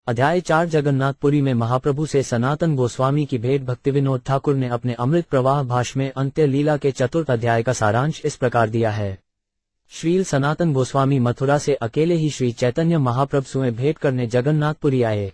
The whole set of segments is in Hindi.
अध्याय 4 जगन्नाथपुरी में महाप्रभु से सनातन गोस्वामी की भेंट। भक्तिविनोद ठाकुर ने अपने अमृत प्रवाह भाष्य में अंत्य लीला के चतुर्थ अध्याय का सारांश इस प्रकार दिया है। श्रील सनातन गोस्वामी मथुरा से अकेले ही श्री चैतन्य महाप्रभु से भेंट करने जगन्नाथपुरी आए।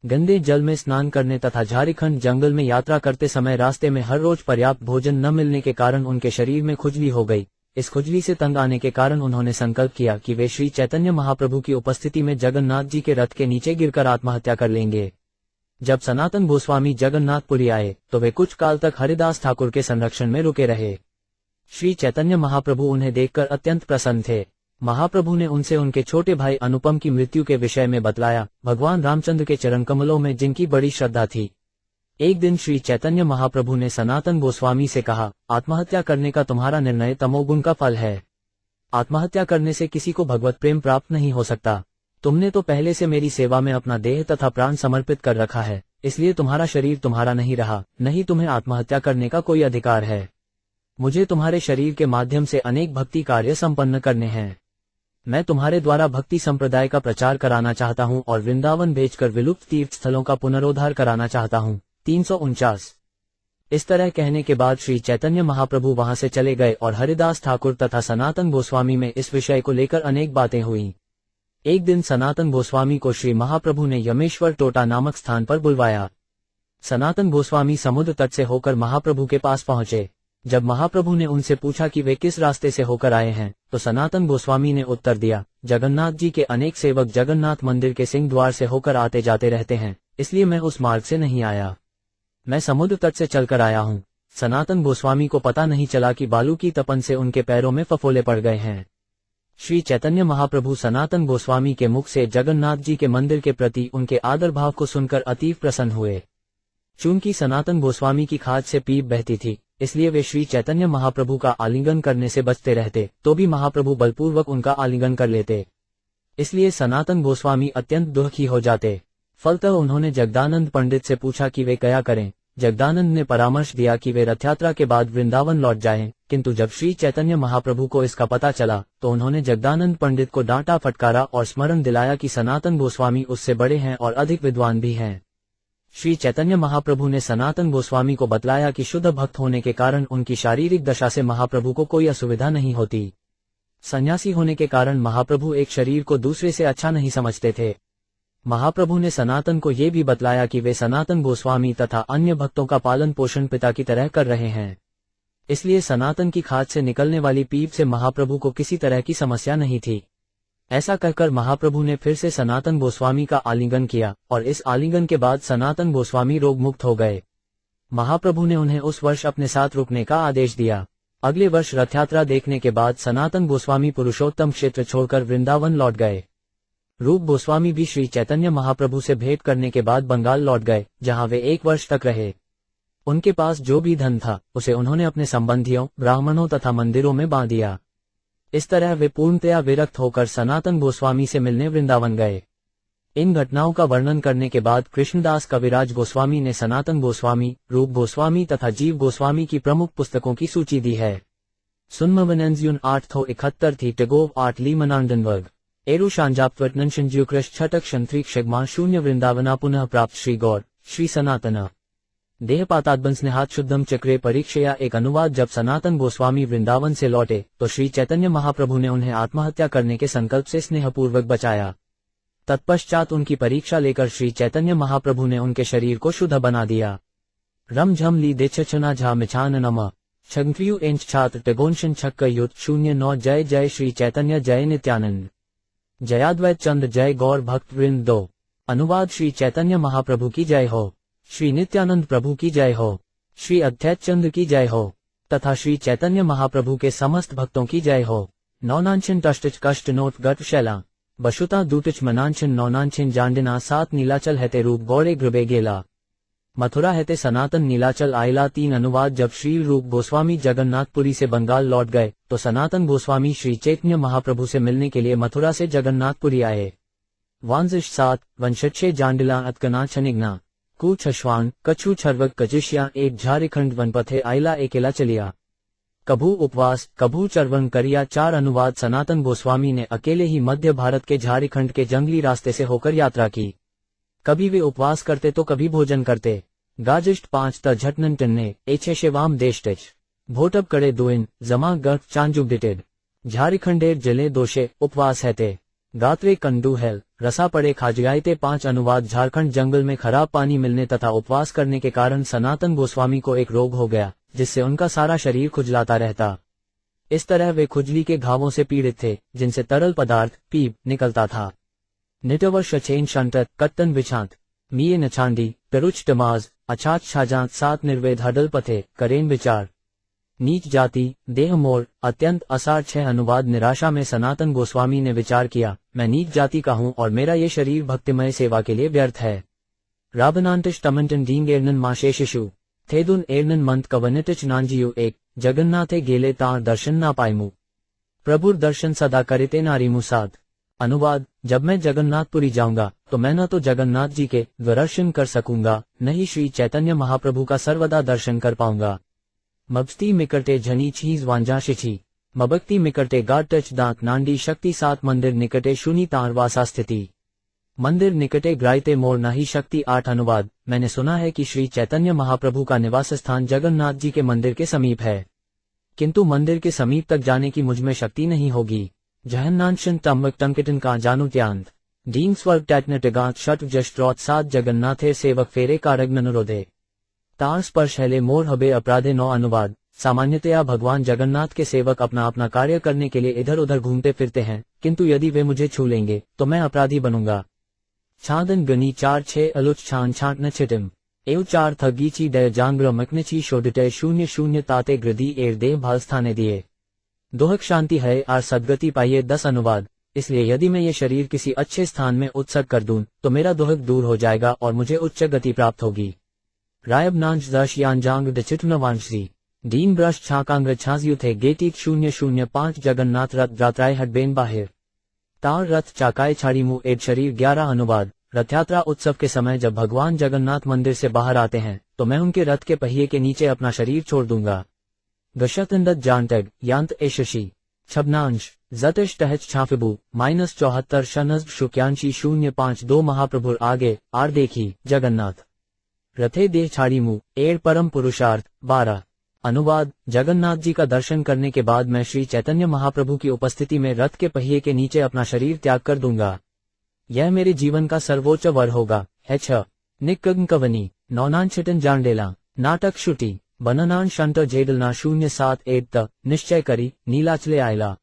गंदे जल में स्नान करने तथा झारखंड जंगल में यात्रा करते समय रास्ते में हर रोज पर्याप्त भोजन न मिलने के कारण उनके शरीर में खुजली हो गई। इस खुजली से तंग आने के कारण उन्होंने संकल्प किया कि वे श्री चैतन्य महाप्रभु की उपस्थिति में जगन्नाथ जी के रथ के नीचे गिरकर आत्महत्या कर लेंगे। जब सनातन गोस्वामी जगन्नाथपुरी आए तो वे कुछ काल तक हरिदास ठाकुर के संरक्षण में रुके रहे। श्री चैतन्य महाप्रभु उन्हें देखकर अत्यंत प्रसन्न थे। महाप्रभु ने उनसे उनके छोटे भाई अनुपम की मृत्यु के विषय में बतलाया, भगवान रामचंद्र के चरण कमलों में जिनकी बड़ी श्रद्धा थी। एक दिन श्री चैतन्य महाप्रभु ने सनातन गोस्वामी से कहा, आत्महत्या करने का तुम्हारा निर्णय तमोगुण का फल है। आत्महत्या करने से किसी को भगवत प्रेम प्राप्त नहीं हो सकता। तुमने तो पहले से मेरी सेवा में अपना देह तथा प्राण समर्पित कर रखा है, इसलिए तुम्हारा शरीर तुम्हारा नहीं रहा, नहीं तुम्हें आत्महत्या करने का कोई अधिकार है। मुझे तुम्हारे शरीर के माध्यम से अनेक भक्ति कार्य संपन्न करने हैं। मैं तुम्हारे द्वारा भक्ति संप्रदाय का प्रचार कराना चाहता हूँ और वृंदावन भेजकर विलुप्त तीर्थ स्थलों का पुनरोद्धार कराना चाहता हूँ। 349। इस तरह कहने के बाद श्री चैतन्य महाप्रभु वहां से चले गए और हरिदास ठाकुर तथा सनातन गोस्वामी में इस विषय को लेकर अनेक बातें हुईं। एक दिन सनातन गोस्वामी को श्री महाप्रभु ने यमेश्वर टोटा नामक स्थान पर बुलवाया। सनातन गोस्वामी समुद्र तट से होकर महाप्रभु के पास पहुंचे। जब महाप्रभु ने उनसे पूछा कि वे किस रास्ते से होकर आए हैं, तो सनातन गोस्वामी ने उत्तर दिया, जगन्नाथ जी के अनेक सेवक जगन्नाथ मंदिर के सिंह द्वार से होकर आते जाते रहते हैं, इसलिए मैं उस मार्ग से नहीं आया। मैं समुद्र तट से चलकर आया हूँ। सनातन गोस्वामी को पता नहीं चला कि बालू की तपन से उनके पैरों में फफोले पड़ गए हैं। श्री चैतन्य महाप्रभु सनातन गोस्वामी के मुख से जगन्नाथ जी के मंदिर के प्रति उनके आदर भाव को सुनकर अतीव प्रसन्न हुए। चूंकि सनातन गोस्वामी की खाज से पीप बहती थी, इसलिए वे श्री चैतन्य महाप्रभु का आलिंगन करने से बचते रहते, तो भी महाप्रभु बलपूर्वक उनका आलिंगन कर लेते। इसलिए सनातन गोस्वामी अत्यंत दुखी हो जाते। फलतः उन्होंने जगदानंद पंडित से पूछा कि वे क्या करें। जगदानंद ने परामर्श दिया कि वे रथ यात्रा के बाद वृंदावन लौट जाएं, किंतु जब श्री चैतन्य महाप्रभु को इसका पता चला तो उन्होंने जगदानंद पंडित को डांटा फटकारा और स्मरण दिलाया कि सनातन गोस्वामी उससे बड़े हैं और अधिक विद्वान भी हैं। श्री चैतन्य महाप्रभु ने सनातन गोस्वामी को बतलाया कि शुद्ध भक्त होने के कारण उनकी शारीरिक दशा से महाप्रभु को कोई असुविधा नहीं होती। सन्यासी होने के कारण महाप्रभु एक शरीर को दूसरे से अच्छा नहीं समझते थे। महाप्रभु ने सनातन को ये भी बतलाया कि वे सनातन गोस्वामी तथा अन्य भक्तों का पालन पोषण पिता की तरह कर रहे हैं, इसलिए सनातन की खाद से निकलने वाली पीप से महाप्रभु को किसी तरह की समस्या नहीं थी। ऐसा कहकर महाप्रभु ने फिर से सनातन गोस्वामी का आलिंगन किया और इस आलिंगन के बाद सनातन गोस्वामी रोग मुक्त हो गए। महाप्रभु ने उन्हें उस वर्ष अपने साथ रुकने का आदेश दिया। अगले वर्ष रथ यात्रा देखने के बाद सनातन गोस्वामी पुरुषोत्तम क्षेत्र छोड़कर वृंदावन लौट गए। रूप गोस्वामी भी श्री चैतन्य महाप्रभु से भेंट करने के बाद बंगाल लौट गए, जहां वे 1 वर्ष तक रहे। उनके पास जो भी धन था उसे उन्होंने अपने संबंधियों, ब्राह्मणों तथा मंदिरों में बांध दिया। इस तरह वे पूर्णतया विरक्त होकर सनातन गोस्वामी से मिलने वृंदावन गए। इन घटनाओं का वर्णन करने के बाद कृष्णदास कविराज गोस्वामी ने सनातन गोस्वामी, रूप गोस्वामी तथा जीव गोस्वामी की प्रमुख पुस्तकों की सूची दी है। सुन्मवनेंज्यून 871 थी टगोव 8 लीमनांडनवर्ग एरु शांजाप्तवटनंशन ज्यूकृष छटक शंत्रिक शगमा शून्य वृंदावना पुनः प्राप्त श्री गौर श्री सनातना देहपाताद्बन स्नेहात शुद्धम चक्रे परीक्षया। एक अनुवाद। जब सनातन गोस्वामी वृंदावन से लौटे तो श्री चैतन्य महाप्रभु ने उन्हें आत्महत्या करने के संकल्प से स्नेहपूर्वक बचाया। तत्पश्चात उनकी परीक्षा लेकर श्री चैतन्य महाप्रभु ने उनके शरीर को शुद्ध बना दिया। रम झम ली देछना झा मिछान नम छंक्रियु एंच छात्र टगोनशन छक्क युत 09। जय जय श्री चैतन्य जय नित्यानंद जयाद्वैत चंद जय गौर भक्त वृंद 2। अनुवाद। श्री चैतन्य महाप्रभु की जय हो, श्री नित्यानंद प्रभु की जय हो, श्री अद्वैत चंद की जय हो तथा श्री चैतन्य महाप्रभु के समस्त भक्तों की जय हो। नौनांशन टष्टच कष्ट नोट गट शैला बशुता दूटच मनांशन नौनांशन जांडिना 7 नीलाचल हेते रूप गौरे गृबे गेला मथुरा हेते सनातन नीलाचल आयला 3। अनुवाद। जब श्री रूप गोस्वामी जगन्नाथपुरी से बंगाल लौट गए तो सनातन गोस्वामी श्री चैतन्य महाप्रभु से मिलने के लिए मथुरा से जगन्नाथपुरी आए। वांजिश 7 वंशच्छे जांडिला अतकना छनिग्ना कु छश्वान कछु छर्वक कजिशिया एक झारखंड वनपथे आयला एकेला चलिया कभू उपवास कभू चरवन करिया 4। अनुवाद। सनातन गोस्वामी ने अकेले ही मध्य भारत के झारखंड के जंगली रास्ते से होकर यात्रा की। कभी वे उपवास करते तो कभी भोजन करते। गाजिष्ट 5 त झटनन टिन्ने एछे शेवाम देशटिच भोटब करे दुइन जमा गर्भ चांजुबडिटेड झारखंडेर जिले दोषे उपवास हैते गात्रे कंडू हेल रसा पड़े खाजियाते 5 अनुवाद। झारखंड जंगल में खराब पानी मिलने तथा उपवास करने के कारण सनातन गोस्वामी को एक रोग हो गया जिससे उनका सारा शरीर खुजलाता रहता। इस तरह वे खुजली के घावों से पीड़ित थे जिनसे तरल पदार्थ पीप निकलता था। निटवर शचेन शंटत कट्टन बिछांत मिये नछांडी पेरुच टमाज अछात छाजांत सात निर्वेद हडल पथे करेन विचार नीच जाति देह मोर अत्यंत असार 6 अनुवाद। निराशा में सनातन गोस्वामी ने विचार किया, मैं नीच जाति का हूँ और मेरा ये शरीर भक्तिमय सेवा के लिए व्यर्थ है। राबनांटिश टमंटन डींग एर्नन माशेशिशु थेदुन एर्नन मंत कवनिटिच नांजियु एक जगन्नाथे गेले तार दर्शन ना पायमु प्रभुर दर्शन सदा करिते नारी मुसाद। अनुवाद, जब मैं जगन्नाथपुरी जाऊंगा तो मैं न तो जगन्नाथ जी के दर्शन कर सकूंगा न ही श्री चैतन्य महाप्रभु का सर्वदा दर्शन कर पाऊंगा। मबस्ती मिकटे झनी छीज वांजाशिछी मबक्ति मिकटे गाड टच दांत नांडी शक्ति 7 मंदिर निकटे शूनी तार वासा स्थिति मंदिर निकटे ग्राइते मोर नाही शक्ति 8 अनुवाद। मैंने सुना है कि श्री चैतन्य महाप्रभु का निवास स्थान जगन्नाथ जी के मंदिर के समीप है, किंतु मंदिर के समीप तक जाने की मुझमें शक्ति नहीं होगी। जहन्नांशन तम्बक टंकिटन का जानुत्यांत डींग स्वर्ग टैटनटगांत शट जष्ट्रोत 7 जगन्नाथे सेवक फेरे कारग्ननुरोधे तार स्पर्श हेले मोर हबे अपराधे 9 अनुवाद। सामान्यतया भगवान जगन्नाथ के सेवक अपना अपना कार्य करने के लिए इधर उधर घूमते फिरते हैं, किंतु यदि वे मुझे छू लेंगे तो मैं अपराधी बनूंगा। छादन गनी 4-6 अलुच छान छाट न छिटिम एव 4 थगीची डय जांग्र मकनची शोडटे 0-0 ताते ग्रदी एर देह भालस्थाने दिए दोहक शांति है आर सदगति पाइये 10 अनुवाद। इसलिए यदि मैं ये शरीर किसी अच्छे स्थान में उत्सर्ग कर दूं तो मेरा दोहक दूर हो जाएगा और मुझे उच्च गति प्राप्त होगी। रायब नांज दश यानजांग डिचिटनवांशी डीन ब्रश छाकांग्र छाजयु थे गेटीक 0-0-5 जगन्नाथ रथ जात्राय हटबेन बाहिर तार रथ चाकाय छाड़ीमु एड शरीर 11 अनुवाद। रथयात्रा उत्सव के समय जब भगवान जगन्नाथ मंदिर से बाहर आते हैं तो मैं उनके रथ के पहिए के नीचे अपना शरीर छोड़ दूंगा। गशतंदत जानटेग यांत एशशी छबनांश जतिश टहच छाफिबू -74 शनज शुक्यांशी 0-5 महाप्रभुर आगे आर देखी जगन्नाथ रथे देह छाड़ीमु एड़ परम पुरुषार्थ 12 अनुवाद। जगन्नाथ जी का दर्शन करने के बाद मैं श्री चैतन्य महाप्रभु की उपस्थिति में रथ के पहिए के नीचे अपना शरीर त्याग कर दूंगा। यह मेरे जीवन का सर्वोच्च वर होगा। निकंकवनी नौनांशिटन जांडेला नाटक शुटी बननान शंट जेडलना 0-7 निश्चय करी नीलाचले आयला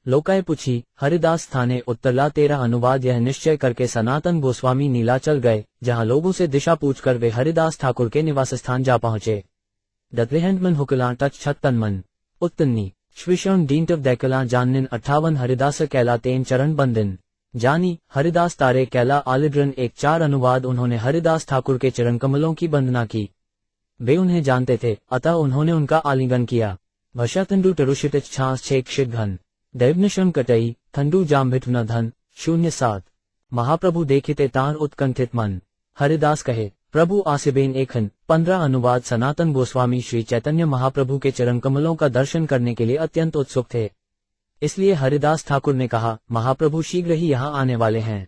लोकाय पुछी हरिदास थाने उत्तरला 13 अनुवाद। यह निश्चय करके सनातन गोस्वामी नीलाचल गए, जहां लोगों से दिशा पूछकर वे हरिदास ठाकुर के निवास स्थान जा पहुंचे। डत्रेहंडमन हुकला टच छत्तनमन उत्तन्नी श्विशण डींटव दैकला जाननिन 58 हरिदास कैला तेन चरण बंदिन जानी हरिदास तारे कैला आलिड्रन 1-4 अनुवाद। उन्होंने हरिदास ठाकुर के चरण कमलों की वंदना की, वे उन्हें जानते थे अतः उन्होंने उनका आलिंगन किया। भषातंडु टरुषित छास छेक शिदघन दैवनशम कटई थंडू जाम्भिठुन धन 0-7 महाप्रभु देखिते तार उत्कंठित मन हरिदास कहे प्रभु आसिबेन एकहन 15 अनुवाद। सनातन गोस्वामी श्री चैतन्य महाप्रभु के चरण कमलों का दर्शन करने के लिए अत्यंत उत्सुक थे, इसलिए हरिदास ठाकुर ने कहा महाप्रभु शीघ्र ही यहाँ आने वाले हैं।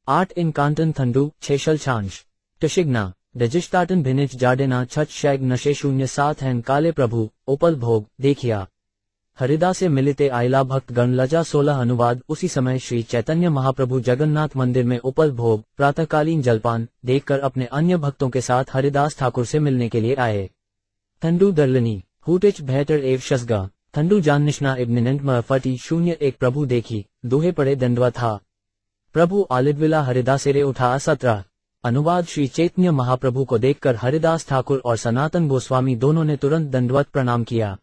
8 इन कांटन थंडू 6 शलछांश टशिग्ना रजिस्टाटन भिनिच जाडेना छठ शैग नशे 0-7 हैं काले प्रभु उपल भोग देखिया हरिदास से मिलिते आयला भक्त गण लजा 16 अनुवाद। उसी समय श्री चैतन्य महाप्रभु जगन्नाथ मंदिर में उपल भोग प्रातःकालीन जलपान देखकर अपने अन्य भक्तों के साथ हरिदास ठाकुर से मिलने के लिए आए। थंडू दर्लनी हुटिच बेहतर एव शसगा थंडू जाननिशना इब्निनंट मफटी 0-1 प्रभु देखी दोहे पड़े दंडवा था प्रभु आलिडविला हरिदासेरे उठा 17 अनुवाद। श्री चैतन्य महाप्रभु को देखकर हरिदास ठाकुर और सनातन गोस्वामी दोनों ने तुरंत दंडवत प्रणाम किया।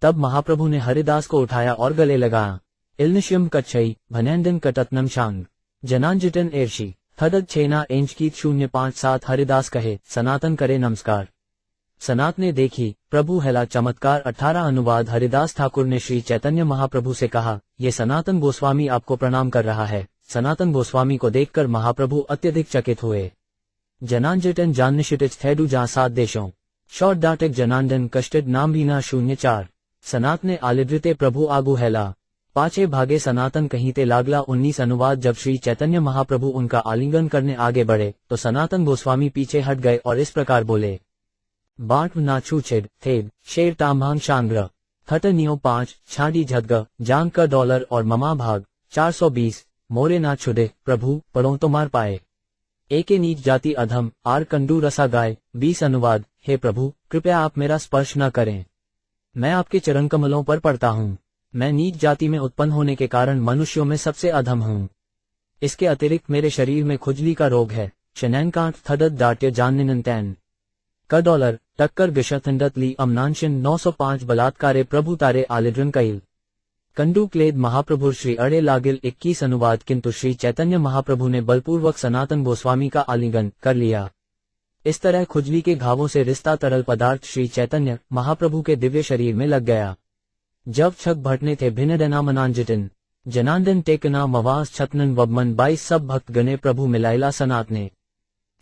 तब महाप्रभु ने हरिदास को उठाया और गले लगाया। इल्निश्यम कच्छई भनैंडन कटतनम शांग जनांजिटन एर्शी थदद छेना एंचकीत 0-5-7 हरिदास कहे सनातन करे नमस्कार। सनात ने देखी प्रभु हेला चमत्कार 18 अनुवाद। हरिदास ठाकुर ने श्री चैतन्य महाप्रभु से कहा ये सनातन गोस्वामी आपको प्रणाम कर रहा है। सनातन गोस्वामी को देखकर महाप्रभु अत्यधिक चकित हुए। जनांजिटन जाननिशिटिच थैडू जहां 7 देशों शॉर्ट डाटक जनांडन कष्टड नाम बीना 0-4 सनात ने आलिद्रिते प्रभु आगू हेला पाचे भागे सनातन कहीं ते लागला 19 अनुवाद। जब श्री चैतन्य महाप्रभु उनका आलिंगन करने आगे बढ़े तो सनातन गोस्वामी पीछे हट गए और इस प्रकार बोले, बाट ना छूछेड थेब शेर ताम्भांग शांग्र थट नियो 5 छाड़ी झदग जांग का डॉलर और ममा भाग 420 मोरे ना छुडे प्रभु पढ़ो तो मार पाए। एके नीच जाति अधम आर कंडू रसा गाय 20 अनुवाद। हे प्रभु कृपया आप मेरा स्पर्श न करें, मैं आपके चरण कमलों पर पड़ता हूँ। मैं नीच जाति में उत्पन्न होने के कारण मनुष्यों में सबसे अधम हूँ। इसके अतिरिक्त मेरे शरीर में खुजली का रोग है। शनैनकांठ थडत डाट्य जाननिनतैन का डॉलर टक्कर गिशतंडत ली अमनांशन 905 बलात्कारे प्रभु तारे आलिड्रन कईल कंडू क्लेद महाप्रभु श्री अड़े लागिल 21 अनुवाद। किंतु श्री चैतन्य महाप्रभु ने बलपूर्वक सनातन गोस्वामी का आलिंगन कर लिया। इस तरह खुजली के घावों से रिश्ता तरल पदार्थ श्री चैतन्य महाप्रभु के दिव्य शरीर में लग गया। जब छक भटने थे भिन्न मनांजिटिन जनांदन टेकना मवास छतनन वबमन 22 सब भक्त गणे प्रभु मिलाइला सनातने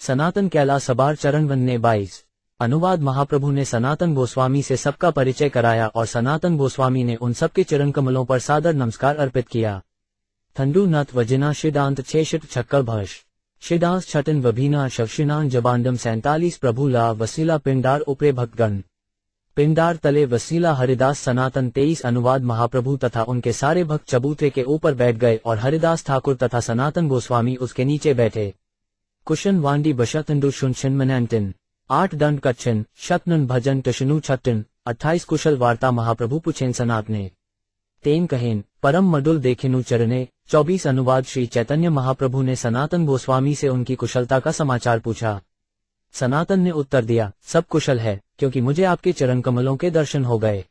सनातन कैला सबार चरण वन्ने 22 अनुवाद। महाप्रभु ने सनातन गोस्वामी से सबका परिचय कराया और सनातन गोस्वामी ने उन सबके चरण कमलों पर सादर नमस्कार अर्पित किया। थंडू नथ वजिना शिदांत छेशिट छक्कर भश शिदांस छटन वभीना शवशिनान जबांडम 47 प्रभु ला वसीला पिंडार उपरे भक्तगण पिंडार तले वसीला हरिदास सनातन 23 अनुवाद। महाप्रभु तथा उनके सारे भक्त चबूतरे के ऊपर बैठ गए और हरिदास ठाकुर तथा सनातन गोस्वामी उसके नीचे बैठे। कुशन वांडी बशतंडु शुनशन मनंटिन 8 दंड कच्छन शतनन भजन टशनु छटन 28 कुशल वार्ता। महाप्रभु पुछेन सनातने तेन कहेन परम मडुल देखिनु चरणे 24 अनुवाद। श्री चैतन्य महाप्रभु ने सनातन गोस्वामी से उनकी कुशलता का समाचार पूछा। सनातन ने उत्तर दिया, सब कुशल है क्योंकि मुझे आपके चरण कमलों के दर्शन हो गए।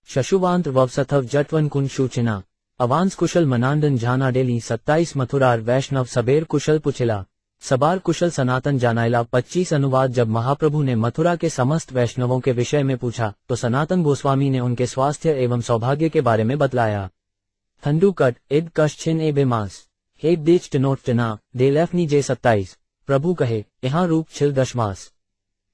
शशुवांत ववसथव जटवन कुन शूचना अवांस कुशल मनांडन झाना डेली 27 मथुरार वैष्णव सबेर कुशल पुछिला सबार कुशल सनातन जानाइला 25 अनुवाद। जब महाप्रभु ने मथुरा के समस्त वैष्णवों के विषय में पूछा तो सनातन गोस्वामी ने उनके स्वास्थ्य एवं सौभाग्य के बारे में बतलाया। थंडू कट इद कश्चिन ए बेमास हे देच टिनोट टिना डेलेफनी जे 27 प्रभु कहे यहाँ रूप छिल 10 मास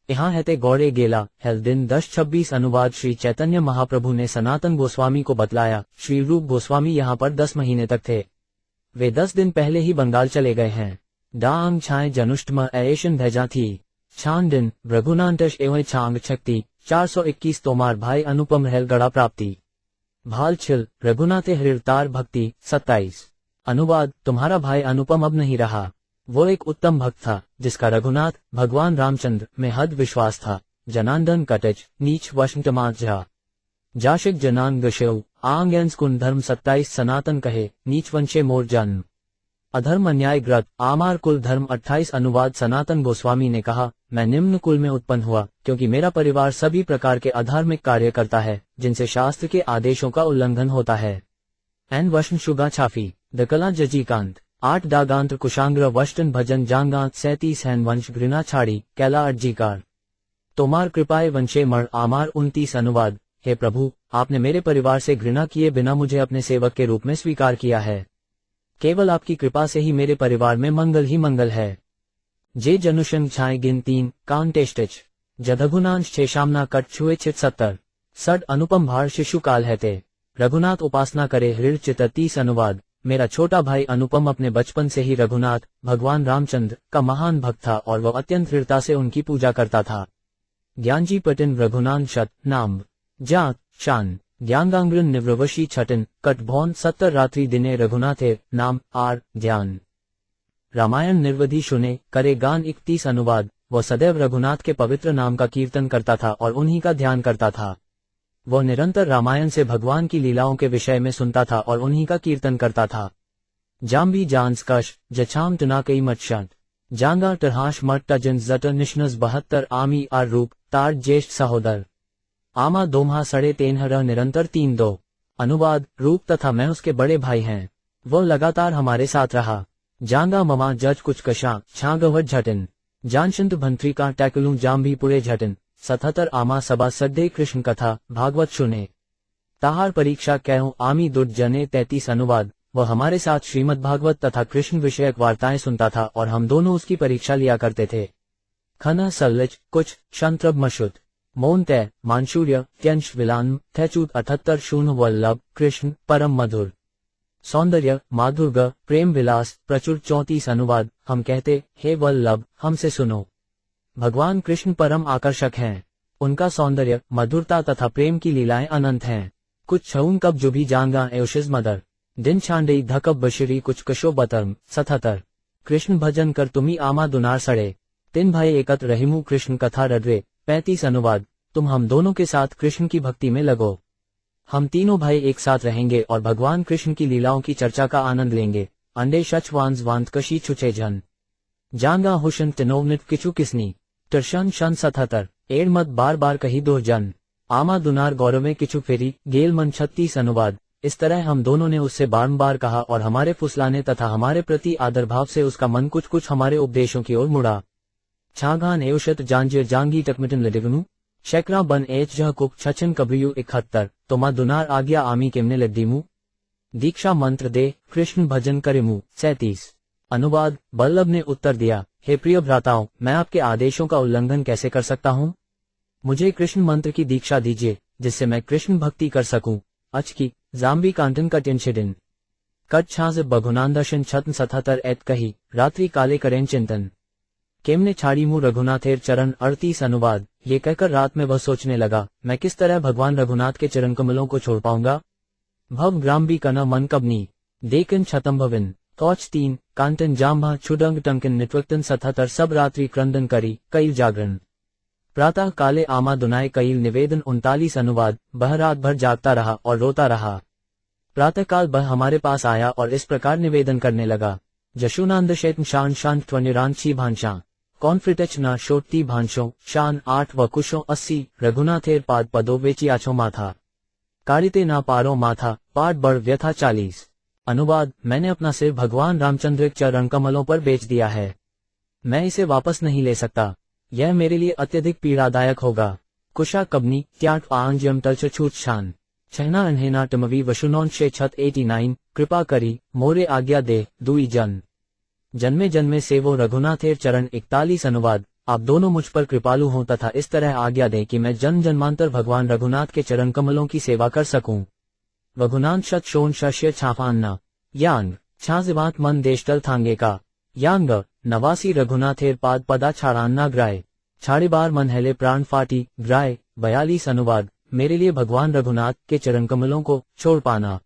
यहाँ है ते गौड़े गेला हेल दिन 10-26 अनुवाद। श्री चैतन्य महाप्रभु ने सनातन गोस्वामी को बतलाया, श्री रूप गोस्वामी यहाँ पर 10 महीने तक थे। वे 10 दिन पहले ही बंगाल चले गए हैं। डांग छाए जनुष्टम एशन भेजा थी छान दिन रघुनांटश एवं छांग छक्ति 421 तोमार भाई अनुपम रहल गड़ा प्राप्ति भाल छिल रघुनाथे हृतार भक्ति 27 अनुवाद। तुम्हारा भाई अनुपम अब नहीं रहा। वो एक उत्तम भक्त था जिसका रघुनाथ भगवान रामचंद्र में हद विश्वास था। जनांदन कटच नीच वशंटमात झा जाशिक जनान गशेव आंगेंस कुन धर्म 27 सनातन कहे नीच वंशे मोर जन्म अधर्म अन्याय ग्रत आमार कुल धर्म 28 अनुवाद। सनातन गोस्वामी ने कहा, मैं निम्न कुल में उत्पन्न हुआ क्योंकि मेरा परिवार सभी प्रकार के अधार्मिक कार्य करता है जिनसे शास्त्र के आदेशों का उल्लंघन होता है। एन वशन शुगा छाफी दकला जजीकांत 8 डागांत कुशांग्र वष्टन भजन जांगांत 37 हैन वंश घृणा छाड़ी कैला अर्जीकार तोमार कृपाए वंशे मण आमार 29 अनुवाद। हे प्रभु आपने मेरे परिवार से घृणा किए बिना मुझे अपने सेवक के रूप में स्वीकार किया है। केवल आपकी कृपा से ही मेरे परिवार में मंगल ही मंगल है। जे जनुशन छाए गिन 3 कांटेस्टिच जधगुनांश छेशामना कट छुए छित 70 सड अनुपम भार शिशु काल है ते रघुनाथ उपासना करे हृदय चित 30 अनुवाद। मेरा छोटा भाई अनुपम अपने बचपन से ही रघुनाथ भगवान रामचंद्र का महान भक्त था और वह अत्यंत दृढ़ता से उनकी पूजा करता था। ज्ञानजी पटिन रघुनाथ शत नाम जात शान ज्ञानगांग्रन निवृवशी छटन कटभौन 70 रात्रि दिने रघुनाथे नाम आर ध्यान रामायण निर्वधि सुने करे गान 31 अनुवाद। वह सदैव रघुनाथ के पवित्र नाम का कीर्तन करता था और उन्हीं का ध्यान करता था। वह निरंतर रामायण से भगवान की लीलाओं के विषय में सुनता था और उन्हीं का कीर्तन करता था। जाम्बी जानस्कश जछाम टना कई मत्शांत जांगा टरहाश मट टजन जटर निशनस 72 आमी आर रूप तार ज्येष्ठ सहोदर आमा दोमहा सड़े तेनहर निरंतर 3-2 अनुवाद। रूप तथा मैं उसके बड़े भाई हैं। वो लगातार हमारे साथ रहा। जांगा ममा जज कुछ कशा छागवट झटन जानशंत भंत्री का टैकलू जाम्बी पुरे झटन 77 आमा सबा सड्डे कृष्ण कथा भागवत सुने ताहार परीक्षा कहूं आमी दुर्ज जने 33 अनुवाद। वह हमारे साथ श्रीमद् भागवत तथा कृष्ण विषयक वार्ताएं सुनता था और हम दोनों उसकी परीक्षा लिया करते थे। खना सल्लच कुछ शंत्रब मशुत मौन तय मानशूर्य त्यंश विलान थैचूत 78 शून्य वल्लभ कृष्ण परम मधुर। सौंदर्य, माधुर्य, प्रेम विलास, प्रचुर 34 अनुवाद। हम कहते, हे वल्लभ, हमसे सुनो। भगवान कृष्ण परम आकर्षक हैं। उनका सौंदर्य, मधुरता तथा प्रेम की लीलाएं अनंत हैं। कुछ छऊन कब जो भी जानगा एवशिज मदर दिन छांडई धकब बशरी कुछ कशो बतर्म 77। कृष्ण भजन कर तुम्ही आमा दुनार सड़े, तिन भाई एकत्र रहिमु कृष्ण कथा रडरे। 35 अनुवाद। तुम हम दोनों के साथ कृष्ण की भक्ति में लगो। हम तीनों भाई एक साथ रहेंगे और भगवान कृष्ण की लीलाओं की चर्चा का आनंद लेंगे। अंडे शच वांस वांत कशी छुचे जन जांगा हुशन तिनोवनित किचु किसनी टर्शन शन 77। एड़ मत बार बार कही दो जन आमा दुनार गौरव किचु फेरी गेल मन 36 अनुवाद। इस तरह हम दोनों ने उससे बारंबार कहा और हमारे फुसलाने तथा हमारे प्रति आदर भाव से उसका मन कुछ कुछ हमारे उपदेशों की ओर मुड़ा। छागान एवशत जांजिर जांगी टकमिटन लडिगनु शेकरा बन एच जह कुक छचन कबियु 71। तोमा दुनार आज्ञा आमी केमने लड्डीमु दीक्षा मंत्र दे कृष्ण भजन करेमु 37। अनुवाद। बल्लभ ने उत्तर दिया, हे प्रिय भ्राताओं, मैं आपके आदेशों का उल्लंघन कैसे कर सकता हूँ। मुझे कृष्ण मंत्र की दीक्षा दीजिए जिससे मैं कृष्ण भक्ति कर सकूं। अचकी जाम्बी कांटन का टिनशिडिन कट छाज बघुनांदर्शन छत्न 77 एत कही रात्रि काले करें चिंतन केमने छाड़ी मुँह रघुनाथेर चरण 38 अनुवाद। ये कहकर रात में वह सोचने लगा, मैं किस तरह भगवान रघुनाथ के चरण कमलों को छोड़ पाऊंगा। भव ग्राम्बी कना मन कबनी देखन छतम भविन कौच 3 कांटन जाम्भा छुडंग टंकन नित्वक्तन 77। सब रात्रि क्रंदन करी कईल जागरण प्रातः काले आमा दुनाए कईल निवेदन 39 अनुवाद। वह रात भर जागता रहा और रोता रहा। प्रातःकाल वह हमारे पास आया और इस प्रकार निवेदन करने लगा, जशुनांद शेतन शान शान त्वनिरांची भांशा कॉन्फ्रिटच न शोटती भांशो शान 8 व कुशो 80। रघुनाथेर पाद पदो वेची आछो माथा कारिते ना पारो माथा पाठ बढ़ व्यथा 40। अनुवाद। मैंने अपना सिर भगवान रामचंद्र के चरण कमलों पर बेच दिया है। मैं इसे वापस नहीं ले सकता। यह मेरे लिए अत्यधिक पीड़ादायक होगा। कुशा कबनी त्याट आंजम तलच छूट शान छहना अनहेना टमवी वशुनौन शे छत 89। कृपा करी मोरे आज्ञा दे दुई जन जन्मे जन्मे से वो रघुनाथेर चरण 41 अनुवाद। आप दोनों मुझ पर कृपालु हों तथा इस तरह आज्ञा दें कि मैं जन जन्मांतर भगवान रघुनाथ के चरण कमलों की सेवा कर सकूं। रघुनाथ शत शोन शस्य छाफान्ना यांग छाजिवात मन देशतल थांगे का यांग 89। रघुनाथेर पाद पदा छाड़ान्ना ग्राय छाड़े बार मन हेले प्राण फाटी ग्राय 42 अनुवाद। मेरे लिए भगवान रघुनाथ के चरण कमलों को छोड़ पाना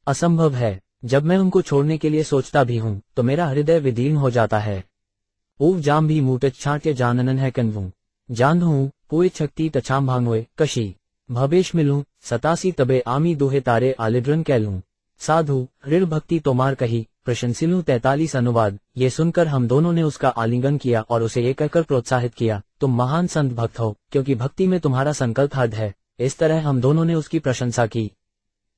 असंभव है। जब मैं उनको छोड़ने के लिए सोचता भी हूँ तो मेरा हृदय विदीर्ण हो जाता है। ऊव जाम भी मूटच छाटे जाननन है कन्वू जान हूँ पुए छक्ति तछाम भांगवे कशी भवेश मिलूं 87। तबे आमी दुहे तारे आलिड्रन कैलूं साधु ऋण भक्ति तोमार कही प्रशंसिलूं 43 अनुवाद। ये सुनकर हम दोनों ने उसका आलिंगन किया और उसे ये कहकर प्रोत्साहित किया, तुम महान संत भक्त हो क्योंकि भक्ति में तुम्हारा संकल्प हद है। इस तरह हम दोनों ने उसकी प्रशंसा की।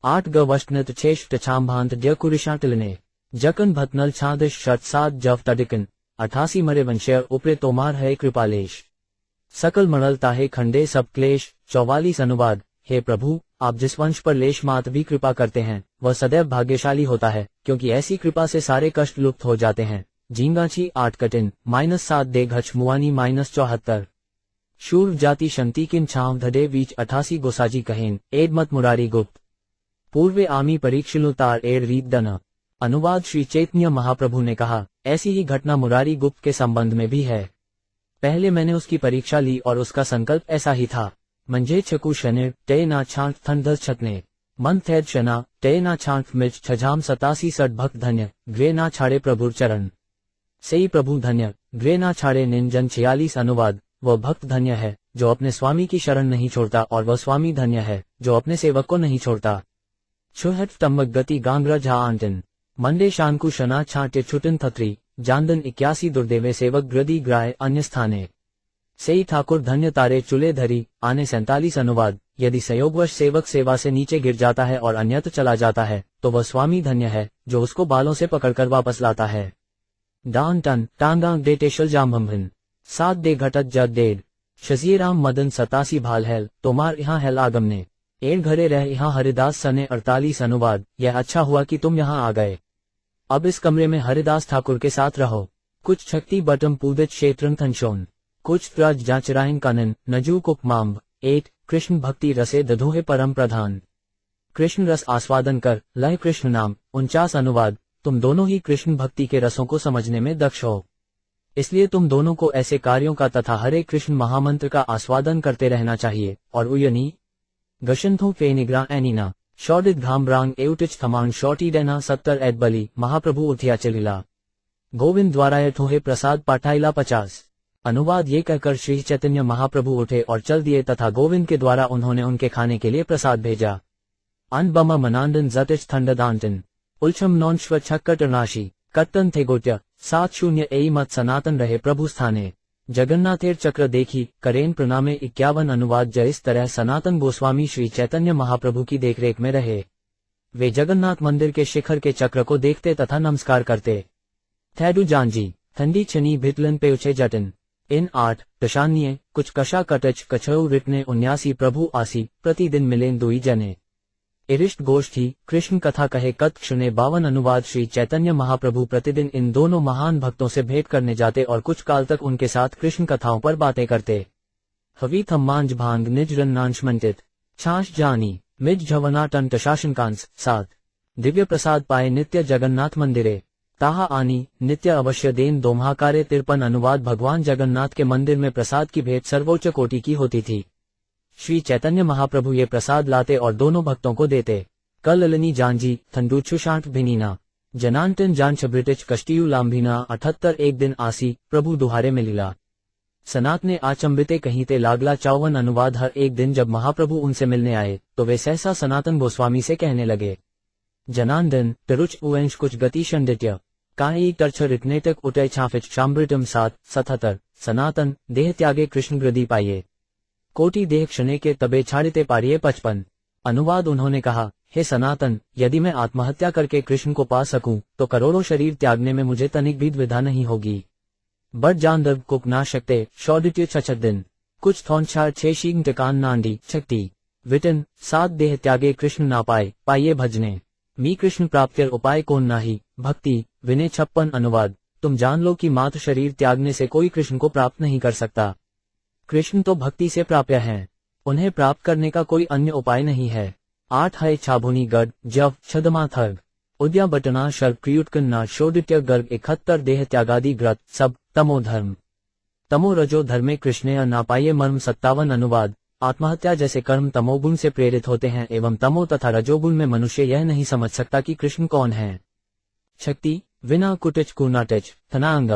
8 ग वष्टनत छेष टछाम भांत जकुरिशा टिलने जकन भतनल छादिश शत 7 जव तडिकन 88। मरे वंशय उपरे तोमार है कृपालेश सकल मणल ताहे खंडे सब क्लेश 44 अनुवाद। हे प्रभु, आप जिस वंश पर लेश मात्र भी कृपा करते हैं वह सदैव भाग्यशाली होता है क्योंकि ऐसी कृपा से सारे कष्ट लुप्त हो जाते हैं। झींगाची 8 कटिन -7 दे घच मुआनी -74। शूर जाति शंति किन छाव धडे बीच 88। गोसाजी कहेन एडमत मुरारी गुप्त पूर्वे आमी परीक्षिलु तार एड रीत दन। अनुवाद। श्री चैतन्य महाप्रभु ने कहा, ऐसी ही घटना मुरारी गुप्त के संबंध में भी है। पहले मैंने उसकी परीक्षा ली और उसका संकल्प ऐसा ही था। मंजे छकु शनिर टे ना छांट थंडर छतने मन थैद शना टे ना छांट मिर्च छजाम 87। सठ भक्त धन्य ग्रे ना छाड़े प्रभुर चरण सेई प्रभु धन्य ग्रे ना छाड़े निंजन 46। अनुवाद। वह भक्त धन्य है जो अपने स्वामी की शरण नहीं छोड़ता और वह स्वामी धन्य है जो अपने सेवक को नहीं छोड़ता। छुहट तम्बक गति गांगरा झा आंटन मंडे शानकु शना छाटे छुटन थत्री जानदन 81। दुर्देवे सेवक ग्रदी ग्राय अन्य स्थाने सेई ठाकुर धन्य तारे चुले धरी आने 47। अनुवाद। यदि संयोगवश सेवक सेवा से नीचे गिर जाता है और अन्यत्र चला जाता है तो वह स्वामी धन्य है जो उसको बालों से पकड़कर वापस लाता है। डान टन टांगांग डे टेशल जाम्भन 7 दे घटत जग डेढ़ शजीराम मदन 87। भाल हैल तोमार यहाँ हैल आगमने एड़ घरे रह यहाँ हरिदास सने 48। अनुवाद। यह अच्छा हुआ कि तुम यहाँ आ गए। अब इस कमरे में हरिदास ठाकुर के साथ रहो। कुछ शक्ति बटम पूदित क्षेत्रन थनशोन कुछ त्रज जाचराइन कनन नजू कुक माम्ब 8। कृष्ण भक्ति रसे दधोहे परम प्रधान कृष्ण रस आस्वादन कर लय कृष्ण नाम। 49 अनुवाद। तुम दोनों ही कृष्ण भक्ति के रसों को समझने में दक्ष हो, इसलिए तुम दोनों को ऐसे कार्यों का तथा हरे कृष्ण महामंत्र का आस्वादन करते रहना चाहिए। और उयनी गशंथो फेनिग्रा एनिना शॉडित घाम्ब्रांग एउटिच थमांग शॉटी डेना 70 एड बली महाप्रभु उठिया चलिला गोविंद द्वारा ठोहे प्रसाद पाठाइला 50। अनुवाद। ये कहकर श्री चैतन्य महाप्रभु उठे और चल दिए तथा गोविंद के द्वारा उन्होंने उनके खाने के लिए प्रसाद भेजा। अनबमा मनांडन जटिच थंडदांटन उल्छम नॉन श्व छक्कटनाशी कट्टन थे गोट्य 70 एई मत सनातन रहे प्रभु स्थाने जगन्नाथेर चक्र देखी करेन प्रणामे 51 अनुवाद। जय इस तरह सनातन गोस्वामी श्री चैतन्य महाप्रभु की देखरेख में रहे। वे जगन्नाथ मंदिर के शिखर के चक्र को देखते तथा नमस्कार करते। थैडू जानजी ठंडी छनी भितलन पे उछे जटन इन 8 दशान्य कुछ कशा कटच कछऊ रिटने 79 प्रभु आसी प्रतिदिन मिलें दुई जने इरिष्ट गोष्ठी कृष्ण कथा कहे कत क्षणे 52 अनुवाद। श्री चैतन्य महाप्रभु प्रतिदिन इन दोनों महान भक्तों से भेंट करने जाते और कुछ काल तक उनके साथ कृष्ण कथाओं पर बातें करते। हवी थम्मांज भांग निज रन्नांशमंटित छाछ जानी मिज झवना टन टशाशनकांस 7 दिव्य प्रसाद पाए नित्य जगन्नाथ मंदिरे ताहा आनी नित्य अवश्य देन दोम्हाकारे 53 अनुवाद। भगवान जगन्नाथ के मंदिर में प्रसाद की भेंट सर्वोच्च कोटि की होती थी। श्री चैतन्य महाप्रभु ये प्रसाद लाते और दोनों भक्तों को देते। कल ललनी जानजी थंडूछुशांट भिनीना जनांटन जांच ब्रिटिश कष्टियु लाम्भिना 78 एक दिन आसी प्रभु दुहारे मिलिला सनात ने आचंबिते कहीते लागला 54 अनुवाद। हर एक दिन जब महाप्रभु उनसे मिलने आए तो वे सहसा सनातन गोस्वामी से कहने लगे जनांदन टरुच उवंश कुछ गति शंडित्य काई टर्छ रिटनेटक उटय छाफिच शाम्ब्रिटम 77 सनातन देह त्यागे कृष्ण गृदी पाइये कोटि देह क्षणे के तबे छाड़िते पारिये 55 अनुवाद। उन्होंने कहा हे सनातन यदि मैं आत्महत्या करके कृष्ण को पा सकूं तो करोड़ों शरीर त्यागने में मुझे तनिक भी द्विधा नहीं होगी। बट जानदब कुक ना शकते शौडित्य 66 दिन कुछ थौनछाड़ 6 शींग टकान नांडी शक्ति विटन 7 देह त्यागे कृष्ण ना पाए पाइये भजने मी कृष्ण प्राप्तिर उपाय कौन नाही भक्ति विनय 56 अनुवाद। तुम जान लो कि मात्र शरीर त्यागने से कोई कृष्ण को प्राप्त नहीं कर सकता। कृष्ण तो भक्ति से प्राप्य हैं, उन्हें प्राप्त करने का कोई अन्य उपाय नहीं है। 8 है छाभुनी गढ़ जव छदमा थर्ग उद्या बटना शर्ग क्रियुटकन्ना शोडित्य गर्ग 71 देह त्यागादि ग्रत सब तमो धर्म तमो रजो धर्मे कृष्ण ना पाइये मर्म 57 अनुवाद। आत्महत्या जैसे कर्म तमोगुण से प्रेरित होते हैं एवं तमो तथा रजोगुण में मनुष्य यह नहीं समझ सकता कि कृष्ण कौन है। शक्ति विना कुटिच कुनाटिच थनांग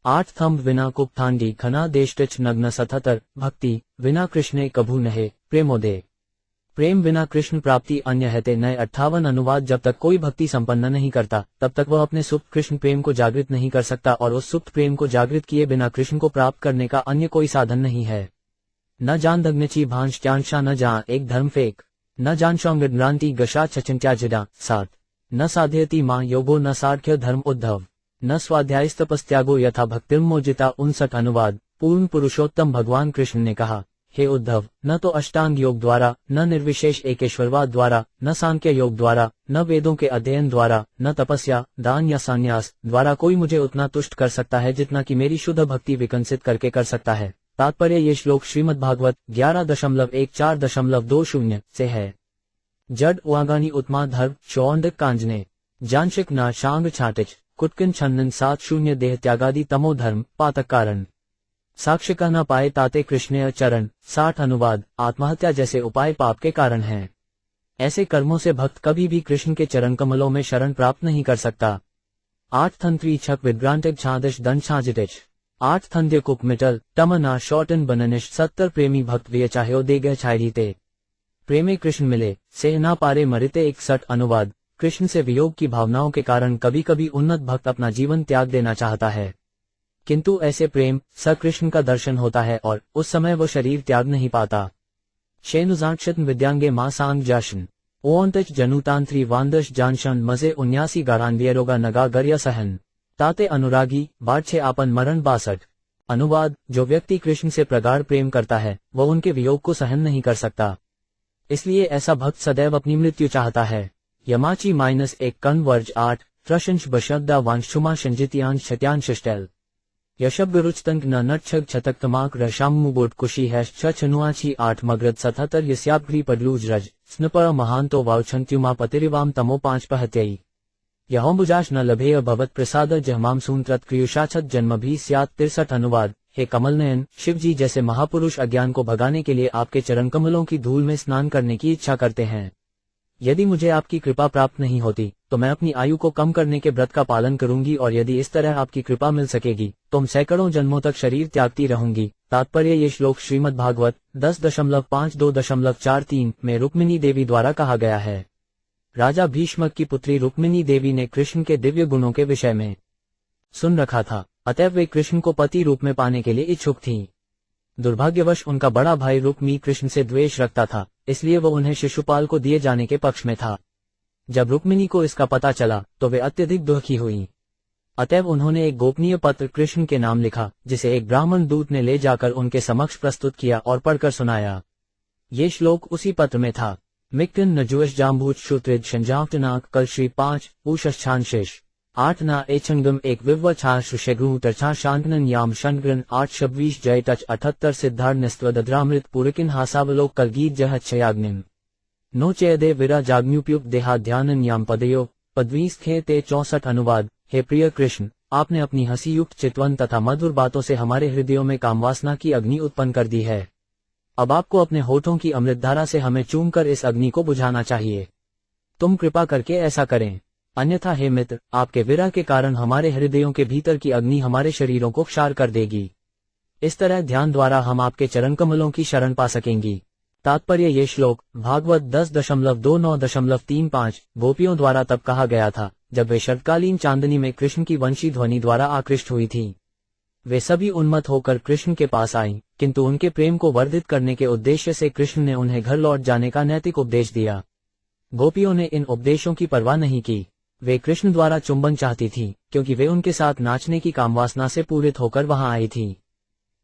8 थम्ब विना कुप थांडी खना देशटिच नग्न 77 भक्ति विना कृष्णे कभू नहे प्रेमोदे प्रेम विना कृष्ण प्राप्ति अन्य है नए 58 अनुवाद। जब तक कोई भक्ति संपन्न नहीं करता तब तक वह अपने सुप्त कृष्ण प्रेम को जागृत नहीं कर सकता और उस सुप्त प्रेम को जागृत किए बिना कृष्ण को प्राप्त करने का अन्य कोई साधन नहीं है। न जान दग्नची भांश चांशा न जहाँ एक धर्म फेक न जान शौंगड्रांति गशा छचिंत्याजिडा 7 न साध्यति मां योगो न साढ़्य धर्म उद्धव न स्वाध्यायस्तपस्त्यागो यथा भक्तिर्मोजिता 59 अनुवाद। पूर्ण पुरुषोत्तम भगवान कृष्ण ने कहा हे उद्धव न तो अष्टांग योग द्वारा न निर्विशेष एकेश्वरवाद द्वारा न सांख्य योग द्वारा न वेदों के अध्ययन द्वारा न तपस्या दान या संन्यास द्वारा कोई मुझे उतना तुष्ट कर सकता है जितना कि मेरी शुद्ध भक्ति विकसित करके कर सकता है। तात्पर्य ये श्लोक श्रीमद् भागवत 11.1.4.20 से है। जड उआगानी उत्मा धर्म चौंडक कांजने जानशिक ना शांग छाटिच कुटकिन छन्नन 70 देह त्यागादि तमो धर्म पातक कारण साक्षिका न पाए ताते कृष्ण चरण 60 अनुवाद। आत्महत्या जैसे उपाय पाप के कारण हैं। ऐसे कर्मों से भक्त कभी भी कृष्ण के चरण कमलों में शरण प्राप्त नहीं कर सकता। 8 थंत्री छक विद्रांटिक छादश दन छाजिटिच 8 थंद्य कुप मिटल तमना शॉटन बननिश 70 प्रेमी भक्त वे चाहे दे गए छायरीते प्रेमे कृष्ण मिले से ना पारे मरिते 61 अनुवाद। कृष्ण से वियोग की भावनाओं के कारण कभी कभी उन्नत भक्त अपना जीवन त्याग देना चाहता है, किंतु ऐसे प्रेम स कृष्ण का दर्शन होता है और उस समय वो शरीर त्याग नहीं पाता। शेनुजाक्षत विद्यांगे मां सांग जाशन ओंतच जनुतांत्री वांदश जानशन मजे 79 गारान्वियरोगा नगा गर्य सहन ताते अनुरागी बाढ़ आपन मरण 62 अनुवाद। जो व्यक्ति कृष्ण से प्रगाढ़ प्रेम करता है वह उनके वियोग को सहन नहीं कर सकता, इसलिए ऐसा भक्त सदैव अपनी मृत्यु चाहता है। यमाची -1 कन वर्ज 8 प्रशंस बशद्दा वांशुमा संजितियांश छत्यांश स्टेल यशब्गरुचतंक न नटछग छतक तमाक रशामुबोट कुशी हैश छनुआची 8 मगरद 77 यस्याभ्री पडलूज रज स्नपर महांतो वाउछंत्युमा पतिरिवाम तमो 5 पहत्यई यहोंबुजाश न लभेय भवत प्रसाद जहमाम सूंत्रत क्रियुषाछत जन्म भी स्यात 63 अनुवाद। हे कमलनयन शिव जी जैसे महापुरुष अज्ञान को भगाने के लिए आपके चरण कमलों की धूल में स्नान करने की इच्छा करते हैं। यदि मुझे आपकी कृपा प्राप्त नहीं होती तो मैं अपनी आयु को कम करने के व्रत का पालन करूंगी, और यदि इस तरह आपकी कृपा मिल सकेगी तो मैं सैकड़ों जन्मों तक शरीर त्यागती रहूंगी। तात्पर्य ये श्लोक श्रीमद् भागवत 10.5.2.43 में रुक्मिणी देवी द्वारा कहा गया है। राजा भीष्मक की पुत्री रुक्मिणी देवी ने कृष्ण के दिव्य गुणों के विषय में सुन रखा था, अतएव वे कृष्ण को पति रूप में पाने के लिए इच्छुक थीं। दुर्भाग्यवश उनका बड़ा भाई रुक्मी कृष्ण से द्वेष रखता था, इसलिए वो उन्हें शिशुपाल को दिए जाने के पक्ष में था। जब रुक्मिणी को इसका पता चला तो वे अत्यधिक दुखी हुईं। अतएव उन्होंने एक गोपनीय पत्र कृष्ण के नाम लिखा, जिसे एक ब्राह्मण दूत ने ले जाकर उनके समक्ष प्रस्तुत किया और पढ़कर सुनाया। ये श्लोक उसी पत्र में था। मिक्टन नजुश जाम्बूत शुत्रिद शंजावटनाक कल श्री 5 ऊषान शेष 8 ना एचंगम एक विव छा शुशेग्रू तरछा शांतनन याम शंग्रन 8:26 जय टच 78 सिद्धार्थ निस्त्वद्रामृत पुरकिन हासावलोक कलगीत जह छयाग्निम नो चयदे विरा जाग्न्युपयुक्त देहाध्यानन याम पदयो पद्वीस खे ते 64 अनुवाद। हे प्रिय कृष्ण, आपने अपनी हंसी युक्त चितवन तथा मधुर बातों से हमारे हृदयों में कामवासना की अग्नि उत्पन्न कर दी है। अब आपको अपने होठों की अमृतधारा से हमें चूमकर इस अग्नि को बुझाना चाहिए। तुम कृपा करके ऐसा करें, अन्यथा हे मित्र, आपके विरह के कारण हमारे हृदयों के भीतर की अग्नि हमारे शरीरों को क्षार कर देगी। इस तरह ध्यान द्वारा हम आपके चरण कमलों की शरण पा सकेंगी। तात्पर्य ये श्लोक भागवत 10.29.35 गोपियों द्वारा तब कहा गया था जब वे शरत्कालीन चांदनी में कृष्ण की वंशी ध्वनि द्वारा आकृष्ट हुई थीं। वे सभी उन्मत्त होकर कृष्ण के पास आईं, किंतु उनके प्रेम को वर्धित करने के उद्देश्य से कृष्ण ने उन्हें घर लौट जाने का नैतिक उपदेश दिया। गोपियों ने इन उपदेशों की परवाह नहीं की। वे कृष्ण द्वारा चुंबन चाहती थीं, क्योंकि वे उनके साथ नाचने की कामवासना से पूरित होकर वहां आई थीं।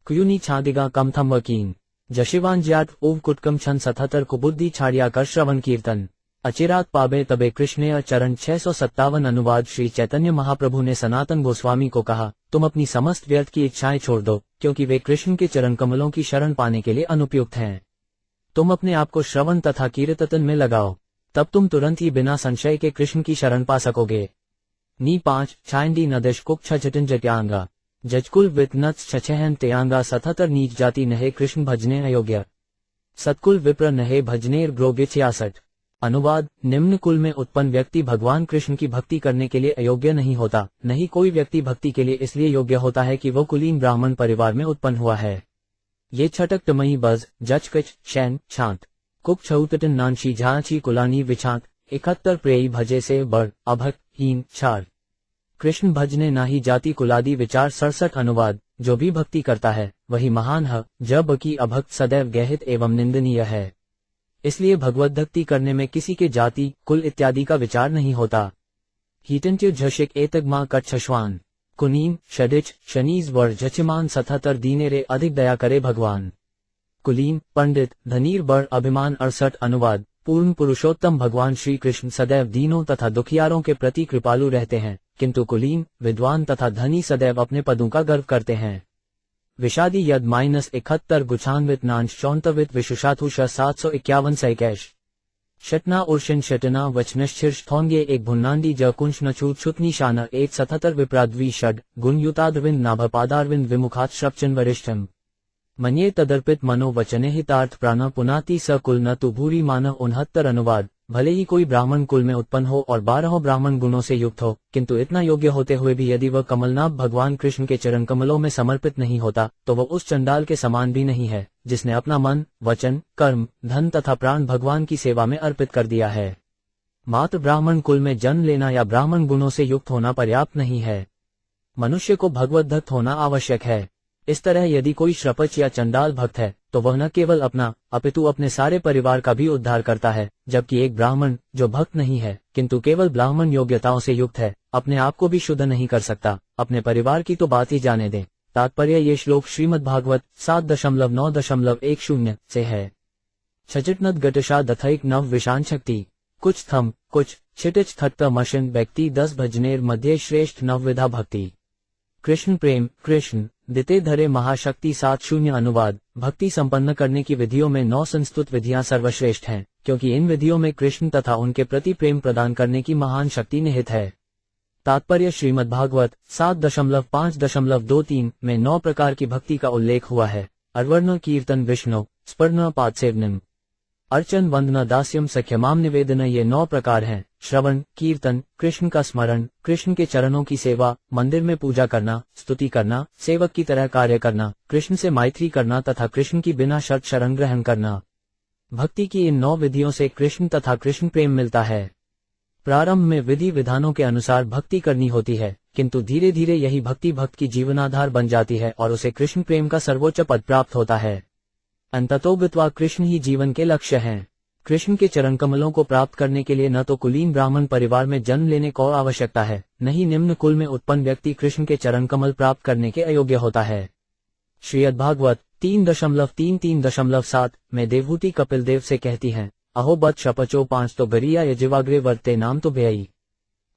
क्यूनी छादिगा कम थम वकीन जशिवान ज्याट ओव कुटकम छन 77 कुबुद्धि छाड़िया कर श्रवण कीर्तन अचिरात पाबे तबे कृष्णेय चरण 657 अनुवाद। श्री चैतन्य महाप्रभु ने सनातन गोस्वामी को कहा, तुम अपनी समस्त व्यर्थ की इच्छाएं छोड़ दो, क्योंकि वे कृष्ण के चरण कमलों की शरण पाने के लिए अनुपयुक्त हैं। तुम अपने आप को श्रवण तथा कीर्तन में लगाओ, तब तुम तुरंत ही बिना संशय के कृष्ण की शरण पा सकोगे। नी 5 छाइंडी नदश कुक छजटन जट्यांगा जजकुल वितनत्स छछहन तेयांगा 77 नीच जाति नहे कृष्ण भजने अयोग्य सतकुल विप्र नहे भजनेर ग्रोग्य 66 अनुवाद। निम्न कुल में उत्पन्न व्यक्ति भगवान कृष्ण की भक्ति करने के लिए अयोग्य नहीं होता, नहीं कोई व्यक्ति भक्ति के लिए इसलिए योग्य होता है कि वो कुलीन ब्राह्मण परिवार में उत्पन्न हुआ है। ये छटक टमई बज जचकच शैन छांत कुक छऊतटन नानशी झांची कुलानी विछांत 71 प्रेयी भजे से बड़ अभक हीन छार कृष्ण भजने नाही जाति कुलादि विचार 67 अनुवाद। जो भी भक्ति करता है वही महान है, जब की अभक्त सदैव गहहित एवं निंदनीय है। इसलिए भगवत भक्ति करने में किसी के जाति कुल इत्यादि का विचार नहीं होता। हीटंत्य झशिक एतगमा कच्छश्वान कुनीन षडिच शनीज वर झचिमान 77 दीनेरे अधिक दया करे भगवान कुलीन पंडित धनीर बड़ अभिमान 68 अनुवाद। पूर्ण पुरुषोत्तम भगवान श्री कृष्ण सदैव दीनों तथा दुखियारों के प्रति कृपालु रहते हैं, किंतु कुलीन विद्वान तथा धनी सदैव अपने पदों का गर्व करते हैं। विषादी यद -71 गुछान्वित नांश चौंतवित विशुषाथुष 751 सैकैश शटना उर्शन शटना वचनश्चिर्ष थोंगे एक भुन्नांडी ज कुंश नचू छुतनी शाना 177 विप्राद्वी षड गुणयुताद्विंद नाभपादारविंद विमुखात श्रपचन वरिष्ठम मन्ये तदर्पित मनो वचने हितार्थ प्राण पुनाति स कुल न तु भूरी मान 69 अनुवाद। भले ही कोई ब्राह्मण कुल में उत्पन्न हो और 12 ब्राह्मण गुणों से युक्त हो, किंतु इतना योग्य होते हुए भी यदि वह कमलनाभ भगवान कृष्ण के चरण कमलों में समर्पित नहीं होता तो वह उस चंडाल के समान भी नहीं है जिसने अपना मन, वचन, कर्म, धन तथा प्राण भगवान की सेवा में अर्पित कर दिया है। मात्र ब्राह्मण कुल में जन्म लेना या ब्राह्मण गुणों से युक्त होना पर्याप्त नहीं है, मनुष्य को भगवत भक्त होना आवश्यक है। इस तरह यदि कोई श्रपच या चंडाल भक्त है तो वह न केवल अपना अपितु अपने सारे परिवार का भी उद्धार करता है, जबकि एक ब्राह्मण जो भक्त नहीं है किंतु केवल ब्राह्मण योग्यताओं से युक्त है अपने आप को भी शुद्ध नहीं कर सकता, अपने परिवार की तो बात ही जाने दें। तात्पर्य ये श्लोक श्रीमद् भागवत 7.9.10 से है। छजटनद गटशा दथैक नव विशान शक्ति कुछ थम कुछ छिटिच थट्ट मशन व्यक्ति 10 भजनेर मध्य श्रेष्ठ नवविधा भक्ति कृष्ण प्रेम। कृष्ण दिते धरे महाशक्ति 7:0 अनुवाद। भक्ति संपन्न करने की विधियों में 9 संस्तुत विधियां सर्वश्रेष्ठ हैं, क्योंकि इन विधियों में कृष्ण तथा उनके प्रति प्रेम प्रदान करने की महान शक्ति निहित है। तात्पर्य श्रीमद्भागवत 7.5.23 में 9 प्रकार की भक्ति का उल्लेख हुआ है। अर्वर्ण कीर्तन विष्णु स्पर्न पादसेवनम अर्चन वंदना दास्यम सख्यमाम निवेदन, ये 9 प्रकार हैं। श्रवण कीर्तन, कृष्ण का स्मरण, कृष्ण के चरणों की सेवा, मंदिर में पूजा करना, स्तुति करना, सेवक की तरह कार्य करना, कृष्ण से मैत्री करना तथा कृष्ण की बिना शर्त शरण ग्रहण करना। भक्ति की इन 9 विधियों से कृष्ण तथा कृष्ण प्रेम मिलता है। प्रारंभ में विधि विधानों के अनुसार भक्ति करनी होती है, किंतु धीरे धीरे यही भक्ति भक्त की जीवनाधार बन जाती है और उसे कृष्ण प्रेम का सर्वोच्च पद प्राप्त होता है। अंततोगत्वा कृष्ण ही जीवन के लक्ष्य हैं। कृष्ण के चरण कमलों को प्राप्त करने के लिए न तो कुलीन ब्राह्मण परिवार में जन्म लेने को आवश्यकता है, न ही निम्न कुल में उत्पन्न व्यक्ति कृष्ण के चरण कमल प्राप्त करने के अयोग्य होता है। श्रीमद्भागवत 3.3.7 में देवहूति कपिल देव से कहती हैं, अहो बत शपचो 5 तो गरिया यजिवाग्रे वर्ते नाम तो भयई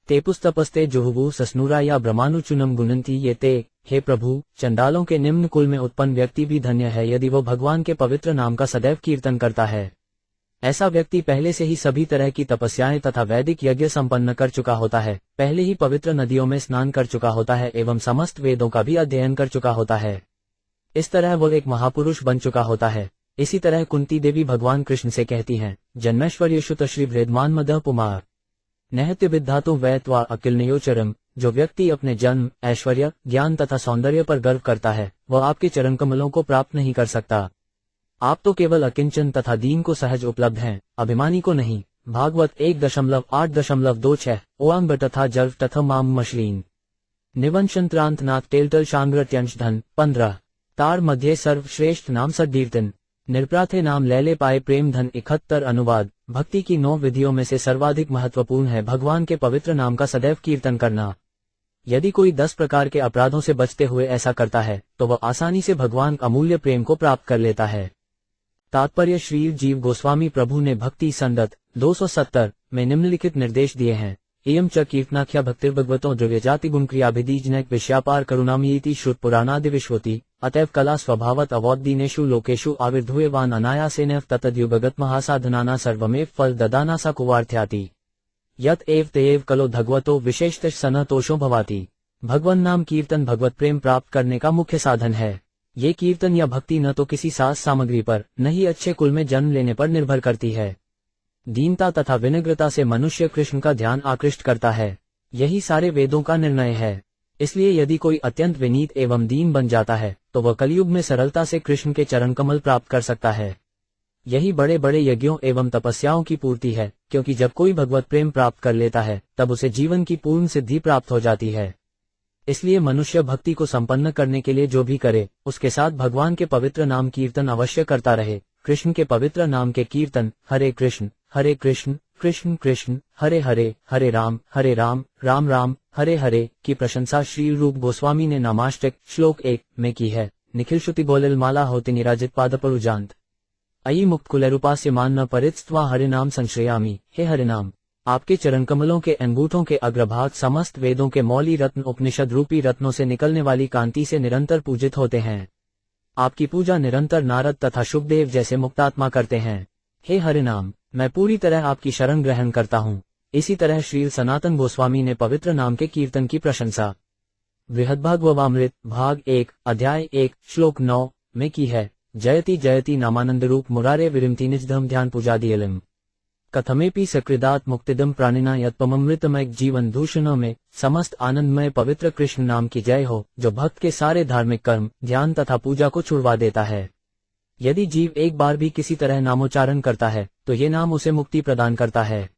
तेपुस्तपस्ते जुहुवु सस्नुरा या ब्रह्मानुचुनम गुणंती ये ते। हे प्रभु, चंडालों के निम्न कुल में उत्पन्न व्यक्ति भी धन्य है यदि वो भगवान के पवित्र नाम का सदैव कीर्तन करता है। ऐसा व्यक्ति पहले से ही सभी तरह की तपस्याएं तथा वैदिक यज्ञ संपन्न कर चुका होता है, पहले ही पवित्र नदियों में स्नान कर चुका होता है एवं समस्त वेदों का भी अध्ययन कर चुका होता है। इस तरह वो एक महापुरुष बन चुका होता है। इसी तरह कुंती देवी भगवान कृष्ण से कहती हैं, जन्मेश्वर्यशुत श्री वृद्धमान मदः पुमार नहत्य विद्धातु वैत्वा अकिलनयोचरम। जो व्यक्ति अपने जन्म, ऐश्वर्य, ज्ञान तथा सौंदर्य पर गर्व करता है, वह आपके चरण कमलों को प्राप्त नहीं कर सकता। आप तो केवल अकिंचन तथा दीन को सहज उपलब्ध हैं, अभिमानी को नहीं। भागवत 1.8.26 ओआंग तथा जल तथा माम मशलीन निवंशंत्रांतनाथ टेलटल शांग्रत्यंश धन 15 तार मध्य सर्वश्रेष्ठ नाम सदीर्तन निर्प्राथे नाम लैले पाए प्रेम धन 71 अनुवाद। भक्ति की 9 विधियों में से सर्वाधिक महत्वपूर्ण है भगवान के पवित्र नाम का सदैव कीर्तन करना। यदि कोई 10 प्रकार के अपराधों से बचते हुए ऐसा करता है तो वह आसानी से भगवान अमूल्य प्रेम को प्राप्त कर लेता है। तात्पर्य श्री जीव गोस्वामी प्रभु ने भक्ति संदत 270 में निम्नलिखित निर्देश दिए हैं। एयम च कीर्तनाख्या भक्तिर्भगवतो द्रव्य जाति गुण क्रियाभिधीजनक विषयापार करुणामयीति श्रुत पुराणादि विश्वति अतएव कला स्वभावत अवोद्दीनेषु लोकेषु आविर्भूयवान अनायासेन ततद्युगगत महासाधनाना सर्वमेव फल ददानासा कुवार्थ्याति यत एव तेव कलो भगवतो विशेषतः सनतोषो भवाति। भगवन नाम कीर्तन भगवत प्रेम प्राप्त करने का मुख्य साधन है। ये कीर्तन या भक्ति न तो किसी साज सामग्री पर, न ही अच्छे कुल में जन्म लेने पर निर्भर करती है। दीनता तथा विनम्रता से मनुष्य कृष्ण का ध्यान आकृष्ट करता है। यही सारे वेदों का निर्णय है। इसलिए यदि कोई अत्यंत विनीत एवं दीन बन जाता है तो वह कलयुग में सरलता से कृष्ण के चरण कमल प्राप्त कर सकता है। यही बड़े बड़े यज्ञों एवं तपस्याओं की पूर्ति है, क्योंकि जब कोई भगवत प्रेम प्राप्त कर लेता है तब उसे जीवन की पूर्ण सिद्धि प्राप्त हो जाती है। इसलिए मनुष्य भक्ति को संपन्न करने के लिए जो भी करे, उसके साथ भगवान के पवित्र नाम कीर्तन अवश्य करता रहे। कृष्ण के पवित्र नाम के कीर्तन हरे कृष्ण कृष्ण कृष्ण हरे हरे, हरे राम राम राम हरे हरे की प्रशंसा श्री रूप गोस्वामी ने नामाष्टक श्लोक 1 में की है। निखिल श्रुति गोलिल माला होती निराजित पाद परुजांत अयि मुक्त कुलरूपास्य मान न परित्स्त्वा हरे नाम संश्रयामी। हे हरे नाम, आपके चरण कमलों के अंगूठों के अग्रभाग समस्त वेदों के मौली रत्न उपनिषद रूपी रत्नों से निकलने वाली कांति से निरंतर पूजित होते हैं। आपकी पूजा निरंतर नारद तथा शुभदेव जैसे मुक्तात्मा करते हैं। हे हरे नाम, मैं पूरी तरह आपकी शरण ग्रहण करता हूँ। इसी तरह श्री सनातन गोस्वामी ने पवित्र नाम के कीर्तन की प्रशंसा बृहद्भागवतामृत भाग 1 अध्याय 1 श्लोक 9 में की है। जयति जयति नामानंद रूप मुरारे विरिमति निजधम ध्यान पूजा दियलम कथमेपि सकृदात मुक्तिदम प्राणिना यत्पमृतमय जीवन दूषण में समस्त आनंदमय पवित्र कृष्ण नाम की जय हो, जो भक्त के सारे धार्मिक कर्म, ध्यान तथा पूजा को छुड़वा देता है। यदि जीव एक बार भी किसी तरह नामोच्चारण करता है तो ये नाम उसे मुक्ति प्रदान करता है।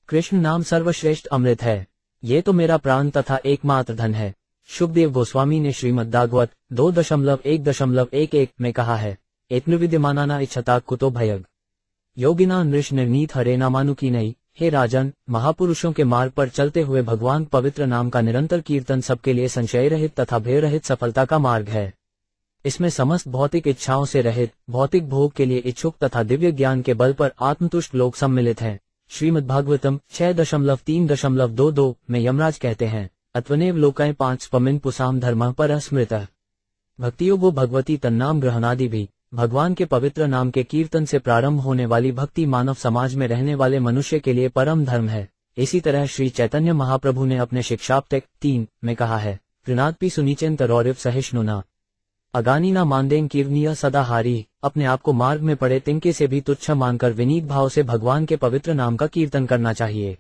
कृष्ण नाम सर्वश्रेष्ठ अमृत है। ये तो मेरा प्राण तथा एकमात्र धन है। शुभदेव गोस्वामी ने श्रीमद्भागवत 2.1.11 में कहा है, एत्नु विद्यमानाना इच्छता कुतो भयग योगिना नृष निर्नीत हरे नामानुकी नहीं। हे राजन, महापुरुषों के मार्ग पर चलते हुए भगवान पवित्र नाम का निरंतर कीर्तन सबके लिए संशय रहित तथा भय रहित सफलता का मार्ग है। इसमें समस्त भौतिक इच्छाओं से रहित, भौतिक भोग के लिए इच्छुक तथा दिव्य ज्ञान के बल पर आत्मतुष्ट लोग सम्मिलित हैं। श्रीमद्भागवतम 6.3.22 में यमराज कहते हैं, अत्वनेव लोकाय 5 पमिन पुसाम धर्म पर स्मृत। भक्तियोगो भगवती तन्नाम ग्रहणादि भी। भगवान के पवित्र नाम के कीर्तन से प्रारंभ होने वाली भक्ति मानव समाज में रहने वाले मनुष्य के लिए परम धर्म है। इसी तरह श्री चैतन्य महाप्रभु ने अपने शिक्षापटक 3 में कहा है, कृणादपि सुनिचिंत रौरिव सहिष्णुना अगानी ना मानदें कीर्णीय सदाहारी। अपने आप को मार्ग में पड़े तिनके से भी तुच्छ मानकर विनीत भाव से भगवान के पवित्र नाम का कीर्तन करना चाहिए।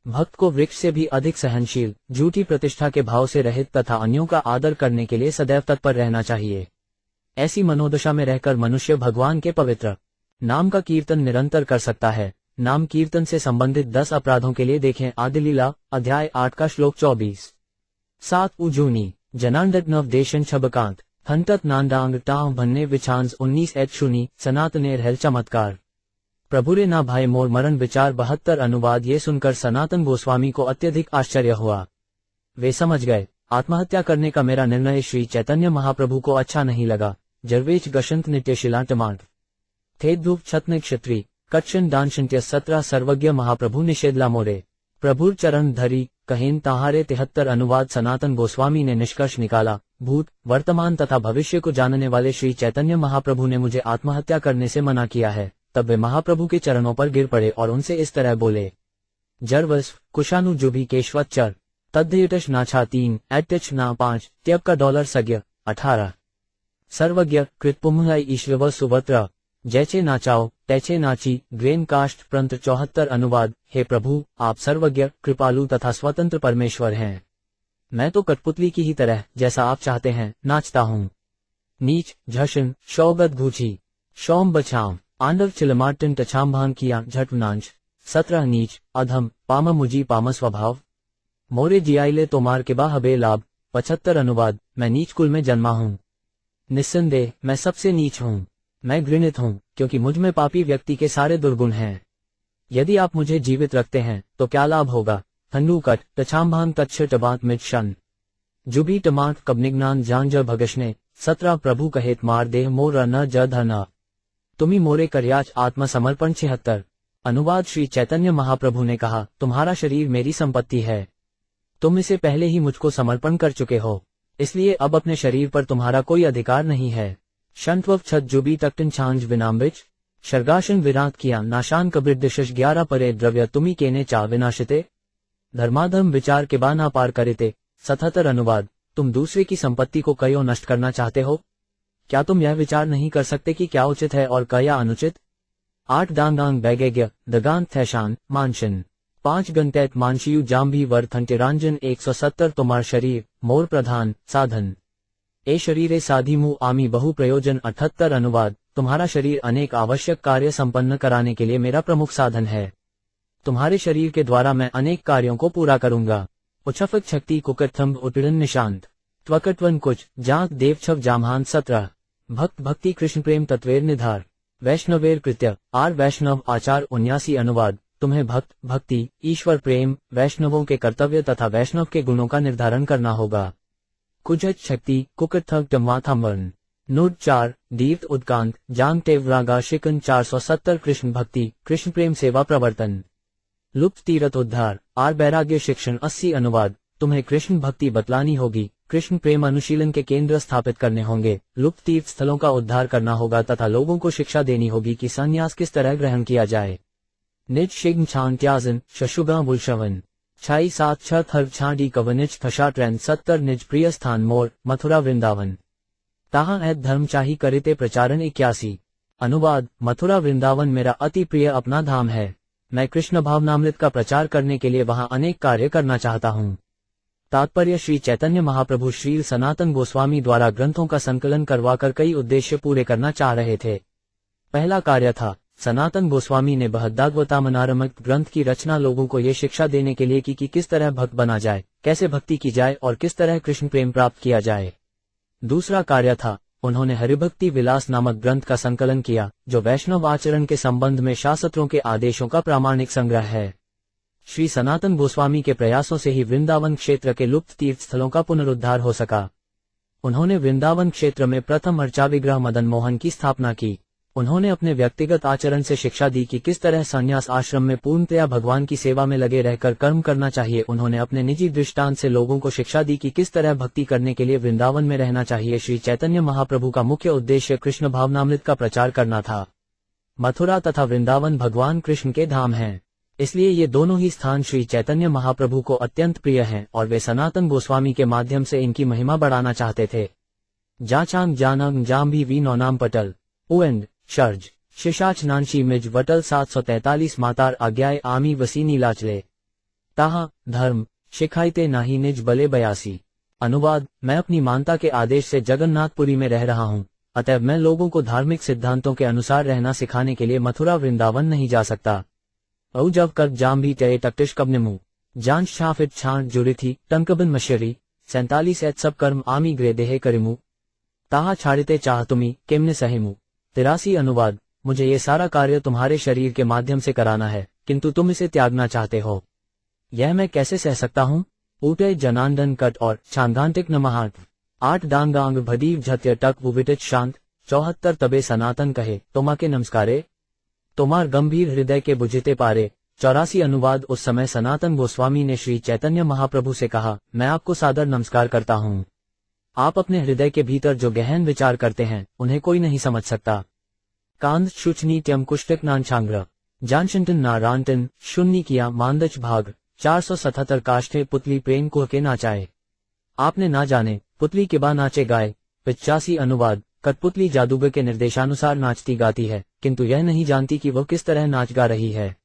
भक्त को वृक्ष से भी अधिक सहनशील, झूठी प्रतिष्ठा के भाव से रहित तथा अन्यों का आदर करने के लिए सदैव तत्पर रहना चाहिए। ऐसी मनोदशा में रहकर मनुष्य भगवान के पवित्र नाम का कीर्तन निरंतर कर सकता है। नाम कीर्तन से संबंधित 10 अपराधों के लिए देखें आदिलीला अध्याय 8 का श्लोक 24। 7 उजूनी जनांडक नव देशन छबकांत हंतत नांदांग टाव भन्ने विछांस 19 एत शुनी सनातनेर हेल चमत्कार। प्रभुरे ना भाई मोर मरण विचार 72 अनुवाद। ये सुनकर सनातन गोस्वामी को अत्यधिक आश्चर्य हुआ। वे समझ गए, आत्महत्या करने का मेरा निर्णय श्री चैतन्य महाप्रभु को अच्छा नहीं लगा। जर्वेच गशंत नित्यशिला टमाट थे धूप छत्न क्षत्री कच्छन दानशंत्य 17 सर्वज्ञ महाप्रभु निषेधला मोरे। प्रभुर चरण धरी कहेन ताहारे 73 अनुवाद। सनातन गोस्वामी ने निष्कर्ष निकाला, भूत वर्तमान तथा भविष्य को जानने वाले श्री चैतन्य महाप्रभु ने मुझे आत्महत्या करने से मना किया है। तब वे महाप्रभु के चरणों पर गिर पड़े और उनसे इस तरह बोले, जरवस्फ कुशानु जुभी केशवत चर तद्धयटश नाछा 3 एटच ना 5 त्यब का डॉलर सज्ञ 18 सर्वज्ञ कृतपुमहई ईश्वर सुवत्र जैचे नाचाओ तैचे नाची ग्रेन काष्ट प्रंत 74 अनुवाद। हे प्रभु, आप सर्वज्ञ कृपालु तथा स्वतंत्र परमेश्वर हैं। मैं तो कठपुतली की ही तरह जैसा आप चाहते हैं नाचता हूँ। नीच झशन शौगत घूची शौम बछाम आंडव चिलमाटन टछाम किया झटनांच 17 नीच अधम पाम मुजी पाम स्वभाव मोरे जियाइले तोमार के बाहबे लाभ 75 अनुवाद। मैं नीच कुल में जन्मा हूँ, निस्संदेह मैं सबसे नीच हूँ। मैं घृणित हूँ क्योंकि मुझ में पापी व्यक्ति के सारे दुर्गुण हैं। यदि आप मुझे जीवित रखते हैं तो क्या लाभ होगा। थन्नूकट टछाम्भान तच्छ टबात मिट शन जुबी टमाट कबनिग्नान जान ज भगशने 17 प्रभु कहेत मार देह मोर न ज धना तुम्ही मोरे करयाच आत्मसमर्पण 76 अनुवाद। श्री चैतन्य महाप्रभु ने कहा, तुम्हारा शरीर मेरी संपत्ति है। तुम इसे पहले ही मुझको समर्पण कर चुके हो, इसलिए अब अपने शरीर पर तुम्हारा कोई अधिकार नहीं है। शंत्वव छत जुबी तक्टन छांज विनाम्बिच शर्गाशन विराट किया नाशान कब्रिद्दिशश 11 परे द्रव्य तुम्ही केने चा विनाशिते धर्माधर्म विचार के बाना पार करिते 77 अनुवाद। तुम दूसरे की संपत्ति को कयो नष्ट करना चाहते हो? क्या तुम यह विचार नहीं कर सकते कि क्या उचित है और क्या अनुचित? 8 दांगांग बैगेग्य दगांत थैशान मानशन 5 गंतैत मानशियु जाम्भी वर्थंटिरांजन 170 तुम्हार शरीर मोर प्रधान साधन ए शरीरे साधिमु आमी बहु प्रयोजन 78 अनुवाद। तुम्हारा शरीर अनेक आवश्यक कार्य संपन्न कराने के लिए मेरा प्रमुख साधन है। तुम्हारे शरीर के द्वारा मैं अनेक कार्यों को पूरा करूंगा। उच्छफक शक्ति कुकथम्भ उत्पीड़न निशांत त्वकटवन कुछ जांक देवछव जामहान 17 भक्त भक्ति कृष्ण प्रेम तत्वेर निधार वैष्णवेर कृत्य आर वैष्णव आचार 79 अनुवाद। तुम्हें भक्त भक्ति ईश्वर प्रेम वैष्णवों के कर्तव्य तथा वैष्णव के गुणों का निर्धारण करना होगा। कुजत शक्ति कुकथक टम्वाथम्बन नूड 4 दीप्त उदकांत जांग टेवरागा शिकन 470 कृष्ण भक्ति कृष्ण प्रेम सेवा प्रवर्तन लुप्त तीरथ उद्धार आर वैराग्य शिक्षण 80 अनुवाद। तुम्हें कृष्ण भक्ति बतलानी होगी, कृष्ण प्रेम अनुशीलन के केंद्र स्थापित करने होंगे, लुप्त तीर्थ स्थलों का उद्धार करना होगा तथा लोगों को शिक्षा देनी होगी कि संन्यास किस तरह ग्रहण किया जाए। निज शिग्न छान त्याजन शशुगा बुलशवन 6-7 छत हर छाडी कवनिज थशा ट्रेन 70 निज प्रिय स्थान मोर मथुरा वृंदावन ताहा ऐत धर्म चाही करिते प्रचारण 81 अनुवाद। मथुरा वृंदावन मेरा अति प्रिय अपना धाम है। मैं कृष्ण भावनामृत का प्रचार करने के लिए वहां अनेक कार्य करना चाहता हूँ। तात्पर्य श्री चैतन्य महाप्रभु श्री सनातन गोस्वामी द्वारा ग्रंथों का संकलन करवाकर कई उद्देश्य पूरे करना चाह रहे थे। पहला कार्य था, सनातन गोस्वामी ने बृहदागवतामनारमक ग्रंथ की रचना लोगों को ये शिक्षा देने के लिए की कि किस तरह भक्त बना जाए, कैसे भक्ति की जाए और किस तरह कृष्ण प्रेम प्राप्त किया जाए। दूसरा कार्य था, उन्होंने हरिभक्ति विलास नामक ग्रंथ का संकलन किया, जो वैष्णव आचरण के संबंध में शास्त्रों के आदेशों का प्रामाणिक संग्रह है। श्री सनातन गोस्वामी के प्रयासों से ही वृंदावन क्षेत्र के लुप्त तीर्थ स्थलों का पुनरुद्धार हो सका। उन्होंने वृंदावन क्षेत्र में प्रथम अर्चा विग्रह मदन मोहन की स्थापना की। उन्होंने अपने व्यक्तिगत आचरण से शिक्षा दी कि किस तरह संन्यास आश्रम में पूर्णतया भगवान की सेवा में लगे रहकर कर्म करना चाहिए। उन्होंने अपने निजी दृष्टांत से लोगों को शिक्षा दी कि किस तरह भक्ति करने के लिए वृंदावन में रहना चाहिए। श्री चैतन्य महाप्रभु का मुख्य उद्देश्य कृष्ण भावनामृत का प्रचार करना था। मथुरा तथा वृंदावन भगवान कृष्ण के धाम हैं, इसलिए ये दोनों ही स्थान श्री चैतन्य महाप्रभु को अत्यंत प्रिय हैं और वे सनातन गोस्वामी के माध्यम से इनकी महिमा बढ़ाना चाहते थे। जाचांग जानंग जाम्भी वी नौनाम पटल उएंड शर्ज शिशाच नानशी मिज वटल 743 मातार आज्ञाए आमी वसीनी लाचले ताहा धर्म शिखाइते नाही निज बले 82। अनुवाद, मैं अपनी मानता के आदेश से जगन्नाथपुरी में रह रहा हूँ, अतः मैं लोगों को धार्मिक सिद्धांतों के अनुसार रहना सिखाने के लिए मथुरा वृंदावन नहीं जा सकता। औ जब कर जाम भी टय टकटिश कबनमू जांच छाफिट छांट जुड़ी थी टंकबन मशरी 47 सब कर्म आमी ग्रे देहे करिमू ताहा छाड़ते चाह तुमी केमने सहिमू। 83 अनुवाद, मुझे ये सारा कार्य तुम्हारे शरीर के माध्यम से कराना है, किंतु तुम इसे त्यागना चाहते हो, यह मैं कैसे सह सकता हूँ। ऊटे जनांदन कट और छांदांतिक नमहाट 8 डांगांग भदीव झत्य टक विटित शांत 74 तबे सनातन कहे तोमा के नमस्कारे तोमार गंभीर हृदय के बुझिते पारे। 84 अनुवाद, उस समय सनातन गोस्वामी ने श्री चैतन्य महाप्रभु से कहा, मैं आपको सादर नमस्कार करता हूँ। आप अपने हृदय के भीतर जो गहन विचार करते हैं उन्हें कोई नहीं समझ सकता। कांद शुचनी ट्यम कुष्टक नानछांग्र जानशिंटन नारांटन शून्य किया मानदच भाग 477 काष्ठे पुतली प्रेम कुह के नाचाए आपने ना जाने पुतली किबा नाचे गाए। 85 अनुवाद, कठपुतली जादूगर के निर्देशानुसार नाचती गाती है, किंतु यह नहीं जानती कि वह किस तरह नाच गा रही है।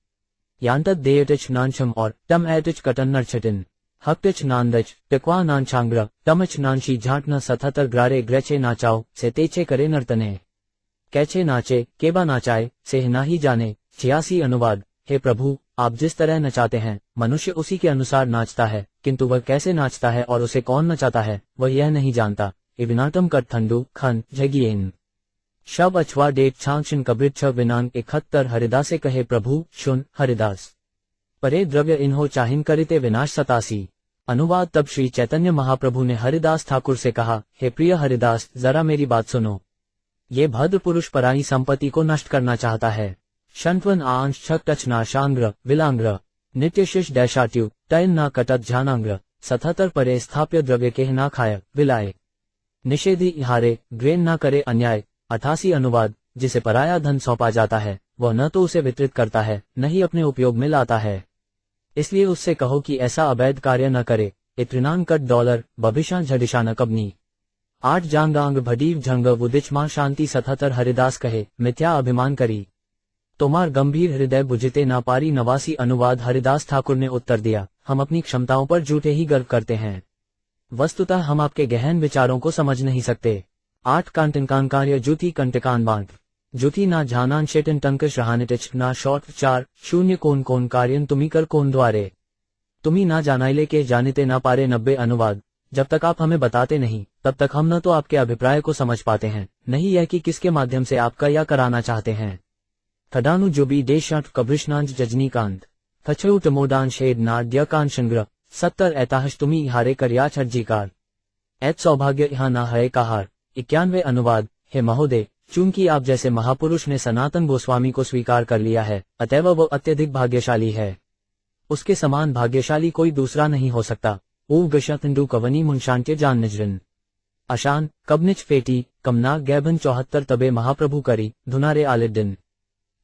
यांतत देयटिच नानछम और टम एटिच कटन नरछटिन हकटिच नांदच टिकवा नानछांग्र टमच नानशी झांटना 77 ग्रारे ग्रेचे नाचाओ से तेचे करे नर्तने कैचे नाचे केबा नाचाए से ना ही जाने। 86 अनुवाद, हे प्रभु, आप जिस तरह नचाते हैं मनुष्य उसी के अनुसार नाचता है, किंतु वह कैसे नाचता है और उसे कौन नचाता है वह यह नहीं जानता। इविनाटम कर ठंडू खन झगियन शब अछवा डेट छांचिन कब्रित छ विनांग 71 हरिदासे कहे प्रभु शुन हरिदास परे द्रव्य इन्हो चाहिन करिते विनाश 87। अनुवाद, तब श्री चैतन्य महाप्रभु ने हरिदास ठाकुर से कहा, हे प्रिय हरिदास, जरा मेरी बात सुनो। ये भद्र पुरुष पराई संपत्ति को नष्ट करना चाहता है। शंत्वन आंश छक टचना शांग्र विलांग्र नित्य शिष डैशाट्यु टयन ना कटत ध्यानांग्र 77 परे स्थाप्य द्रव्य के ना खाय विलाए निषेधी हारे ग्रेन ना करे अन्याय। 88 अनुवाद, जिसे पराया धन सौंपा जाता है वह न तो उसे वितरित करता है न ही अपने उपयोग में लाता है, इसलिए उससे कहो कि ऐसा अवैध कार्य न करे। इत्रिनान कट डॉलर बभिषा झडिशा न कबनी 8 जांगांग भडीव झंग वुदिचमा शांति 77 हरिदास कहे मिथ्या अभिमान करी तोमार गंभीर हृदय बुझिते ना पारी। 89 अनुवाद, हरिदास ठाकुर ने उत्तर दिया, हम अपनी क्षमताओं पर झूठे ही गर्व करते हैं, वस्तुतः हम आपके गहन विचारों को समझ नहीं सकते। 8 कांटनकान कार्य जूती कंटकान बांट जुती ना झानान शेटन टंकश रहानिटिच ना शॉर्ट 4 शून्य कोन कोन कार्यन तुम्ही कर कोन द्वारे तुम्ही ना जानाइले के जानिते ना पारे। 90 अनुवाद, जब तक आप हमें बताते नहीं तब तक हम न तो आपके अभिप्राय को समझ पाते हैं, नहीं यह कि किसके माध्यम से आपका या कराना चाहते हैं। थडानु जुबी देशाट कब्रिशनांज जजनीकांत थछऊ टमोदान शेड नाड्यकान शंग्र 70 ऐताहश तुम्ही हारे कर या छज्जीकार ऐत सौभाग्य यहाँ ना है कहार। 91 अनुवाद, हे महोदय, चूंकि आप जैसे महापुरुष ने सनातन गोस्वामी को स्वीकार कर लिया है, अतएव वह अत्यधिक भाग्यशाली है, उसके समान भाग्यशाली कोई दूसरा नहीं हो सकता। ऊव गशतंडू कवनी मुंशांत्य जान निजरन अशान कबनिच फेटी कमना गैबन 74 तबे महाप्रभु करी धुनारे आलिद्दिन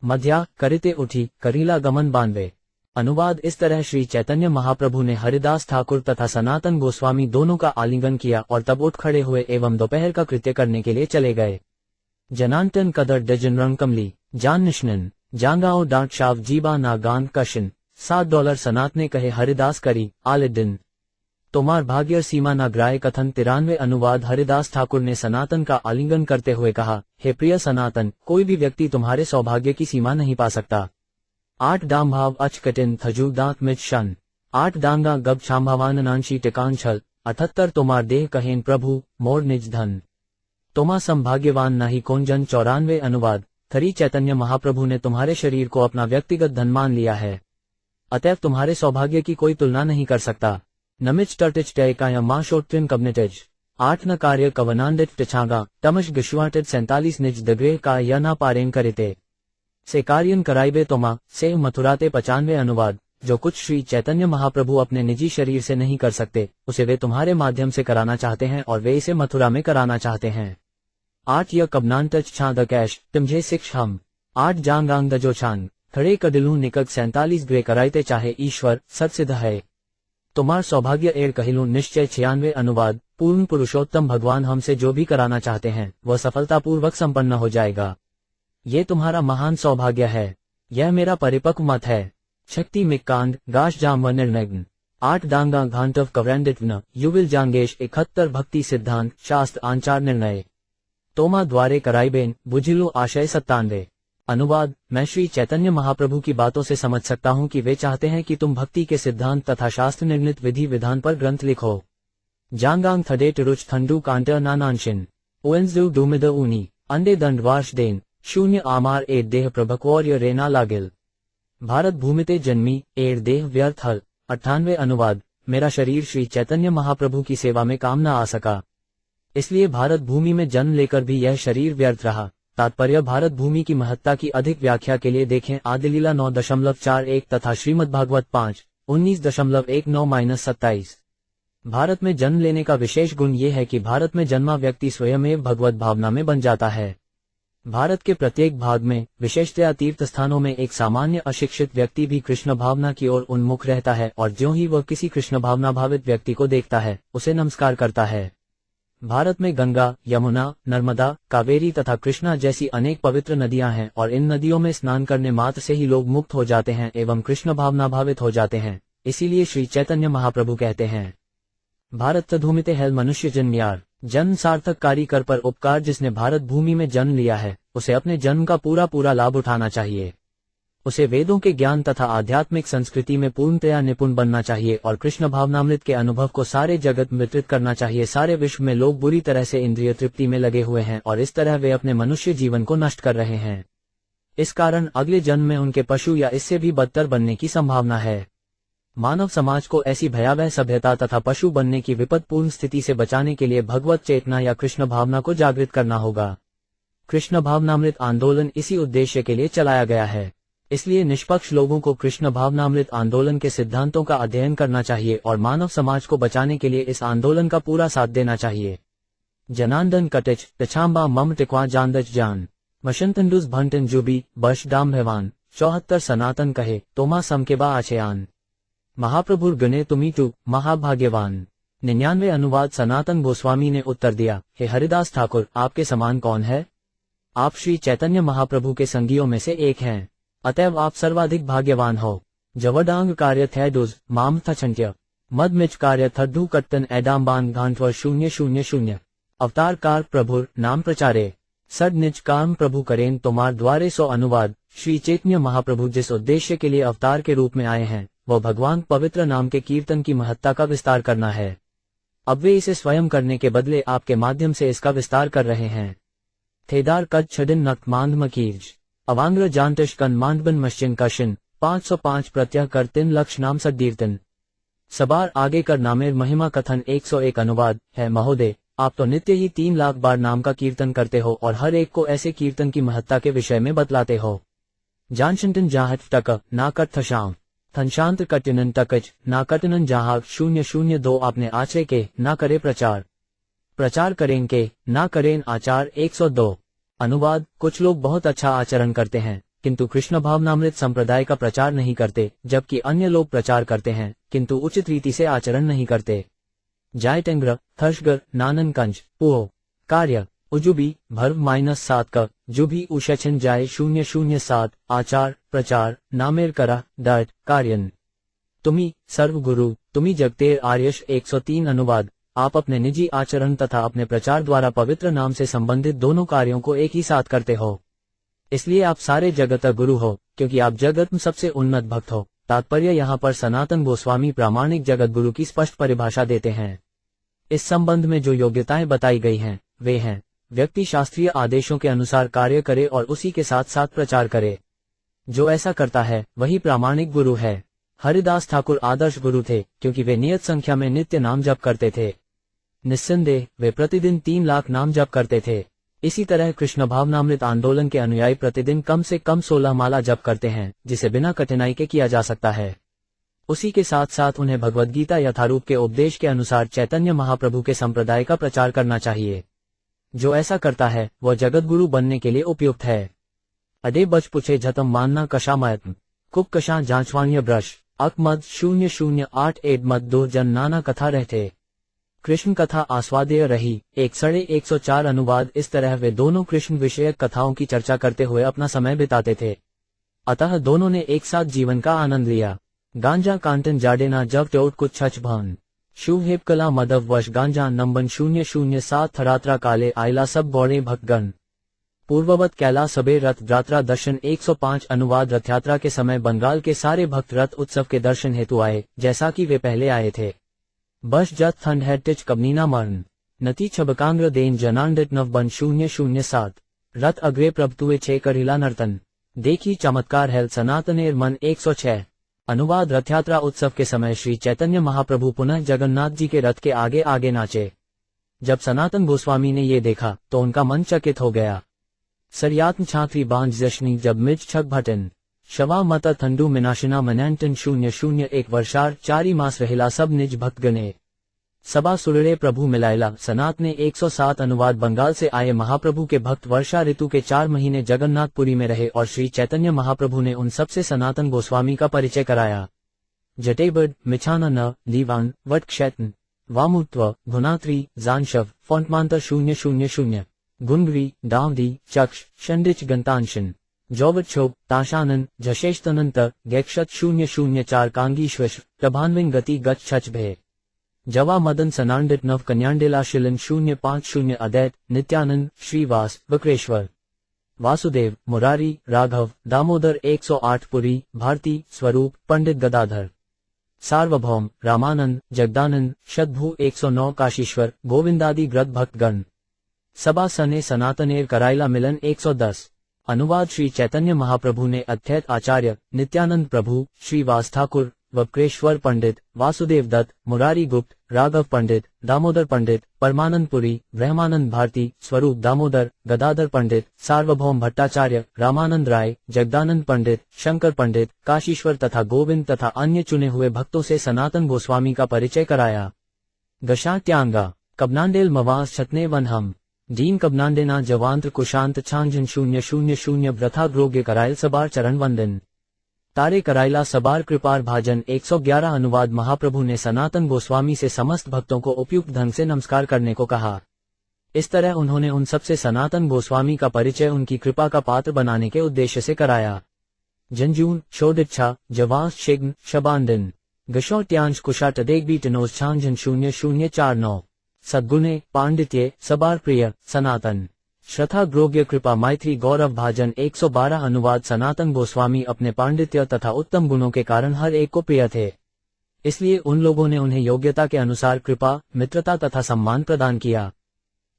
मध्या करिते उठी करीला गमन 92। अनुवाद, इस तरह श्री चैतन्य महाप्रभु ने हरिदास ठाकुर तथा सनातन गोस्वामी दोनों का आलिंगन किया और तब उठ खड़े हुए एवं दोपहर का कृत्य करने के लिए चले गए। जनांटन कदर डजन रंग कमली जान निशनन जांगाओ डांट शाव जीबा ना गान कशन $7 सनात ने कहे हरिदास करी आलिद्दिन तोमार भाग्य सीमा ना ग्राय कथन। 93 अनुवाद, हरिदास ठाकुर ने सनातन का आलिंगन करते हुए कहा, हे प्रिय सनातन, कोई भी व्यक्ति तुम्हारे सौभाग्य की सीमा नहीं पा सकता। 8 डाम भाव अचकटिन थजू दांत मिच शन 8 डांगा गब छाम्भावान नांशी टिकान छल 78 तोमार देह कहेन प्रभु मोर निज धन तोमा संभाग्यवान नाही कौन जन। 94 अनुवाद, थरी चैतन्य महाप्रभु ने तुम्हारे शरीर को अपना व्यक्तिगत धन मान लिया है, अतएव तुम्हारे सौभाग्य की कोई तुलना नहीं कर सकता। नमिच टर्टिच टय काया मां शोट्रिन कबनेटेज 8 न कार्य कवनांदित टिछागा तमश गिश्वाटित 47 निज दग्रेह का या ना पारेन करिते से कार्यन कराइबे तोमा से मथुराते 95 अनुवाद। जो कुछ श्री चैतन्य महाप्रभु अपने निजी शरीर से नहीं कर सकते उसे वे तुम्हारे माध्यम से कराना चाहते हैं और वे इसे मथुरा में कराना चाहते हैं। 8 य कबनांतच छां द कैश तिमझे सिक्ष हम 8 जांगांग द जो छान खड़े कडिलू निकट 47 ग्रे कराइते चाहे ईश्वर सत्सिद्ध है तुम्हार सौभाग्य एड़ कहिलू निश्चय 96 अनुवाद। पूर्ण पुरुषोत्तम भगवान हमसे जो भी कराना चाहते हैं वह सफलतापूर्वक संपन्न हो जाएगा। ये तुम्हारा महान सौभाग्य है। यह मेरा परिपक्व मत है। शक्ति मिक्कांड गाश जाम व निर्णय 8 डांगा घांटव कवरेंडिटन युविल जांगेश 71 भक्ति सिद्धांत शास्त्र आंचार निर्णय तोमा द्वारे कराइबेन बुझिलो आशय 97 अनुवाद। मैं श्री चैतन्य महाप्रभु की बातों से समझ सकता हूँ कि वे चाहते हैं कि तुम भक्ति के सिद्धांत तथा शास्त्र निर्णित विधि विधान पर ग्रंथ लिखो। जांगांग थडे टिरुच थंडू कांटर नानांशिन ओएंसडू डूमिद ऊनी अंडे दंड वार्ष देन शून्य आमार एड देह प्रभकौर्य रेना लागिल भारत भूमिते जन्मी एड देह व्यर्थ हल 98 अनुवाद। मेरा शरीर श्री चैतन्य महाप्रभु की सेवा में काम न आ सका, इसलिए भारत भूमि में जन्म लेकर भी यह शरीर व्यर्थ रहा। तात्पर्य भारत भूमि की महत्ता की अधिक व्याख्या के लिए देखें आदिलीला 9.41 तथा श्रीमद्भागवत 5:19.19-27। भारत में जन्म लेने का विशेष गुण ये है कि भारत में जन्मा व्यक्ति स्वयमेव भगवत भावना में बन जाता है। भारत के प्रत्येक भाग में विशेषतया तीर्थ स्थानों में एक सामान्य अशिक्षित व्यक्ति भी कृष्ण भावना की ओर उन्मुख रहता है और ज्यों ही वह किसी कृष्ण भावना भावित व्यक्ति को देखता है उसे नमस्कार करता है। भारत में गंगा, यमुना, नर्मदा, कावेरी तथा कृष्णा जैसी अनेक पवित्र नदियां हैं और इन नदियों में स्नान करने मात्र से ही लोग मुक्त हो जाते हैं एवं कृष्ण भावना भावित हो जाते हैं। इसीलिए श्री चैतन्य महाप्रभु कहते हैं भारत तधूमिते हेल मनुष्य जन्मयार जन्म सार्थक कार्य कर पर उपकार। जिसने भारत भूमि में जन्म लिया है उसे अपने जन्म का पूरा लाभ उठाना चाहिए। उसे वेदों के ज्ञान तथा आध्यात्मिक संस्कृति में पूर्णतया निपुण बनना चाहिए और कृष्ण भावनामृत के अनुभव को सारे जगत में वितरित करना चाहिए। सारे विश्व में लोग बुरी तरह से इंद्रिय तृप्ति में लगे हुए हैं और इस तरह वे अपने मनुष्य जीवन को नष्ट कर रहे हैं। इस कारण अगले जन्म में उनके पशु या इससे भी बदतर बनने की संभावना है। मानव समाज को ऐसी भयावह सभ्यता तथा पशु बनने की विपदपूर्ण स्थिति से बचाने के लिए भगवत चेतना या कृष्ण भावना को जागृत करना होगा। कृष्ण भावनामृत आंदोलन इसी उद्देश्य के लिए चलाया गया है। इसलिए निष्पक्ष लोगों को कृष्ण भावनामृत आंदोलन के सिद्धांतों का अध्ययन करना चाहिए और मानव समाज को बचाने के लिए इस आंदोलन का पूरा साथ देना चाहिए। जनांदन कटिच तछाम्बा मम टिक्वा जानदच जान मशंतंडुस भंटन जुबी बश डाम भवान 74 सनातन कहे तोमा समकेबा आचयान महाप्रभुर गणे तुमी टू महाभाग्यवान 99 अनुवाद। सनातन गोस्वामी ने उत्तर दिया, हे हरिदास ठाकुर, आपके समान कौन है? आप श्री चैतन्य महाप्रभु के संगियों में से एक हैं, अतएव आप सर्वाधिक भाग्यवान हो। जवडांग कार्य थैडुज माम थचंट्य मदमिच कार्य थड्डू कट्टन एडाम्बान घांटवर 000 अवतार कार प्रभुर नाम प्रचारे सड निज काम प्रभु करेन तोमार द्वारे 100 अनुवाद। श्री चैतन्य महाप्रभु जिस उद्देश्य के लिए अवतार के रूप में आए हैं वह भगवान पवित्र नाम के कीर्तन की महत्ता का विस्तार करना है। अब वे इसे स्वयं करने के बदले आपके माध्यम से इसका विस्तार कर रहे हैं। थेदार कद छदिन नक मांद मकीर्ज अवांग्र जानतिश कन मांडबन मश्चिन कशिन 505 प्रत्यय कर 3 लक्ष नाम सदीर्तन सबार आगे कर नामेर महिमा कथन 101 अनुवाद है। महोदय, आप तो नित्य ही 3 लाख बार नाम का कीर्तन करते हो और हर एक को ऐसे कीर्तन की महत्ता के विषय में बतलाते हो। जानशिंटन जाहट टक नाकट थशाम थनशांत कटिनन टकच नाकटनन जहां 002 आपने आचरे के ना करे प्रचार करें के ना करें आचार 102 अनुवाद। कुछ लोग बहुत अच्छा आचरण करते हैं किंतु कृष्ण भावनामृत संप्रदाय का प्रचार नहीं करते, जबकि अन्य लोग प्रचार करते हैं किंतु उचित रीति से आचरण नहीं करते। जायटेंग्र थर्शगर नानन कंज पुओ कार्य उजुबी भर्व -7 का जुभी उशछन जाय 007 आचार प्रचार नामेर करा डट कार्यन तुमी सर्वगुरु तुमी जगतेर आर्यश 103 अनुवाद। आप अपने निजी आचरण तथा अपने प्रचार द्वारा पवित्र नाम से संबंधित दोनों कार्यों को एक ही साथ करते हो, इसलिए आप सारे जगत गुरु हो क्योंकि आप जगत में सबसे उन्नत भक्त हो। तात्पर्य यहाँ पर सनातन गोस्वामी प्रामाणिक जगत गुरु की स्पष्ट परिभाषा देते हैं। इस संबंध में जो योग्यताएं बताई गई हैं वे हैं, व्यक्ति शास्त्रीय आदेशों के अनुसार कार्य करे और उसी के साथ साथ प्रचार करे। जो ऐसा करता है वही प्रामाणिक गुरु है। हरिदास ठाकुर आदर्श गुरु थे क्योंकि वे नियत संख्या में नित्य नाम जप करते थे। निस्संदेह वे प्रतिदिन 3 लाख नाम जप करते थे। इसी तरह कृष्ण भावनामृत आंदोलन के अनुयायी प्रतिदिन कम से कम 16 माला जप करते हैं, जिसे बिना कठिनाई के किया जा सकता है। उसी के साथ साथ उन्हें भगवद गीता यथारूप के उपदेश के अनुसार चैतन्य महाप्रभु के संप्रदाय का प्रचार करना चाहिए। जो ऐसा करता है वह जगत गुरु बनने के लिए उपयुक्त है। अडे बच पुछे झतम मानना कशामयत्न कुप कशा जांचवाण्य ब्रश अकमद 008 एडमद 2 जन नाना कथा रहते। कृष्ण कथा आस्वाद्य रही 104 अनुवाद। इस तरह वे दोनों कृष्ण विषयक कथाओं की चर्चा करते हुए अपना समय बिताते थे। अतः दोनों ने एक साथ जीवन का आनंद लिया। गांजा कांटन जाडेना जब टोट कुछ छछ भन शुभ हेपकला मदव वश गांजा नंबन 007 थरात्रा काले आयला सब बौड़े भक्तगण। पूर्ववत कैला सबे रथ यात्रा दर्शन 105 अनुवाद। रथ यात्रा के समय बंगाल के सारे भक्त रथ उत्सव के दर्शन हेतु आए, जैसा कि वे पहले आए थे। बस जत थंड है टिच कबनीना मरण नती छबकांग्र देन जनांडित नवबन 007 रथ अग्रे प्रभतुए छे करिला नर्तन देखी चमत्कार हेल सनातनेर मन 106 अनुवाद। रथयात्रा उत्सव के समय श्री चैतन्य महाप्रभु पुनः जगन्नाथ जी के रथ के आगे आगे नाचे। जब सनातन गोस्वामी ने ये देखा तो उनका मन चकित हो गया। सरयात्म छात्री बांझ जश्नी जब मिज छक भटन शवा मत थंडू मिनाशिना मनांटन 001 वर्षार 4 मास रहेला सब निज भक्त गणे सबा सुरड़े प्रभु मिलायला। सनात ने 107 अनुवाद। बंगाल से आए महाप्रभु के भक्त वर्षा ऋतु के 4 महीने जगन्नाथपुरी में रहे और श्री चैतन्य महाप्रभु ने उन सबसे सनातन गोस्वामी का परिचय कराया। जटेबड मिछाना न लीवान वट क्षैतन वामुत्व गुणात्री जानशव फॉन्टमांतर 000 गुनगरी डावदी चक्ष शंडिच गंतांशन जौवच्छोभ ताशानन झशेषतनंत गैक्षत 004 कांगीश्वश प्रभान्विन गति गच छच भे जवा मदन सनांडित नव कन्यांडेला शिलन 050 अदैत नित्यानंद श्रीवास बक्रेश्वर वासुदेव मुरारी राघव दामोदर 108 पुरी भारती स्वरूप पंडित गदाधर सार्वभौम रामानंद जगदानंद शतभू 109 काशीश्वर गोविंदादि ग्रत भक्तगण सबा सने सनातनेर कराइला मिलन 110 अनुवाद। श्री चैतन्य महाप्रभु ने अद्वैत आचार्य नित्यानंद प्रभु श्रीवास ठाकुर वक्रेश्वर पंडित वासुदेव दत्त मुरारी गुप्त राघव पंडित दामोदर पंडित परमानंद पुरी ब्रह्मानंद भारती स्वरूप दामोदर गदाधर पंडित सार्वभौम भट्टाचार्य रामानंद राय जगदानंद पंडित शंकर पंडित काशीश्वर तथा गोविंद तथा अन्य चुने हुए भक्तों से सनातन गोस्वामी का परिचय कराया। गशा ट्यांगा कबनांडेल मवास छतने वन हम डीन कबनांडेना जवांत्र कुशांत छांजन 000 व्रथा ग्रोग्य करायल सबार चरण वंदन तारे कराइला सबार कृपार भाजन 111 अनुवाद। महाप्रभु ने सनातन गोस्वामी से समस्त भक्तों को उपयुक्त ढंग से नमस्कार करने को कहा। इस तरह उन्होंने उन सबसे सनातन गोस्वामी का परिचय उनकी कृपा का पात्र बनाने के उद्देश्य से कराया। जंजून शोडिच्छा जवास शिग्न शबांडन गशौट्यांश कुशाट देगबी टनोज छांजन 0049 सद्गुणे पांडित्य सबार प्रिय सनातन श्रद्धा ग्रोग्य कृपा मैत्री गौरव भाजन 112 अनुवाद। सनातन गोस्वामी अपने पांडित्य तथा उत्तम गुणों के कारण हर एक को प्रिय थे, इसलिए उन लोगों ने उन्हें योग्यता के अनुसार कृपा मित्रता तथा सम्मान प्रदान किया।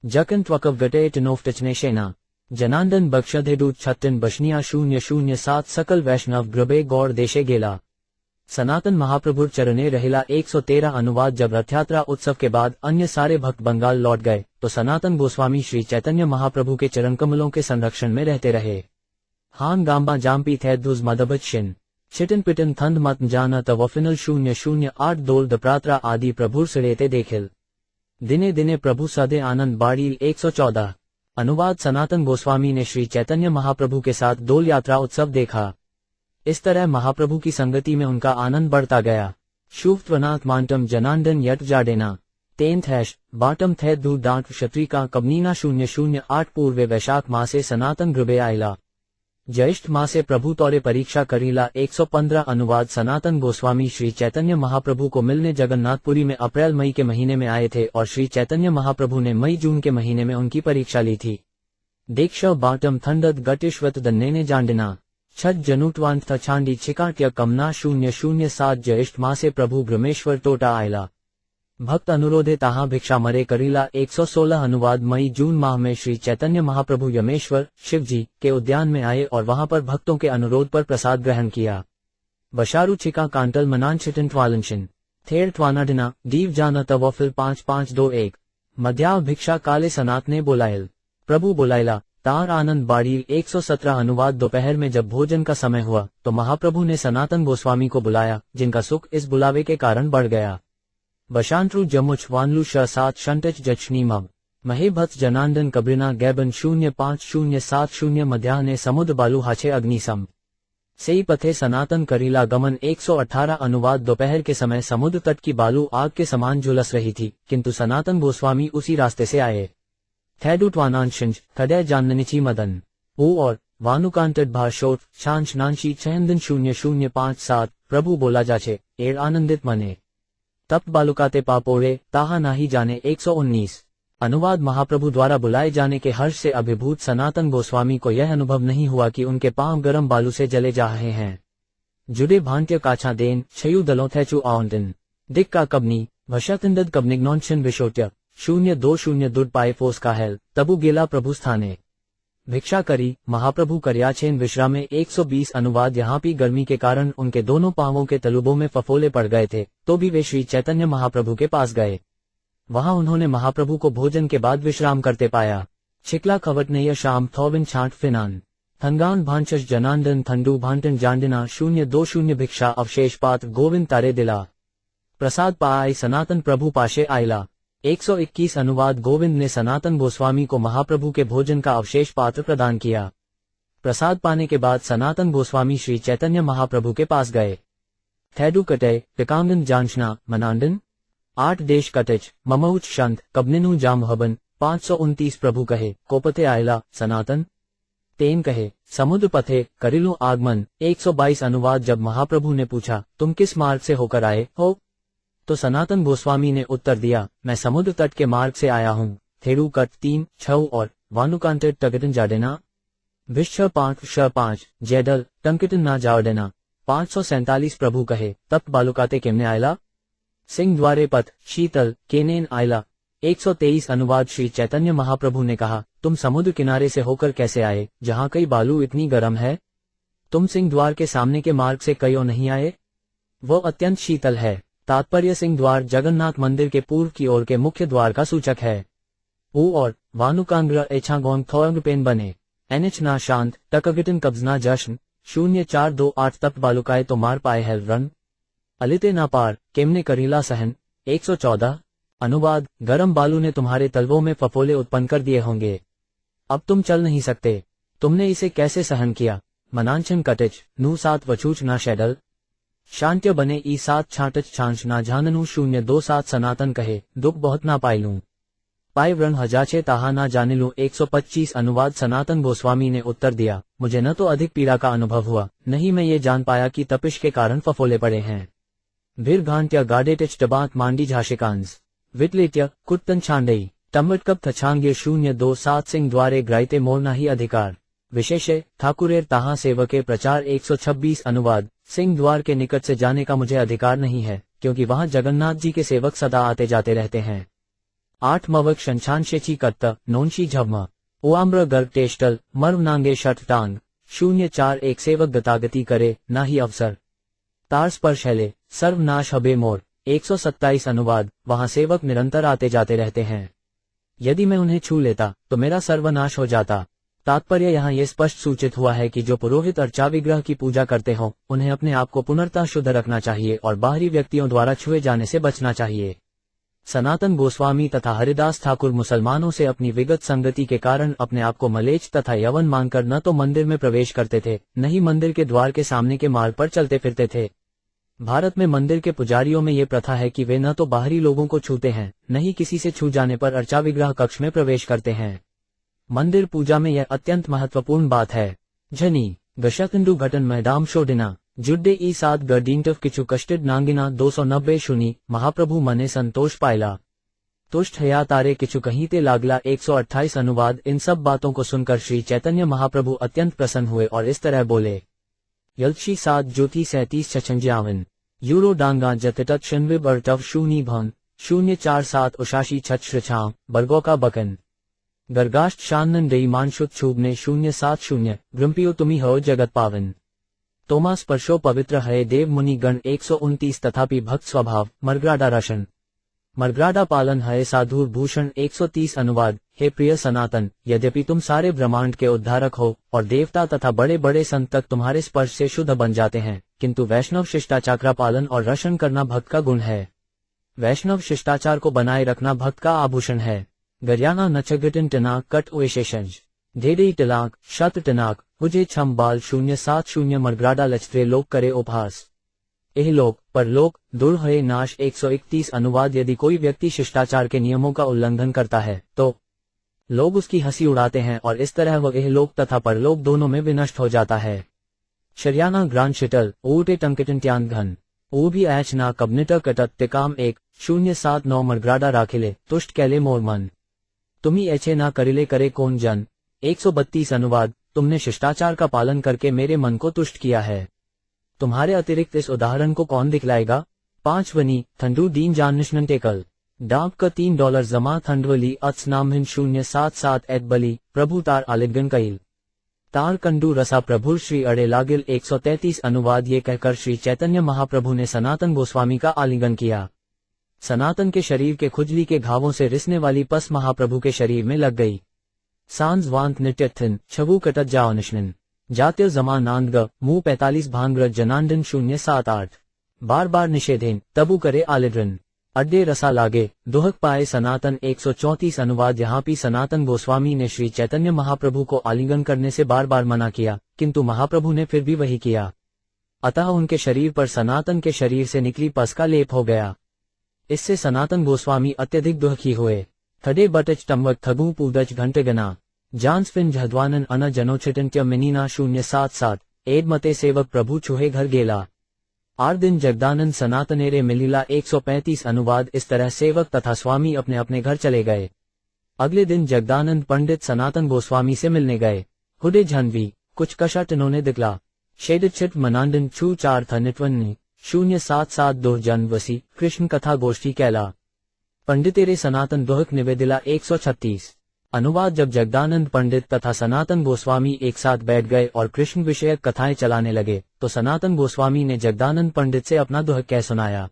जकन त्वकव गटे टिनोफ्टचने शेना जनांदन बक्षधेडूत छत्तिन बशनिया 007 सकल वैष्णव ग्रबे गौड़ देशे गेला। सनातन महाप्रभु चरणे रहेला 113 अनुवाद। जब रथयात्रा उत्सव के बाद अन्य सारे भक्त बंगाल लौट गए तो सनातन गोस्वामी श्री चैतन्य महाप्रभु के चरण कमलों के संरक्षण में रहते रहे। हान गांबा जाम्पी थैदुज मदबचिन छिटन पिटन थंद मत जाना तवफिनल 008 दोल दप्रात्रा आदि प्रभुर सड़ेते देखिल दिने दिने प्रभु सदे आनंद बाड़ील 114 अनुवाद। सनातन गोस्वामी ने श्री चैतन्य महाप्रभु के साथ डोल यात्रा उत्सव देखा। इस तरह महाप्रभु की संगति में उनका आनंद बढ़ता गया। शुभत्वनाथ मांटम जनांदन यट जाडेना तेन थैश बाटम थे दूर डांट क्षत्रिका कबनीना 008 पूर्वे वैशाख मासे सनातन गृभे आयला ज्येष्ठ मासे प्रभु तौरे परीक्षा करीला 115 अनुवाद। सनातन गोस्वामी श्री चैतन्य महाप्रभु को मिलने जगन्नाथपुरी में अप्रैल मई के महीने में आए थे और श्री चैतन्य महाप्रभु ने मई जून के महीने में उनकी परीक्षा ली थी। दीक्षव बाटम थंडद गटिश्वत दन्ने ने जांडना छठ जनुटवांत छांडी छिकाट्य कमना 007 ज्येष्ठ मासे प्रभु ब्रह्मेश्वर टोटा आयला भक्त अनुरोधे ताहा भिक्षा मरे करीला 116 अनुवाद। मई जून माह में श्री चैतन्य महाप्रभु यमेश्वर शिवजी के उद्यान में आए और वहां पर भक्तों के अनुरोध पर प्रसाद ग्रहण किया। बशारू छिका कांटल मनान छिटन ट्वालनशिन थेर ट्वानाडिना दीव जाना तवफिल 5521 मध्याव भिक्षा काले सनात ने बोलायल। प्रभु बोलायला तार आनंद बाड़ी 117 अनुवाद। दोपहर में जब भोजन का समय हुआ तो महाप्रभु ने सनातन गोस्वामी को बुलाया, जिनका सुख इस बुलावे के कारण बढ़ गया। बशांत्रु जमुच वानलु श7 शंटच जचनी मव महेभत्स जनांदन कब्रिना गैबन 0507 मध्याह्ने समुद्र बालू हाचे अग्निसम सेई पथे सनातन करीला गमन 118 अनुवाद। दोपहर के समय समुद्र तट की बालू आग के समान झुलस रही थी, किंतु सनातन गोस्वामी उसी रास्ते से आए। थैडुट वानांशंज थडय जाननिची मदन ओ और वानुकांतट भाषोट शांश नांशी 6057। प्रभु बोला जाचे एड़ आनंदित मने तप्त बालुकाते पापोड़े ताहा नाही जाने 119 अनुवाद। महाप्रभु द्वारा बुलाए जाने के हर्ष से अभिभूत सनातन गोस्वामी को यह अनुभव नहीं हुआ कि उनके पांव गर्म बालू से जले जा रहे हैं। जुडे भांट्य काछा देन छयु दलों थैचु आउंटन दिक का कबनी भशतिंदद कबनिग्नौंशन विशोट्य 020 दुड पाए फोस का हेल तबु गेला प्रभु स्थाने भिक्षा करी। महाप्रभु करियाछेन विश्रामे 120 अनुवाद। यहाँ भी गर्मी के कारण उनके दोनों पांवों के तलुबों में फफोले पड़ गए थे, तो भी वे श्री चैतन्य महाप्रभु के पास गए। वहां उन्होंने महाप्रभु को भोजन के बाद विश्राम करते पाया। छिकला खवटनेय शाम थौविन छांट फिनान थंगान भांचस जनांदन थंडू भांटन जांडिना 020 भिक्षा अवशेष पात्र गोविंद तारे दिला प्रसाद पाए सनातन प्रभु पाशे आयला। 121 अनुवाद। गोविंद ने सनातन गोस्वामी को महाप्रभु के भोजन का अवशेष पात्र प्रदान किया। प्रसाद पाने के बाद सनातन गोस्वामी श्री चैतन्य महाप्रभु के पास गए। थैडू कटय टिकांगन जानशना मनांडन 8 देश कटच ममऊच शंत कबनिनु जाम हबन 529। प्रभु कहे कोपथे आयला सनातन तेन कहे समुद्र पथे करिलु आगमन 122 अनुवाद। जब महाप्रभु ने पूछा तुम किस मार्ग से होकर आए हो, तो सनातन गोस्वामी ने उत्तर दिया मैं समुद्र तट के मार्ग से आया हूँ। थेड़ू कट 3 6 और वानुकांटेड टगटन जाडेना भिष्ठ 5 जैडल टंकिटन ना जावडेना 547। प्रभु कहे तप्त बालुकाते केमने आयला सिंह द्वारे पथ शीतल केनेन आयला। 123 अनुवाद। श्री चैतन्य महाप्रभु ने कहा तुम समुद्र किनारे से होकर कैसे आए जहाँ कई बालू इतनी गर्म है। तुम सिंह द्वार के सामने के मार्ग से क्यों नहीं आए, वो अत्यंत शीतल है। तात्पर्य सिंह द्वार जगन्नाथ मंदिर के पूर्व की ओर के मुख्य द्वार का सूचक है। ऊ और वानुकांग्र एछागोंग थोंगपेन बने एनएच ना शांत टकगिटन कब्जना जश्न 0428। तप्त बालुकाए तो मार पाए है रन अलिते ना पार केमने करीला सहन 114 अनुवाद। गरम बालू ने तुम्हारे तलवों में फफोले उत्पन्न कर दिए होंगे, अब तुम चल नहीं सकते, तुमने इसे कैसे सहन किया। मनांचन कटिच नू 7 वचूच ना शेडल शांत्य बने ई 7 छाटच छांच ना जाननू 027। सनातन कहे दुख बहुत ना पाइलूं पाए व्रण हजाचे ताहा ना जानिलूं 125 अनुवाद। सनातन गोस्वामी ने उत्तर दिया मुझे न तो अधिक पीड़ा का अनुभव हुआ, नहीं मैं ये जान पाया कि तपिश के कारण फफोले पड़े हैं। भीर घांट्य गाडेटिच टबांत मांडी झाशिकांस विटलेट्य कुत्तन छांडई टम्बटकप थछांगे 027। सिंह द्वारे ग्राइते मोरना ही अधिकार विशेषे ठाकुरेर ताहा सेवके प्रचार 126 अनुवाद। सिंह द्वार के निकट से जाने का मुझे अधिकार नहीं है, क्योंकि वहां जगन्नाथ जी के सेवक सदा आते जाते रहते हैं। 8 मवक शंछांशेची कत्त नोनशी झवमा ओआम्र गर्ग टेस्टल मर्व नांगे शठ टांग 041। सेवक गतागति करे ना ही अवसर तार स्पर्श हेले सर्वनाश हबे मोर 127 अनुवाद। वहां सेवक निरंतर आते जाते रहते हैं, यदि मैं उन्हें छू लेता तो मेरा सर्वनाश हो जाता। तात्पर्य यहाँ ये स्पष्ट सूचित हुआ है कि जो पुरोहित अर्चा विग्रह की पूजा करते हों उन्हें अपने आप को पुनर्तः शुद्ध रखना चाहिए और बाहरी व्यक्तियों द्वारा छुए जाने से बचना चाहिए। सनातन गोस्वामी तथा हरिदास ठाकुर मुसलमानों से अपनी विगत संगति के कारण अपने आप को मलेच्छ तथा यवन मानकर न तो मंदिर में प्रवेश करते थे, न ही मंदिर के द्वार के सामने के मार्ग पर चलते फिरते थे। भारत में मंदिर के पुजारियों में ये प्रथा है कि वे न तो बाहरी लोगों को छूते हैं, न ही किसी से छू जाने पर अर्चा विग्रह कक्ष में प्रवेश करते हैं। मंदिर पूजा में यह अत्यंत महत्वपूर्ण बात है। झनी गशतंडु घटन मैदाम शोडिना जुड्डे ई 7 गडींटफ किचु कष्टिड नांगिना 290 शुनी महाप्रभु मने संतोष पायला तुष्ट हया तारे किचु कहीं ते लागला 128 अनुवाद। इन सब बातों को सुनकर श्री चैतन्य महाप्रभु अत्यंत प्रसन्न हुए और इस तरह बोले यल्क्षी 7 ज्योति 37 छछंजावन यूरो डांगा जतटत शनविब अर्टव शूनी भन 047 उशाशी छछ्रछाम बरगो का बकन गर्गाष्ट शानन डेई मानशुत छूबने 070 ग्रम्पियो तुम्ही हो जगत पावन तोमा स्पर्शो पवित्र है देव मुनि गण 129। तथापि भक्त स्वभाव मरग्राडा रशन मर्यादा पालन है साधुर भूषण 130 अनुवाद। हे प्रिय सनातन, यद्यपि तुम सारे ब्रह्मांड के उद्धारक हो और देवता तथा बड़े बड़े संत तक तुम्हारे स्पर्श से शुद्ध बन जाते हैं, किंतु वैष्णव शिष्टाचार का पालन और रक्षण करना भक्त का गुण है। वैष्णव शिष्टाचार को बनाए रखना भक्त का आभूषण है। गरियाना नचगटन टनाक कट विशेषंज ढेडी टलाक शत टनाक हुजे छम बाल 070 मर्यादा लचत्रे लोक करे उपहास। इहलोक परलोक दूर है नाश 131 अनुवाद। यदि कोई व्यक्ति शिष्टाचार के नियमों का उल्लंघन करता है तो लोग उसकी हंसी उड़ाते हैं और इस तरह वह इहलोक तथा परलोक दोनों में विनष्ट हो जाता है। शरियाना ग्रांड शिटल ऊटे टंकटन त्यान घन ओ भी ऐच ना कबनिट कटत तिकाम 1-079 मर्यादा राखिले तुष्ट कैले मोर मन तुम्ही ऐचे ना करिले करे कौन जन। 132 अनुवाद। तुमने शिष्टाचार का पालन करके मेरे मन को तुष्ट किया है, तुम्हारे अतिरिक्त इस उदाहरण को कौन दिखलाएगा। 5 वनी थंडू दीन जाननिशन टेकल डाक का $3 जमा थंडवली अत्सनामहिन 077 एत बली प्रभु तार आलिगन कईल तार कंडू रसा प्रभु श्री अड़े लागिल। 133 अनुवाद। ये कहकर श्री चैतन्य महाप्रभु ने सनातन गोस्वामी का आलिंगन किया। सनातन के शरीर के खुजली के घावों से रिसने वाली पस महाप्रभु के शरीर में लग गई। सांज वांत नित्यथिन छबू कटत जाओनिशन जात्य जमा नांदग मुंह 45 भांग्र जनांडन 078 बार बार निषेधेन तबु करे आलिड्रन अड्डे रसा लागे दुहक पाए सनातन। 134 अनुवाद। यहाँ भी सनातन गोस्वामी ने श्री चैतन्य महाप्रभु को आलिंगन करने से बार बार मना किया, किंतु महाप्रभु ने फिर भी वही किया, अतः उनके शरीर पर सनातन के शरीर से निकली पस का लेप हो गया। इससे सनातन गोस्वामी अत्यधिक दुखी हुए। थडे बटच टम्वक थगू पूदच घंटगना जांसफिन झद्वानन अन जनोचिटंत्य मिनीना 077 एड मते सेवक प्रभु छुहे घर गेला। 8 दिन जगदानंद सनातनेरे मिलीला। 135 अनुवाद। इस तरह सेवक तथा स्वामी अपने अपने घर चले गए। अगले दिन जगदानंद पंडित सनातन गोस्वामी से मिलने गए। हुडे झनवी कुछ कशा ने दिखला शेडित मनांडन छू 4 थनिटवन्नी 077 जनवसी कृष्ण कथा गोष्ठी कैला पंडितेरे सनातन दोहक निवेदिला। 136 अनुवाद। जब जगदानंद पंडित तथा सनातन गोस्वामी एक साथ बैठ गए और कृष्ण विषयक कथाएं चलाने लगे तो सनातन गोस्वामी ने जगदानंद पंडित से अपना दोहक कह सुनाया।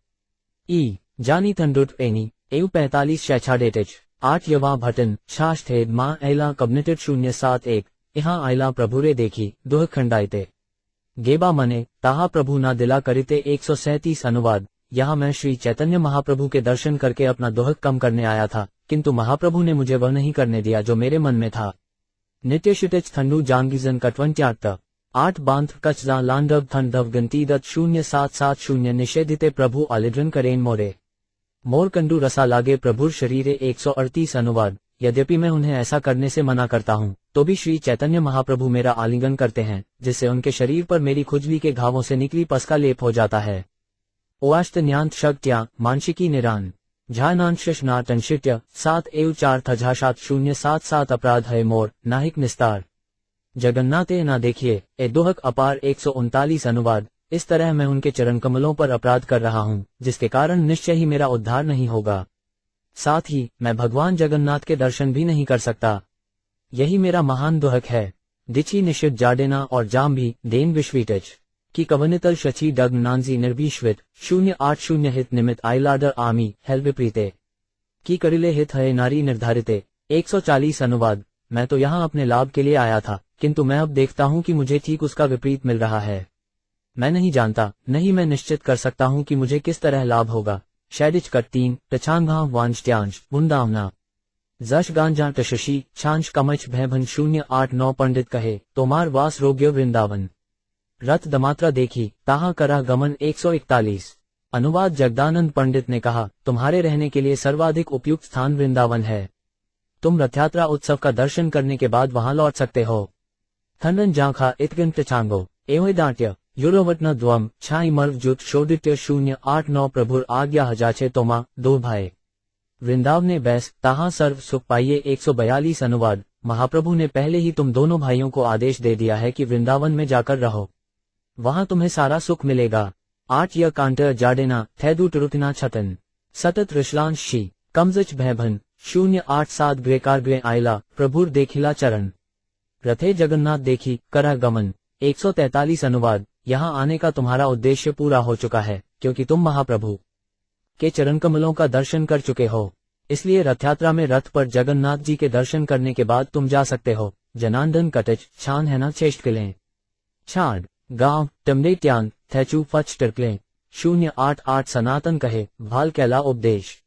ई जानी थंडुट एनी एव 45 शैछाडेटिच 8 यवा भटन छाष्ठेद माँ ऐला कबनिटिट 071 यहाँ आयला प्रभुरे देखी दोहक खंडाइते गेबा मने ताहा प्रभु ना दिला करिते। 137 अनुवाद। यहाँ मैं श्री चैतन्य महाप्रभु के दर्शन करके अपना दोहक कम करने आया था, किंतु महाप्रभु ने मुझे वह नहीं करने दिया जो मेरे मन में था। नित्य शिटिच थंडू जानगिजन कटवंत्यात 8 बांध कचजा लांडव थंडव गंतीदत 0770 निषेधिते प्रभु आलिड्रन करेन मोरे मोर कंडू रसा लागे प्रभुर शरीरे। 138 अनुवाद। यद्यपि मैं उन्हें ऐसा करने से मना करता हूँ तो भी श्री चैतन्य महाप्रभु मेरा आलिंगन करते हैं, जिससे उनके शरीर पर मेरी खुजली के घावों से निकली पस का लेप हो जाता है। ओआष्ट न्यांत शक्त्या मानसिकी निरान झानांशिष्नाटनशिट्य 7-4 थझाशात 077 अपराध है मोर नाहिक निस्तार जगन्नाथे ना देखिए ए दोहक अपार। 139 अनुवाद। इस तरह मैं उनके चरण कमलों पर अपराध कर रहा हूँ, जिसके कारण निश्चय ही मेरा उद्धार नहीं होगा। साथ ही मैं भगवान जगन्नाथ के दर्शन भी नहीं कर सकता। यही मेरा महान दोहक है। दिची निशित जाडेना और जाम भी देन विश्वीटच की कवनितल शची डग नांजी निर्भीश्वित 080 हित निमित आइलाडर आमी हेल विपरीते की करिले हित है नारी निर्धारिते। 140 अनुवाद। मैं तो यहाँ अपने लाभ के लिए आया था, किंतु मैं अब देखता हूँ कि मुझे ठीक उसका विपरीत मिल रहा है। मैं नहीं जानता, नहीं मैं निश्चित कर सकता हूँ कि मुझे किस तरह लाभ होगा। शैडिच कट 3 टछांगा वांश्ट्यांश बुंदावना जश गांजा टशशी छांश कमच भयभन 089 पंडित कहे तोमार वास रोग्य वृंदावन रथ दमात्रा देखी ताहा करा गमन। 141 अनुवाद। जगदानंद पंडित ने कहा, तुम्हारे रहने के लिए सर्वाधिक उपयुक्त स्थान वृंदावन है। तुम रथयात्रा उत्सव का दर्शन करने के बाद वहां लौट सकते हो। थंडन जाखा इतगन टछांगो एवं दाट्य यूरोवटना द्वम छाई मर्व जुत शोदित्य 089 प्रभुर आज्ञा हजाचे तोमा दो भाई वृंदावने बैस ताहा सर्व सुख पाइये। 142 अनुवाद। महाप्रभु ने पहले ही तुम दोनों भाइयों को आदेश दे दिया है कि वृंदावन में जाकर रहो, वहां तुम्हें सारा सुख मिलेगा। 8 य कांटर जाडेना थैदू टुरुतना छतन सतत ऋषलांश शी कमजच भयभन 087 ग्रेकार ग्रे आयला प्रभुर देखिला चरण रथे जगन्नाथ देखी करा गमन। 143 अनुवाद। यहाँ आने का तुम्हारा उद्देश्य पूरा हो चुका है, क्योंकि तुम महाप्रभु के चरण कमलों का दर्शन कर चुके हो, इसलिए रथ यात्रा में रथ पर जगन्नाथ जी के दर्शन करने के बाद तुम जा सकते हो। जनार्दन कटच छान है ना चेष्ट किलें छाड़ गांव टमडे ट्यान थैचू फच टरकलें 088 सनातन कहे भाल कैला उपदेश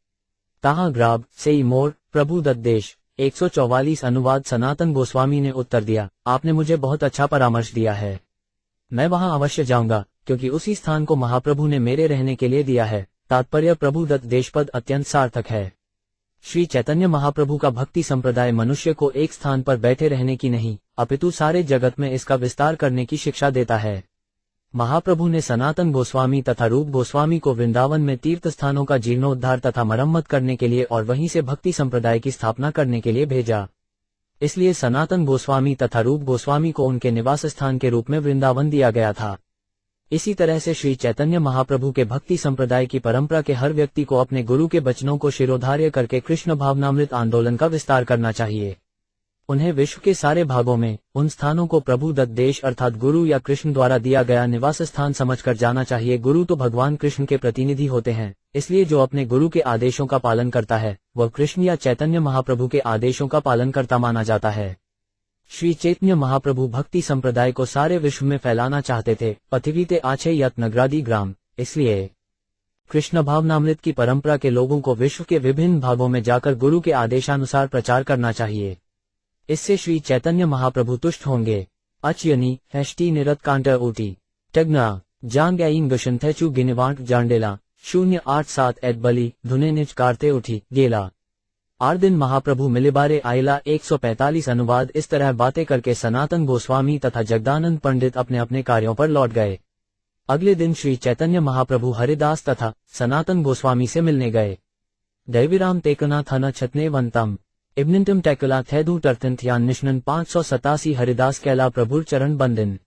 ताहा ग्राब सेई मोर प्रभु दद्देश 144 अनुवाद सनातन गोस्वामी ने उत्तर दिया, आपने मुझे बहुत अच्छा परामर्श दिया है, मैं वहां अवश्य जाऊंगा, क्योंकि उसी स्थान को महाप्रभु ने मेरे रहने के लिए दिया है। तात्पर्य प्रभु दत्त देशपद अत्यंत सार्थक है। श्री चैतन्य महाप्रभु का भक्ति संप्रदाय मनुष्य को एक स्थान पर बैठे रहने की नहीं, अपितु सारे जगत में इसका विस्तार करने की शिक्षा देता है। महाप्रभु ने सनातन गोस्वामी तथा रूप गोस्वामी को वृंदावन में तीर्थ स्थानों का जीर्णोद्धार तथा मरम्मत करने के लिए और वहीं से भक्ति संप्रदाय की स्थापना करने के लिए भेजा। इसलिए सनातन गोस्वामी तथा रूप गोस्वामी को उनके निवास स्थान के रूप में वृंदावन दिया गया था। इसी तरह से श्री चैतन्य महाप्रभु के भक्ति संप्रदाय की परंपरा के हर व्यक्ति को अपने गुरु के वचनों को शिरोधार्य करके कृष्ण भावनामृत आंदोलन का विस्तार करना चाहिए। उन्हें विश्व के सारे भागों में उन स्थानों को प्रभु दत्त देश अर्थात गुरु या कृष्ण द्वारा दिया गया निवास स्थान समझकर जाना चाहिए। गुरु तो भगवान कृष्ण के प्रतिनिधि होते हैं, इसलिए जो अपने गुरु के आदेशों का पालन करता है वह कृष्ण या चैतन्य महाप्रभु के आदेशों का पालन करता माना जाता है। श्री चैतन्य महाप्रभु भक्ति संप्रदाय को सारे विश्व में फैलाना चाहते थे। पथिवीते आछे यत नगरादि ग्राम, इसलिए कृष्ण भावनामृत की परंपरा के लोगों को विश्व के विभिन्न भागों में जाकर गुरु के आदेशानुसार प्रचार करना चाहिए। इससे श्री चैतन्य महाप्रभु तुष्ट होंगे। अचयनी हैष्टी निरत कांटर ऊटी टगना जान गईन गशन थैचू गिनवांट जांडेला 087 एड बली धुने निज कारते उठी गेला। 8 दिन महाप्रभु मिलिबारे आयला 145 अनुवाद। इस तरह बातें करके सनातन गोस्वामी तथा जगदानंद पंडित अपने अपने कार्यों पर लौट गए। अगले दिन श्री चैतन्य महाप्रभु हरिदास तथा सनातन गोस्वामी से मिलने गए। दैविराम तेकना थना छतने वंतम इब्निंटम टैकला थैदू टर्तन निष्णन 587 हरिदास कैला प्रभुर चरण बंदिन।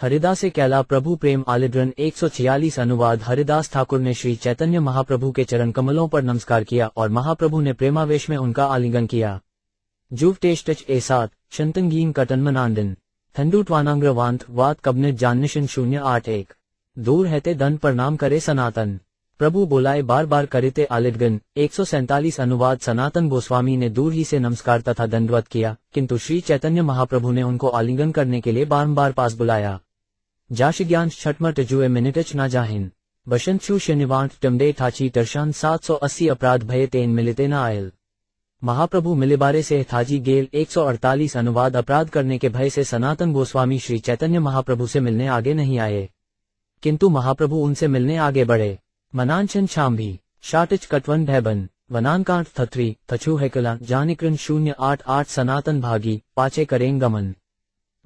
हरिदासे कैला प्रभु प्रेम आलिद्रन 146 अनुवाद। हरिदास ठाकुर ने श्री चैतन्य महाप्रभु के चरण कमलों पर नमस्कार किया और महाप्रभु ने प्रेमावेश में उनका आलिंगन किया। जुव टेस्टच ए सात शंतंगीन कटन मनांदिन थंडू ट्वानांग्र वांत वात कबनित जाननिशन 081 दूर हैते दंड प्रणाम करे सनातन प्रभु बोलाए बार बार करिते आलिंगन 147 अनुवाद। सनातन गोस्वामी ने दूर ही से नमस्कार तथा दंडवत किया, किंतु श्री चैतन्य महाप्रभु ने उनको आलिंगन करने के लिए बारंबार पास बुलाया। जाश ज्ञान छठमट जुए मिनिटच ना जाहिन बशंतु शनिवांत टमडे ठाची टर्शान 780 अपराध भये तेन मिलिते न आयल। महाप्रभु मिलिबारे से थाजी गेल 148 अनुवाद। अपराध करने के भय से सनातन गोस्वामी श्री चैतन्य महाप्रभु से मिलने आगे नहीं आए, किंतु महाप्रभु उनसे मिलने आगे बढ़े। मनांचन छाम्भी शाटिच कटवन भैबन वनानकांठ थत्री थछु हैकला जानिकृन 088 सनातन भागी पाचे करें गमन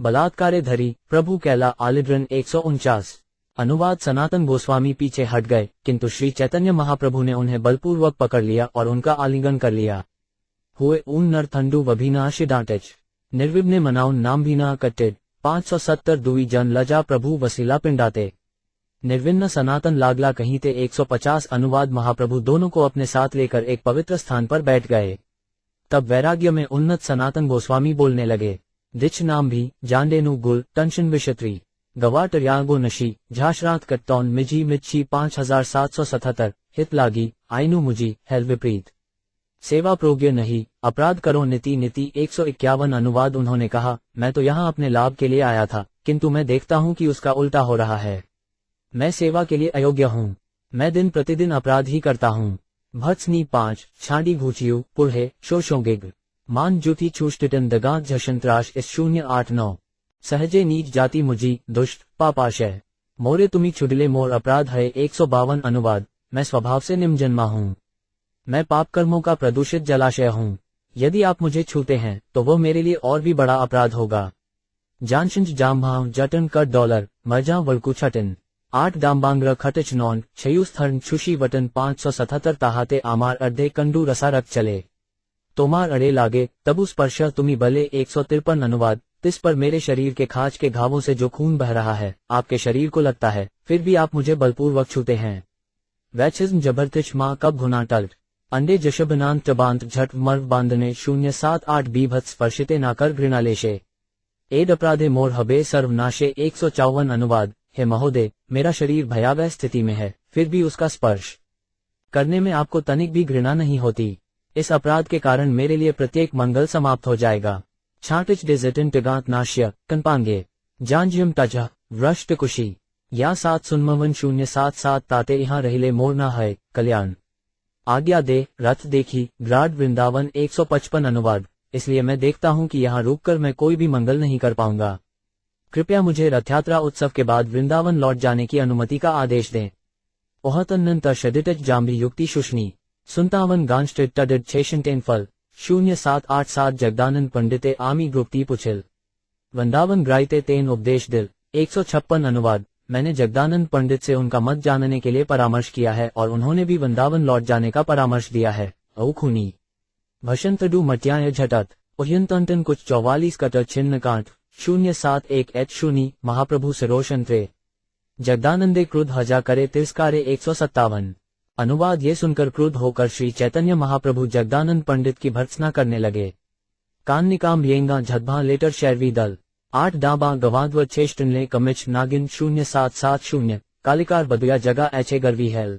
बलात्कारे धरी प्रभु कैला आलिद्रन 149 अनुवाद। सनातन गोस्वामी पीछे हट गए, किंतु श्री चैतन्य महाप्रभु ने उन्हें बलपूर्वक पकड़ लिया और उनका आलिंगन कर लिया। हुए ऊन नर थंडू वभीनाश डांटच निर्विघ्ने मनाउन नाम भी ना कटेड 570 दुई जन लजा प्रभु वसीला पिंडाते निर्विन्न सनातन लागला कहीं ते 150 अनुवाद। महाप्रभु दोनों को अपने साथ लेकर एक पवित्र स्थान पर बैठ गए। तब वैराग्य में उन्नत सनातन गोस्वामी बोलने लगे। दिच नाम भी जांडेनु गुल टंशन विशत्री गवाट यागो नशी झाशरात कट्टौन मिजी मिच्छी 5777 हित लागी आइनु मुजी हेल विपरीत सेवा प्रोग्य नहीं अपराध करो नीति नीति 151 अनुवाद। उन्होंने कहा, मैं तो यहाँ अपने लाभ के लिए आया था, किंतु मैं देखता हूँ कि उसका उल्टा हो रहा है। मैं सेवा के लिए अयोग्य हूँ, मैं दिन प्रतिदिन अपराध ही करता हूँ। भत्सनी 5 छाड़ी घूचियु पुढ़े शोशोगिग मान जुति छूष्टिटन दगात झशंत्राश इस 089 सहजे नीच जाति मुजी दुष्ट पापाशय मोरे तुम्ही छुडले मोर अपराध है 152 अनुवाद। मैं स्वभाव से निम्नजन्मा हूँ, मैं पाप कर्मों का प्रदूषित जलाशय हूँ। यदि आप मुझे छूते हैं तो वह मेरे लिए और भी बड़ा अपराध होगा। जानशंज जामभाव जटन कर डॉलर मरजा वल्कु छटन 8 दाम्बांग्र खटच नौन छयुस्थर्न छुशी वटन 577 ताहाते आमार अर्धे कंडू रसारक चले तोमार अड़े लागे तबु स्पर्श तुम्ही भले 153 अनुवाद। तिस पर मेरे शरीर के खाज के घावों से जो खून बह रहा है आपके शरीर को लगता है, फिर भी आप मुझे बलपूर्वक छूते हैं। वैचिज्म जबरतिश माँ कब घुना टल्ट अंडे जशबनांत टबांत झट मर्व बांधने 078 बीभत्स स्पर्शिते नाकर घृणालेशे एड अपराधे मोर हबे सर्वनाशे 154 अनुवाद। हे महोदय, मेरा शरीर भयावह स्थिति में है, फिर भी उसका स्पर्श करने में आपको तनिक भी घृणा नहीं होती। इस अपराध के कारण मेरे लिए प्रत्येक मंगल समाप्त हो जाएगा। छाटिच डिजिटिन टिगांत नाश्य कनपांगे जांजियम टजा व्रष्ट कुशी या 7 ताते यहाँ रहिले मोर ना है कल्याण। आज्ञा दे रथ देखी ग्राड वृंदावन 155 अनुवाद। इसलिए मैं देखता हूँ कि यहाँ रुककर मैं कोई भी मंगल नहीं कर पाऊंगा। कृपया मुझे रथयात्रा उत्सव के बाद वृंदावन लौट जाने की अनुमति का आदेश दें। ओहतन्नंतर शदिटच जाम्बी युक्ति शुष्णी 57 गांस्टिट टडिट छेशंटेन फल 0787 जगदानंद पंडिते आमी ग्रुप्ती पुछिल वृंदावन ग्राइते तेन उपदेश दिल 156 अनुवाद। मैंने जगदानंद पंडित से उनका मत जानने के लिए परामर्श किया है और उन्होंने भी वृंदावन लौट जाने का परामर्श दिया है। औखुनी भशंतडू मट्याय झटत उह्यंतन कुछ 44 कटर छिन्न कांट 071 महाप्रभु सिरोशंत्रे जगदानंदे क्रुद्ध हजा करे तिरस्कारे 157 अनुवाद। ये सुनकर क्रुद्ध होकर श्री चैतन्य महाप्रभु जगदानंद पंडित की भर्त्सना करने लगे। कान निकाम येंगा झदभा लेटर शैरवी दल 8 डाबा गवाद्व छेष्टनले कमिच नागिन 0770 कालिकार बदुया जगा ऐचे गर्वी हेल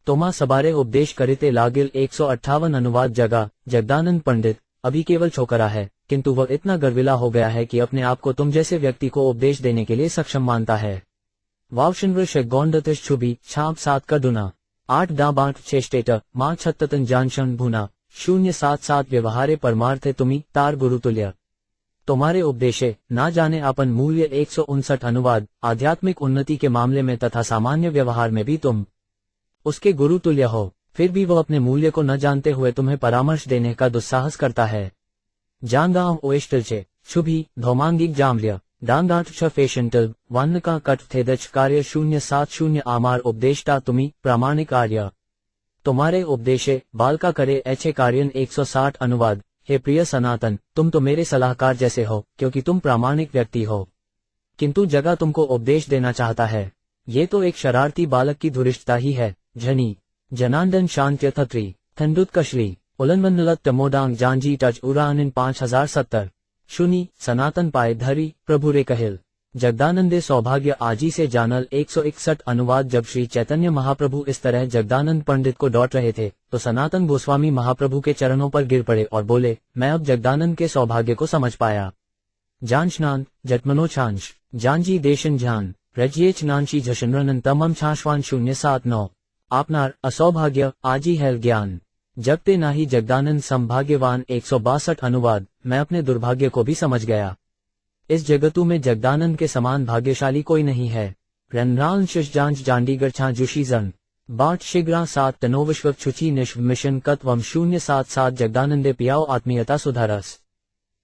तोमा सबारे उपदेश करिते लागिल 158 अनुवाद। जगा जगदानंद पंडित अभी केवल छोकरा है, किंतु वह इतना गर्विला हो गया है कि अपने आप को तुम जैसे व्यक्ति को उपदेश देने के लिए सक्षम मानता है। वावशनवृष गौंडतिश छुबी छाप 7 का दुना 8 डाबांट छेष्टेटर माँ छत्तन जानशन भुना 077 व्यवहारे परमार्थे तुम्ही तार गुरुतुल्य तुम्हारे उपदेशे ना जाने अपन मूल्य 159 अनुवाद। आध्यात्मिक उन्नति के मामले में तथा सामान्य व्यवहार में भी तुम उसके गुरु तुल्य हो, फिर भी वह अपने मूल्य को न जानते हुए तुम्हें परामर्श देने का दुस्साहस करता है। जानगांव ओएस्टलचे शुभी धौमांगिक जामल्य डांगाट फेशंटल वन्न का कट थेदच कार्य 070 आमार उपदेशता तुम्ही प्रामाणिक आर्य तुम्हारे उपदेशे बालका करे ऐचे कार्यन 160 अनुवाद। हे प्रिय सनातन, तुम तो मेरे सलाहकार जैसे हो, क्योंकि तुम प्रामाणिक व्यक्ति हो, किंतु जगह तुमको उपदेश देना चाहता है। ये तो एक शरारती बालक की धुरिष्ठता ही है। झनी जनांदन शांत्य थत्री थंडुत कशली उलनवनलत टमोडांग जानजी टच उरानिन 5070 शुनी सनातन पाए धरी प्रभु रे कहिल जगदानंदे सौभाग्य आजी से जानल 161 अनुवाद। जब श्री चैतन्य महाप्रभु इस तरह जगदानंद पंडित को डॉट रहे थे तो सनातन गोस्वामी महाप्रभु के चरणों पर गिर पड़े और बोले, मैं अब जगदानंद के सौभाग्य को समझ पाया। जानशनान जटमनोछांश जानजी देशन ध्यान रजिएच नानशी झशनरनन तमम छाशवान 079 आपनार असौभाग्य आजी है ज्ञान जगते नाही जगदानंद संभाग्यवान 162 अनुवाद। मैं अपने दुर्भाग्य को भी समझ गया। इस जगतु में जगदानंद के समान भाग्यशाली कोई नहीं है। रनराल शिशजांच जांडीगर छा जुशीजन बाट शिग्रा 7 तनोविश्व छुची निश्व मिशन कत्वम 077 जगदानंदे पियाओ आत्मीयता सुधारस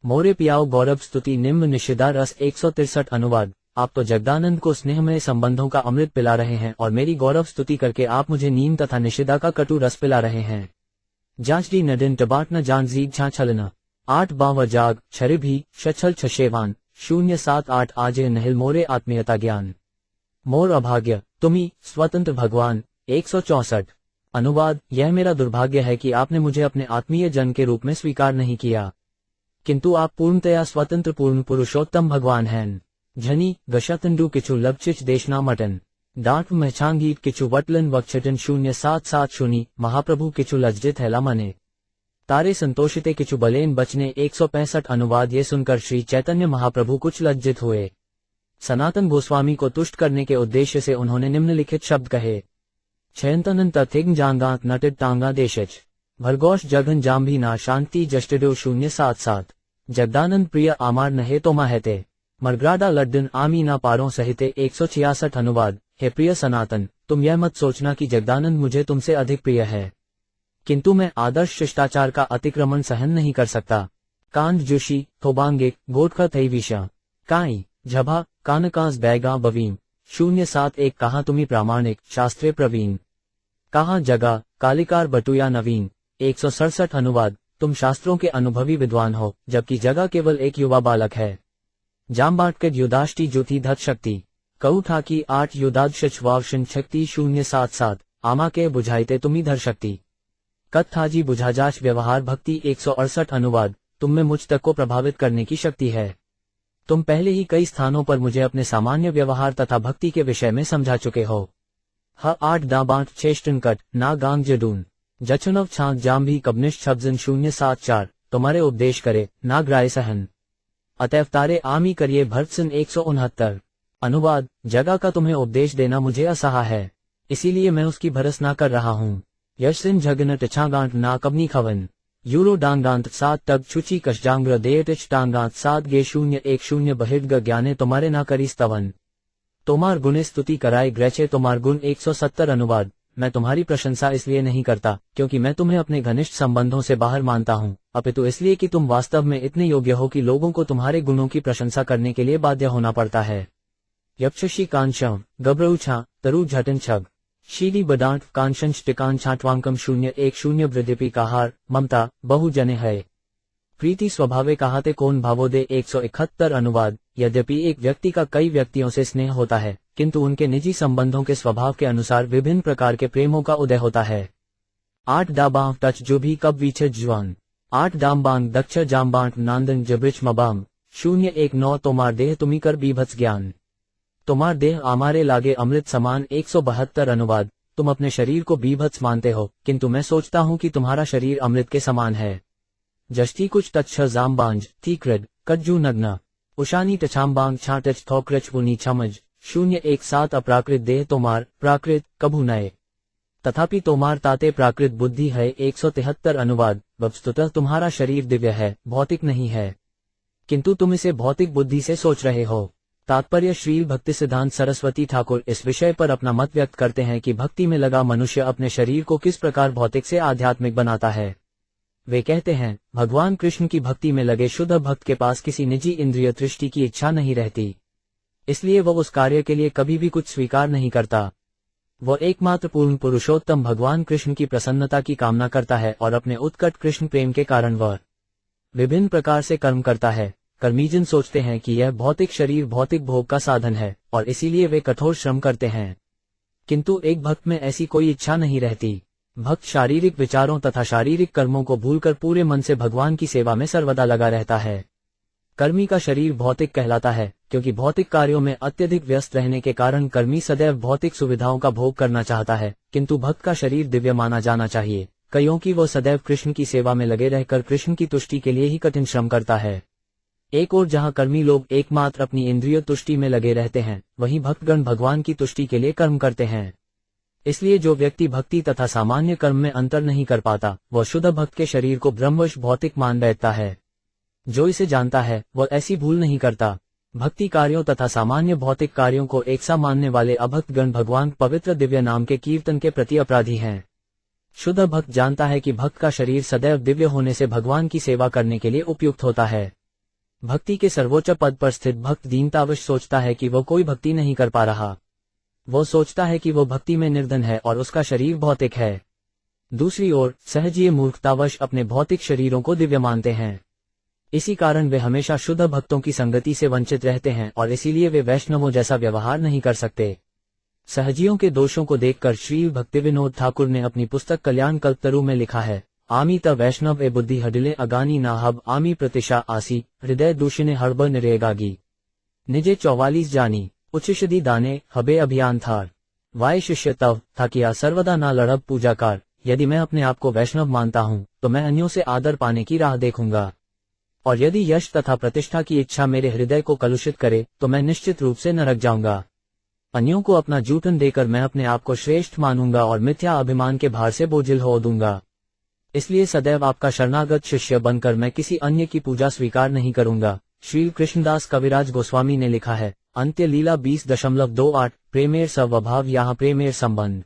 मोरे पियाओ गौरव स्तुति निम्न निषिदा रस 163 अनुवाद। आप तो जगदानंद को स्नेहमय संबंधों का अमृत पिला रहे हैं और मेरी गौरव स्तुति करके आप मुझे नीम तथा निषिदा का कटु रस पिला रहे हैं। जांचडी नडिन टबाट न जान जीग छा छलना 8 बाव जाग छरिभी छछल छशेवान 078 आजे नहिल मोरे आत्मीयता ज्ञान मोर अभाग्य तुम्ही स्वतंत्र भगवान 164 अनुवाद। यह मेरा दुर्भाग्य है कि आपने मुझे अपने आत्मीय जन के रूप में स्वीकार नहीं किया, किंतु आप पूर्णतया स्वतंत्र पूर्ण पुरुषोत्तम भगवान हैं। झनी गशतंडु किचु लबचिच देशना मटन डांट महछांगीट किचु वटलन वक्षटन 077 महाप्रभु किचु लज्जित हैला मने तारे संतोषिते किचु बलेन बचने 165 अनुवाद। ये सुनकर श्री चैतन्य महाप्रभु कुछ लज्जित हुए। सनातन गोस्वामी को तुष्ट करने के उद्देश्य से उन्होंने निम्नलिखित शब्द कहे। छयंतनन तथिग्न जांगात नटित टांगा देशच भरगोश जघन जाम्भी ना शांति जष्टडो 077 जगदानंद प्रिय आमार नहे तो महते मरग्राडा लड्डन आमी ना पारों सहिते 166 अनुवाद। हे प्रिय सनातन, तुम यह मत सोचना कि जगदानंद मुझे तुमसे अधिक प्रिय है, किंतु मैं आदर्श शिष्टाचार का अतिक्रमण सहन नहीं कर सकता। कांड जोशी थोबांगिक गोटखा थईविशा काई झभा कानकास बैगा बवीम 071 कहा तुम्ही प्रामाणिक शास्त्रे प्रवीण कहा जगा कालिकार बटुया नवीन 167 अनुवाद। तुम शास्त्रों के अनुभवी विद्वान हो, जबकि जगह केवल एक युवा बालक है। जामबाटकड युदाष्टि ज्योति धत शक्ति कऊ ठाकी 8 युदादशवावशन शक्ति 077 आमा के बुझाइते तुम्ही धर शक्ति कत्थाजी बुझाजाच व्यवहार भक्ति 168 अनुवाद। तुम में मुझ तक को प्रभावित करने की शक्ति है। तुम पहले ही कई स्थानों पर मुझे अपने सामान्य व्यवहार तथा भक्ति के विषय में समझा चुके हो। ह 8 दाबांट चेष्टन कट ना गांग जडून जचुनव छांग जाम्भी कबनिश छब्जन 074 तुम्हारे उपदेश करे ना ग्राय सहन अतएव तारे आमी करिए भर्तसन 169। अनुवाद, जगह का तुम्हें उपदेश देना मुझे असहा है, इसीलिए मैं उसकी भरस ना कर रहा हूँ। यशसिन झगन टछागांट ना कबनी खवन यूरो डांगांत 7 तग छुची कशजांग्र देयटिच टांगांत 7 गे 010 बहिर्ग ज्ञाने तुम्हारे ना करी स्तवन तोमार गुणे स्तुति कराए ग्रैचे तोमार गुण 170। अनुवाद, मैं तुम्हारी प्रशंसा इसलिए नहीं करता क्योंकि मैं तुम्हें अपने घनिष्ठ संबंधों से बाहर मानता हूँ, अपितु इसलिए कि तुम वास्तव में इतने योग्य हो कि लोगों को तुम्हारे गुणों की प्रशंसा करने के लिए बाध्य होना पड़ता है। यक्षशी कांशव गब्रऊछा तरु झटन छग शीली बडांट कांशंश टिकान छाटवांकम 010 वृद्धिपी काहार ममता बहु जने है प्रीति स्वभावे कहाते कौन भावोदे 171। अनुवाद, यद्यपि एक व्यक्ति का कई व्यक्तियों से स्नेह होता है किंतु उनके निजी संबंधों के स्वभाव के अनुसार विभिन्न प्रकार के प्रेमों का उदय होता है। 8 दाबांग टच जो भी कब वीछे जुआन 8 दामबांग दक्ष जामबांट नांदन जब्रिच मबाम 019 तोमार देह तुम्ही कर बीभत्स ज्ञान तुम्हार देह आमारे लागे अमृत समान 172। अनुवाद, तुम अपने शरीर को बीभत्स मानते हो किंतु मैं सोचता हूँ कि तुम्हारा शरीर अमृत के समान है। जष्टी कुछ तच्छ जामबांज तीक्रड कज्जू नग्ना उशानी टछामबांग छाटच थोक्रच पुनी छमज 017 अप्राकृत देह तोमार प्राकृत कभू नए तथापि तोमार ताते प्राकृत बुद्धि है 173। अनुवाद, वस्तुतः तुम्हारा शरीर दिव्य है, भौतिक नहीं है, किंतु तुम इसे भौतिक बुद्धि से सोच रहे हो। तात्पर्य, श्रील भक्ति सिद्धांत सरस्वती ठाकुर इस विषय पर अपना मत व्यक्त करते हैं कि भक्ति में लगा मनुष्य अपने शरीर को किस प्रकार भौतिक से आध्यात्मिक बनाता है। वे कहते हैं, भगवान कृष्ण की भक्ति में लगे शुद्ध भक्त के पास किसी निजी इंद्रिय दृष्टि की इच्छा नहीं रहती, इसलिए वह उस कार्य के लिए कभी भी कुछ स्वीकार नहीं करता। वह एकमात्र पूर्ण पुरुषोत्तम भगवान कृष्ण की प्रसन्नता की कामना करता है और अपने उत्कट कृष्ण प्रेम के कारण वह विभिन्न प्रकार से कर्म करता है। कर्मीजन सोचते हैं कि यह भौतिक शरीर भौतिक भोग का साधन है और इसीलिए वे कठोर श्रम करते हैं, किंतु एक भक्त में ऐसी कोई इच्छा नहीं रहती। भक्त शारीरिक विचारों तथा शारीरिक कर्मों को भूलकर पूरे मन से भगवान की सेवा में सर्वदा लगा रहता है। कर्मी का शरीर भौतिक कहलाता है क्योंकि भौतिक कार्यों में अत्यधिक व्यस्त रहने के कारण कर्मी सदैव भौतिक सुविधाओं का भोग करना चाहता है, किंतु भक्त का शरीर दिव्य माना जाना चाहिए क्योंकि वह सदैव कृष्ण की सेवा में लगे रहकर कृष्ण की तुष्टि के लिए ही कठिन श्रम करता है। एक और जहाँ कर्मी लोग एकमात्र अपनी इंद्रिय तुष्टि में लगे रहते हैं, वहीं भक्तगण भगवान की तुष्टि के लिए कर्म करते हैं। इसलिए जो व्यक्ति भक्ति तथा सामान्य कर्म में अंतर नहीं कर पाता, वह शुद्ध भक्त के शरीर को ब्रह्मवश भौतिक मान बैठता है। जो इसे जानता है वह ऐसी भूल नहीं करता। भक्ति कार्यों तथा सामान्य भौतिक कार्यों को एक सा मानने वाले अभक्तगण भगवान पवित्र दिव्य नाम के कीर्तन के प्रति अपराधी हैं। शुद्ध भक्त जानता है कि भक्त का शरीर सदैव दिव्य होने से भगवान की सेवा करने के लिए उपयुक्त होता है। भक्ति के सर्वोच्च पद पर स्थित भक्त दीनतावश सोचता है कि वह कोई भक्ति नहीं कर पा रहा। वह सोचता है कि वह भक्ति में निर्धन है और उसका शरीर भौतिक है। दूसरी ओर सहजीय मूर्खतावश अपने भौतिक शरीरों को दिव्य मानते हैं। इसी कारण वे हमेशा शुद्ध भक्तों की संगति से वंचित रहते हैं और इसीलिए वे वैष्णवों जैसा व्यवहार नहीं कर सकते। सहजियों के दोषों को देखकर श्री भक्तिविनोद ठाकुर ने अपनी पुस्तक कल्याण कल्पतरु में लिखा है, आमी त वैष्णव ए बुद्धि हडिले अगानी नाहब आमी प्रतिशा आसी हृदय दूषिने हड़ब निरेगागी निजे 44 जानी उच्चिषदी दाने हबे अभियान थार वाय शिष्य तव था किया सर्वदा ना लड़ब पूजाकार। यदि मैं अपने आप को वैष्णव मानता हूँ तो मैं अन्यों से आदर पाने की राह देखूंगा, और यदि यश तथा प्रतिष्ठा की इच्छा मेरे हृदय को कलुषित करे तो मैं निश्चित रूप से नरक जाऊंगा। अन्यों को अपना जूठन देकर मैं अपने आप को श्रेष्ठ मानूंगा और मिथ्या अभिमान के भार से बोझिल हो दूंगा। इसलिए सदैव आपका शरणागत शिष्य बनकर मैं किसी अन्य की पूजा स्वीकार नहीं करूंगा। श्री कृष्णदास कविराज गोस्वामी ने लिखा है, अंत्य लीला 20.28 प्रेमेर स्वभाव यहाँ प्रेमेर संबंध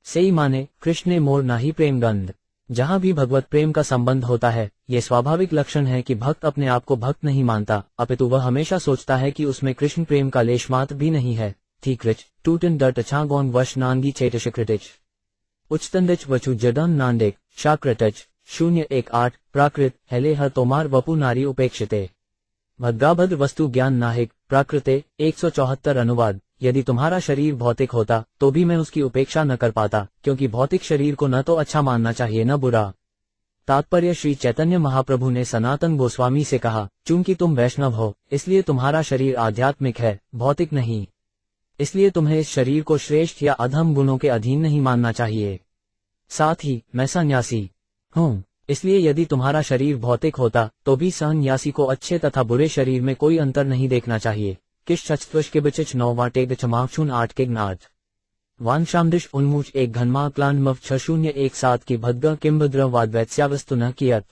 से माने कृष्ण मोर नाही प्रेम गंध। जहाँ भी भगवत प्रेम का संबंध होता है, ये स्वाभाविक लक्षण है कि भक्त अपने आप को भक्त नहीं मानता, अपितु वह हमेशा सोचता है कि उसमें कृष्ण प्रेम का लेश मात्र भी नहीं है। ठीकरिच टूटन डट छागोन वश नानगी चेटशिकृटिच उच्चतंडिच वचु जडन नांडेक शाक्रटच 018 प्राकृत हेले हर तोमार वपु नारी उपेक्षिते भद्गाभद्र वस्तु ज्ञान नाहिक प्राकृते 174। अनुवाद, यदि तुम्हारा शरीर भौतिक होता तो भी मैं उसकी उपेक्षा न कर पाता, क्योंकि भौतिक शरीर को न तो अच्छा मानना चाहिए न बुरा। तात्पर्य, श्री चैतन्य महाप्रभु ने सनातन गोस्वामी से कहा, चूंकि तुम वैष्णव हो इसलिए तुम्हारा शरीर आध्यात्मिक है, भौतिक नहीं। इसलिए तुम्हें इस शरीर को श्रेष्ठ या अधम गुणों के अधीन नहीं मानना चाहिए। साथ ही मैं सन्यासी हूँ, इसलिए यदि तुम्हारा शरीर भौतिक होता तो भी सन्यासी को अच्छे तथा बुरे शरीर में कोई अंतर नहीं देखना चाहिए। किश छत्वश के बचिच 9वां टेग चमाक्षुन 8 के ज्ञात वानशामदिश उन्मूच एक घनमा क्लान मव 6017 की भद्ग किम्बद्रवाद वैत्स्यावस्तु न कियत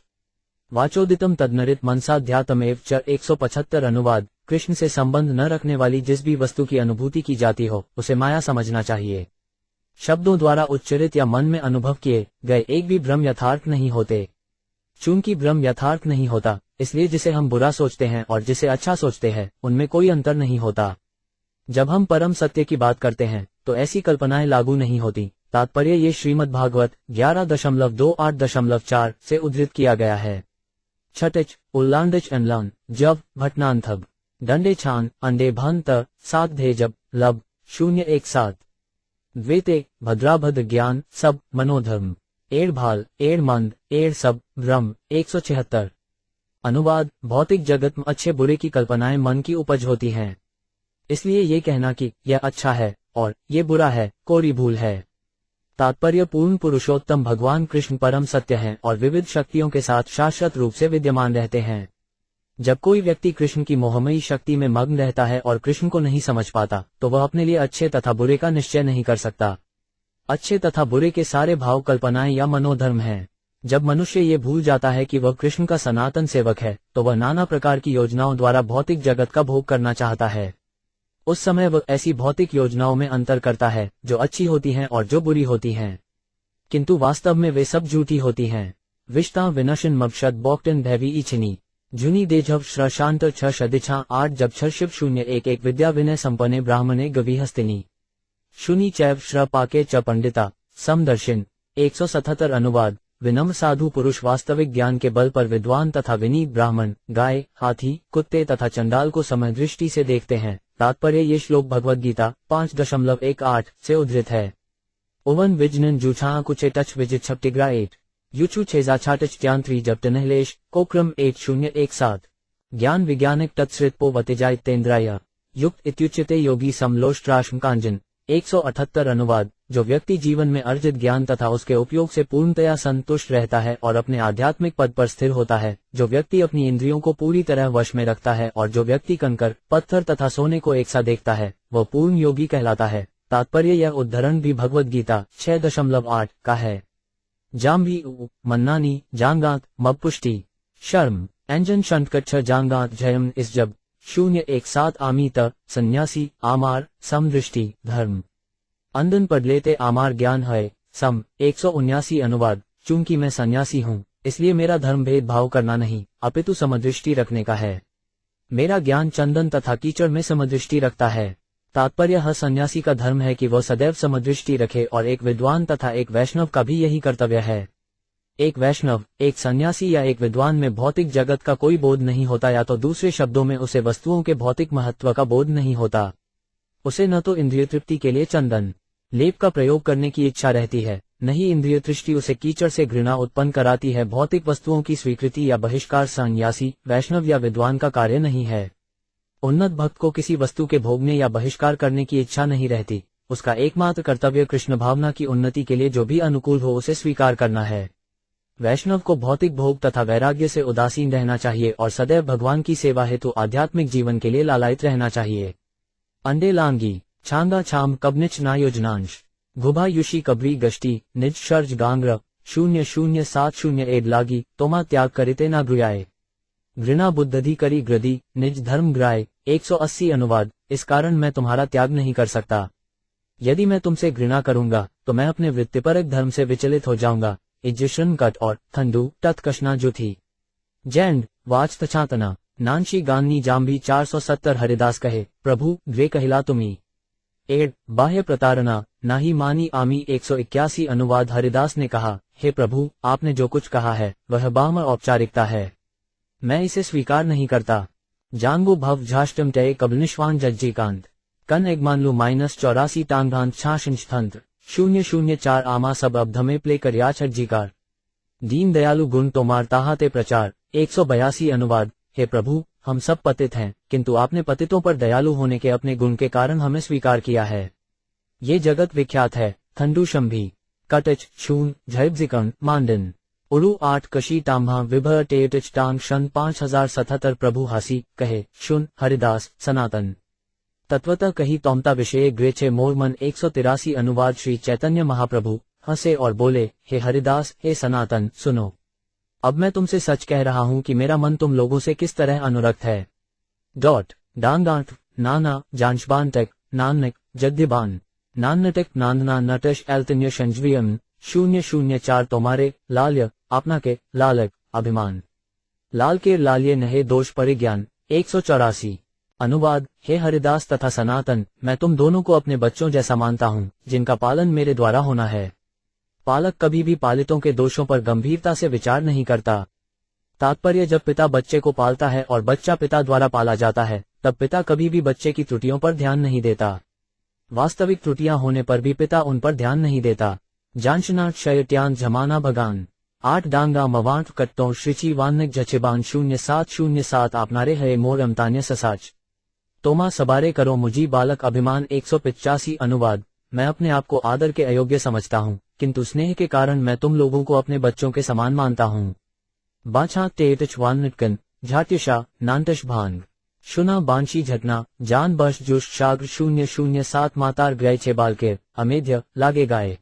वाचोदितम तदनरित मनसाध्यातमेव च 175 अनुवाद। कृष्ण से संबंध न रखने वाली जिस भी वस्तु की अनुभूति की जाती हो उसे माया समझना चाहिए। शब्दों द्वारा उच्चरित या मन में अनुभव किए गए एक भी भ्रम यथार्थ नहीं होते। चूंकि भ्रम यथार्थ नहीं होता, इसलिए जिसे हम बुरा सोचते हैं और जिसे अच्छा सोचते हैं उनमें कोई अंतर नहीं होता। जब हम परम सत्य की बात करते हैं तो ऐसी कल्पनाएं लागू नहीं होती। तात्पर्य ये श्रीमद् भागवत 11.28.4 से उद्धृत किया गया है। छटिच उल्लांडिच एनलान जब भटनांथब डंडे छान अंडे भंत सात भेजब लब 017 द्वेते भद्राभद्र ज्ञान सब मनोधर्म एड़ भाल एड़ मंद एड़ सब भ्रम 176। अनुवाद। भौतिक जगत में अच्छे बुरे की कल्पनाएं मन की उपज होती हैं, इसलिए ये कहना कि यह अच्छा है और ये बुरा है कोरी भूल है। तात्पर्य पूर्ण पुरुषोत्तम भगवान कृष्ण परम सत्य हैं और विविध शक्तियों के साथ शाश्वत रूप से विद्यमान रहते हैं। जब कोई व्यक्ति कृष्ण की मोहमयी शक्ति में मग्न रहता है और कृष्ण को नहीं समझ पाता तो वह अपने लिए अच्छे तथा बुरे का निश्चय नहीं कर सकता। अच्छे तथा बुरे के सारे भाव कल्पनाएं या मनोधर्म हैं। जब मनुष्य ये भूल जाता है कि वह कृष्ण का सनातन सेवक है तो वह नाना प्रकार की योजनाओं द्वारा भौतिक जगत का भोग करना चाहता है। उस समय वह ऐसी भौतिक योजनाओं में अंतर करता है जो अच्छी होती हैं और जो बुरी होती हैं, किंतु वास्तव में वे सब झूठी होती हैं। विष्ता विनशन मबशद बॉक्टन भैवी इछनी जुनी देजव श्रशांत छ शदिछा 8 जब शिव 011 विद्या विनय संपन्ने ब्राह्मणे गवीहस्तिनी शुनि चैव श्र पाके च पंडिता समदर्शिन 177। अनुवाद। विनम्र साधु पुरुष वास्तविक ज्ञान के बल पर विद्वान तथा विनीत ब्राह्मण गाय हाथी कुत्ते तथा चंडाल को समदृष्टि से देखते हैं। तात्पर्य ये श्लोक भगवद गीता 5.18 से उद्धृत है। ओवन विजनन जूछा कुचे टच विजित छपटिग्रा 8 यूचू छेजा छाटच ज्ञान जब टनहलेश कोक्रम 8017 ज्ञान विज्ञानिक तत्सृतपो वतिजाय तेन्द्राय युक्त इत्युच्यते योगी समलोष्ट्राश्म कांजन 178। अनुवाद। जो व्यक्ति जीवन में अर्जित ज्ञान तथा उसके उपयोग से पूर्णतया संतुष्ट रहता है और अपने आध्यात्मिक पद पर स्थिर होता है, जो व्यक्ति अपनी इंद्रियों को पूरी तरह वश में रखता है और जो व्यक्ति कंकर पत्थर तथा सोने को एक सा देखता है, वह पूर्ण योगी कहलाता है। तात्पर्य यह उद्धरण भी भगवद गीता 6.8 का है। जाम्भी मन्नानी जांगात मबपुष्टि शर्म एंजन शंटकच्छ जांगात जयम इस जब 017 आमीत सन्यासी आमार समदृष्टि धर्म अंदन पडलेते आमार ज्ञान है सम 179। अनुवाद। चूंकि मैं सन्यासी हूँ इसलिए मेरा धर्म भेदभाव करना नहीं अपितु समदृष्टि रखने का है। मेरा ज्ञान चंदन तथा कीचड़ में समदृष्टि रखता है। तात्पर्य हर सन्यासी का धर्म है कि वह सदैव समदृष्टि रखे और एक विद्वान तथा एक वैष्णव का भी यही कर्तव्य है। एक वैष्णव, एक सन्यासी या एक विद्वान में भौतिक जगत का कोई बोध नहीं होता, या तो दूसरे शब्दों में उसे वस्तुओं के भौतिक महत्व का बोध नहीं होता। उसे न तो इंद्रिय तृप्ति के लिए चंदन लेप का प्रयोग करने की इच्छा रहती है, न ही इंद्रिय दृष्टि उसे कीचड़ से घृणा उत्पन्न कराती है। भौतिक वस्तुओं की स्वीकृति या बहिष्कार सन्यासी, वैष्णव या विद्वान का कार्य नहीं है। उन्नत भक्त को किसी वस्तु के भोगने या बहिष्कार करने की इच्छा नहीं रहती। उसका एकमात्र कर्तव्य कृष्ण भावना की उन्नति के लिए जो भी अनुकूल हो उसे स्वीकार करना है। वैष्णव को भौतिक भोग तथा वैराग्य से उदासीन रहना चाहिए और सदैव भगवान की सेवा हेतु आध्यात्मिक जीवन के लिए लालायित रहना चाहिए। अंडे लांगी छांगा छाम कबनिच नायोजनांश गुभा युषि कबरी गष्टी निज शर्ज गांग्र 0070 एड लागी तोमा त्याग करिते ना ग्रुयाए घृणा बुद्धधि करी ग्रदी निज धर्म ग्राय 180। अनुवाद। इस कारण मैं तुम्हारा त्याग नहीं कर सकता। यदि मैं तुमसे घृणा करूंगा तो मैं अपने वृत्तिपरक धर्म से विचलित हो जाऊंगा। इज्जन कट और थंडू तत्कशना जो थी जैंड वाच तछातना नानशी गान्नी जाम्भी 470। हरिदास कहे प्रभु ग्रे कहिला तुम्ही एड बाह्य प्रताड़ना नाही मानी आमी 181। अनुवाद। हरिदास ने कहा, हे प्रभु आपने जो कुछ कहा है वह बाह्य औपचारिकता है, मैं इसे स्वीकार नहीं करता। जांगो भव झाष्टम तय कबलनिश्वान जज्जीकांत कन एगमानलू -84 टांगांत छाशंश तंत्र 004 आमा सब अब्धमे प्ले करया छज्जीकार दीन दयालु गुण तोमार ताहाते प्रचार 182। अनुवाद। हे प्रभु हम सब पतित हैं, किंतु आपने पतितों पर दयालु होने के अपने गुण के कारण हमें स्वीकार किया है। ये जगत विख्यात है। थंडूशंभी कटच शून झैबजिकण मांडन उरु 8 कशी टाम्हा विभर टेटच टांग शन 5077 प्रभु हासी कहे शुन हरिदास सनातन तत्वतः कही तोमता विषय ग्रेचे मोर मन 183 अनुवाद श्री चैतन्य महाप्रभु हंसे और बोले, हे हरिदास, हे सनातन, सुनो। अब मैं तुमसे सच कह रहा हूं कि मेरा मन तुम लोगों से किस तरह अनुरक्त है। डांगांठ नाना जांचबान तक नानक जद्यबान नान्नटक नांदना नटश एल्तन्य शंजवियम 004 तुम्हारे लाल्य आपना के लालक अभिमान लाल के लाल्य नहे दोष परिज्ञान 184 अनुवाद हे हरिदास तथा सनातन, मैं तुम दोनों को अपने बच्चों जैसा मानता हूँ जिनका पालन मेरे द्वारा होना है। पालक कभी भी पालितों के दोषों पर गंभीरता से विचार नहीं करता। तात्पर्य जब पिता बच्चे को पालता है और बच्चा पिता द्वारा पाला जाता है, तब पिता कभी भी बच्चे की त्रुटियों पर ध्यान नहीं देता। वास्तविक त्रुटियां होने पर भी पिता उन पर ध्यान नहीं देता। जांचना क्षयट्यान जमाना भगान 8 डांगा मवांट कट्टों श्रिची वान्निक जचेबान 0707 आपनारे है मोर अमतान्य ससाच तोमा सबारे करो मुझी बालक अभिमान 185 अनुवाद मैं अपने आप को आदर के अयोग्य समझता हूँ, किंतु स्नेह के कारण मैं तुम लोगों को अपने बच्चों के समान मानता हूँ। बाछा तेटच वान्निटकन झाट्यशा नांटश भांग शुना बांशी झटना जान बश जुष शाग्र 007 मातार ग्रय छे बालके अमेध्य लागे गाये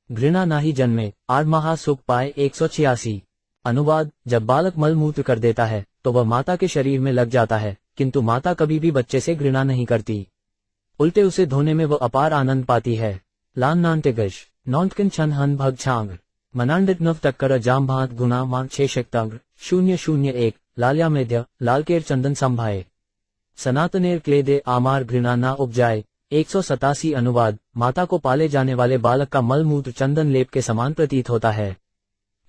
घृणा नाही जन्मे आर महा सुख पाए 186 अनुवाद जब बालक मलमूत्र कर देता है तो वह माता के शरीर में लग जाता है, किंतु माता कभी भी बच्चे से घृणा नहीं करती, उल्टे उसे धोने में वह अपार आनंद पाती है। लान नान्टेगश नौंटकन छन हन भग छांग मनांडित नव टक्कर जाम भात गुना मांग 6 001 लाल्या मेध्य लालकेर चंदन संभाए सनातनेर क्लेदे आमार घृणा ना उपजाए 187 अनुवाद माता को पाले जाने वाले बालक का मल मूत्र चंदन लेप के समान प्रतीत होता है।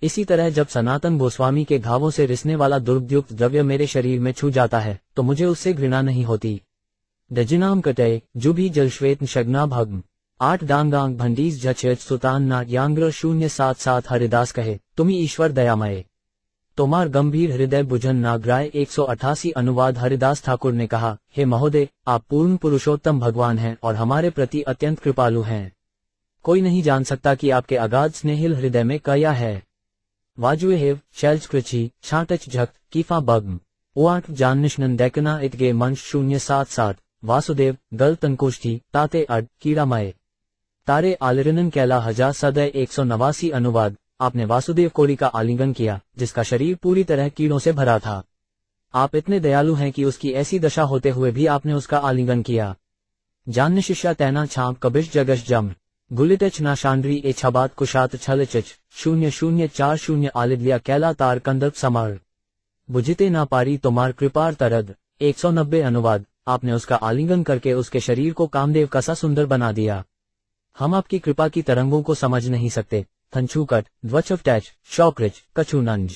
इसी तरह जब सनातन गोस्वामी के घावों से रिसने वाला दुर्गयुक्त द्रव्य मेरे शरीर में छू जाता है तो मुझे उससे घृणा नहीं होती। दजिनाम कटय जुभी जलश्वेत शगना भग्म 8 डांगांग भंडीस झचेच सुतान ना यांग्र 077 हरिदास कहे तुम्ही ईश्वर दयामय तोमार गंभीर हृदय बुझन नागराय 188 अनुवाद हरिदास ठाकुर ने कहा, हे महोदय, आप पूर्ण पुरुषोत्तम भगवान हैं और हमारे प्रति अत्यंत कृपालु हैं। कोई नहीं जान सकता कि आपके अगाध स्नेहिल हृदय में क्या है। वाजुएहेव शैलचकृछि छाटच झक कीफा बग्म ओआठ जाननिशनन दैकना इतगे मंश 077 वासुदेव गल तंकोष्ठी ताते अड कीड़ामय तारे आलिरनन कैला हजार सदय 189 अनुवाद आपने वासुदेव कोड़ी का आलिंगन किया जिसका शरीर पूरी तरह कीड़ों से भरा था। आप इतने दयालु हैं कि उसकी ऐसी दशा होते हुए भी आपने उसका आलिंगन किया। जानने शिष्या तैना छाप कबिश जगश जम गुलिटच ना शांड्री ए छबात कुशात छलचच 0040 आलिदलिया कैला तार कंदर्प समर बुझिते ना पारी तुम्हार कृपार तरद 190 अनुवाद आपने उसका आलिंगन करके उसके शरीर को कामदेव का सा सुंदर बना दिया। हम आपकी कृपा की तरंगों को समझ नहीं सकते। थंचूकट ध्वचव टैच शौक्रिच कछुनंज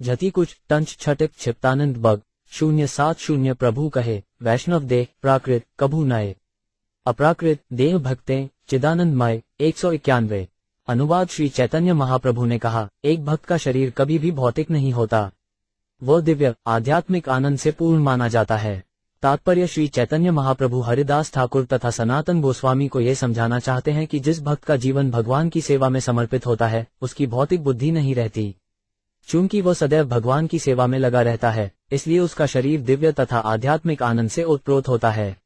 झती कुछ टंच छटक छिपतानंद बग 070 प्रभु कहे वैष्णव देह प्राकृत कभू नए अप्राकृत देह भक्ते चिदानंदमय 191 अनुवाद श्री चैतन्य महाप्रभु ने कहा, एक भक्त का शरीर कभी भी भौतिक नहीं होता, वो दिव्य आध्यात्मिक आनंद से पूर्ण माना जाता है। तात्पर्य श्री चैतन्य महाप्रभु हरिदास ठाकुर तथा सनातन गोस्वामी को ये समझाना चाहते हैं कि जिस भक्त का जीवन भगवान की सेवा में समर्पित होता है उसकी भौतिक बुद्धि नहीं रहती। चूंकि वो सदैव भगवान की सेवा में लगा रहता है, इसलिए उसका शरीर दिव्य तथा आध्यात्मिक आनंद से ओतप्रोत होता है।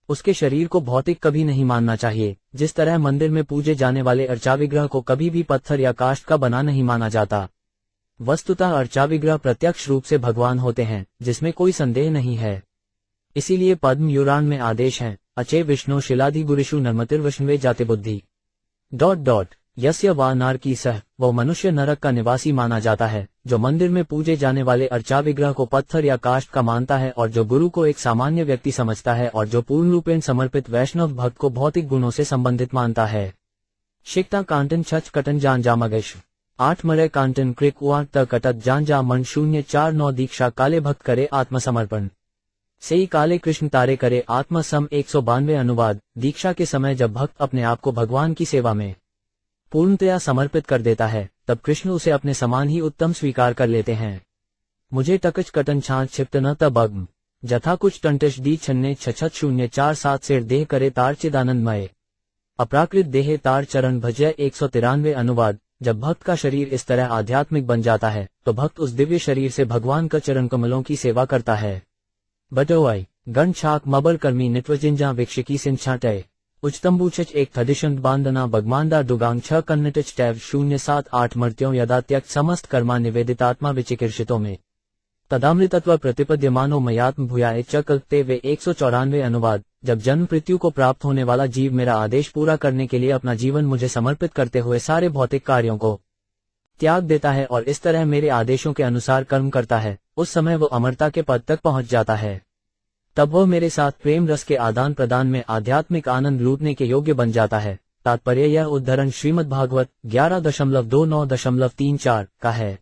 उसके शरीर को भौतिक कभी नहीं मानना चाहिए। जिस तरह मंदिर में पूजे जाने वाले अर्चा विग्रह को कभी भी पत्थर या काष्ठ का बना नहीं माना जाता। वस्तुतः अर्चा विग्रह प्रत्यक्ष रूप से भगवान होते हैं, जिसमें कोई संदेह नहीं है। इसीलिए पद्म युराण में आदेश है, अचे विष्णु शिलाधि गुरिशु नर्मतिर विष्णुवे जाते बुद्धि यस्य वा नार की सह, वो मनुष्य नरक का निवासी माना जाता है जो मंदिर में पूजे जाने वाले अर्चा विग्रह को पत्थर या काष्ठ का मानता है और जो गुरु को एक सामान्य व्यक्ति समझता है और जो पूर्ण रूपेण समर्पित वैष्णव भक्त को भौतिक गुणों से संबंधित मानता है। शिक्ता कांटन छच कटन जान जामगश 8 मरे कांटन क्रिक उआट त कटत जान जा मन 049 दीक्षा काले भक्त करे आत्मसमर्पण सेई काले कृष्ण तारे करे आत्मसम 192 अनुवाद दीक्षा के समय जब भक्त अपने आप को भगवान की सेवा में पूर्णतया समर्पित कर देता है, तब कृष्ण उसे अपने समान ही उत्तम स्वीकार कर लेते हैं। मुझे टकच कटन छाछ छिप्त न तबग्म जथा कुछ टंटिश दी छन्ने छछत 047 सेर देह करे तार चिदानंदमय अपराकृत देहे तार चरण भजय 193 अनुवाद। जब भक्त का शरीर इस तरह आध्यात्मिक बन जाता है तो भक्त उस दिव्य शरीर से भगवान का चरण कमलों की सेवा करता है। बटोवाई गण छाक मबर कर्मी नित्वजिंजा विक्षिकी सिंछाटय उच्चतंबूचच एक थदिशंत बांदना बगमानदा डुगांग 6 कन्नटच टैव 078 मर्त्यों यदा त्यक्त समस्त कर्मा निवेदितात्मा विचिकिर्षितों में तदामृतत्व प्रतिपद्यमानो मयात्म भूयाय चकल्पते वे 194 अनुवाद। जब जन्म मृत्यु को प्राप्त होने वाला जीव मेरा आदेश पूरा करने के लिए अपना जीवन मुझे समर्पित करते हुए सारे भौतिक कार्यों को त्याग देता है और इस तरह मेरे आदेशों के अनुसार कर्म करता है, उस समय वो अमरता के पद तक पहुंच जाता है। तब वह मेरे साथ प्रेम रस के आदान प्रदान में आध्यात्मिक आनंद लूटने के योग्य बन जाता है। तात्पर्य यह उद्धरण श्रीमद् भागवत 11.2934 का है।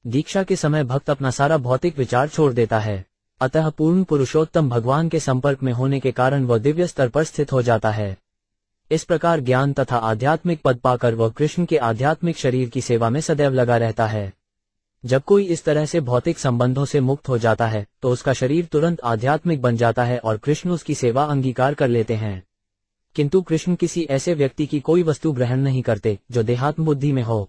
दीक्षा के समय भक्त अपना सारा भौतिक विचार छोड़ देता है, अतः पूर्ण पुरुषोत्तम भगवान के संपर्क में होने के कारण वह दिव्य स्तर पर स्थित हो जाता है। इस प्रकार ज्ञान तथा आध्यात्मिक पद पाकर वह कृष्ण के आध्यात्मिक शरीर की सेवा में सदैव लगा रहता है। जब कोई इस तरह से भौतिक संबंधों से मुक्त हो जाता है तो उसका शरीर तुरंत आध्यात्मिक बन जाता है और कृष्ण उसकी सेवा अंगीकार कर लेते हैं। किंतु कृष्ण किसी ऐसे व्यक्ति की कोई वस्तु ग्रहण नहीं करते जो देहात्म बुद्धि में हो।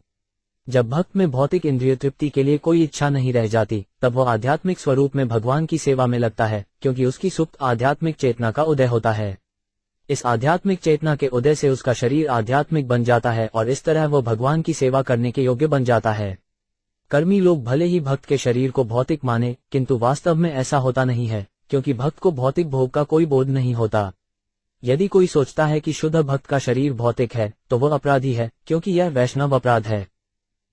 जब भक्त में भौतिक इंद्रिय तृप्ति के लिए कोई इच्छा नहीं रह जाती तब वह आध्यात्मिक स्वरूप में भगवान की सेवा में लगता है, क्योंकि उसकी सुप्त आध्यात्मिक चेतना का उदय होता है। इस आध्यात्मिक चेतना के उदय से उसका शरीर आध्यात्मिक बन जाता है और इस तरह वह भगवान की सेवा करने के योग्य बन जाता है। कर्मी लोग भले ही भक्त के शरीर को भौतिक माने, किंतु वास्तव में ऐसा होता नहीं है, क्योंकि भक्त को भौतिक भोग का कोई बोध नहीं होता। यदि कोई सोचता है कि शुद्ध भक्त का शरीर भौतिक है तो वह अपराधी है, क्योंकि यह वैष्णव अपराध है।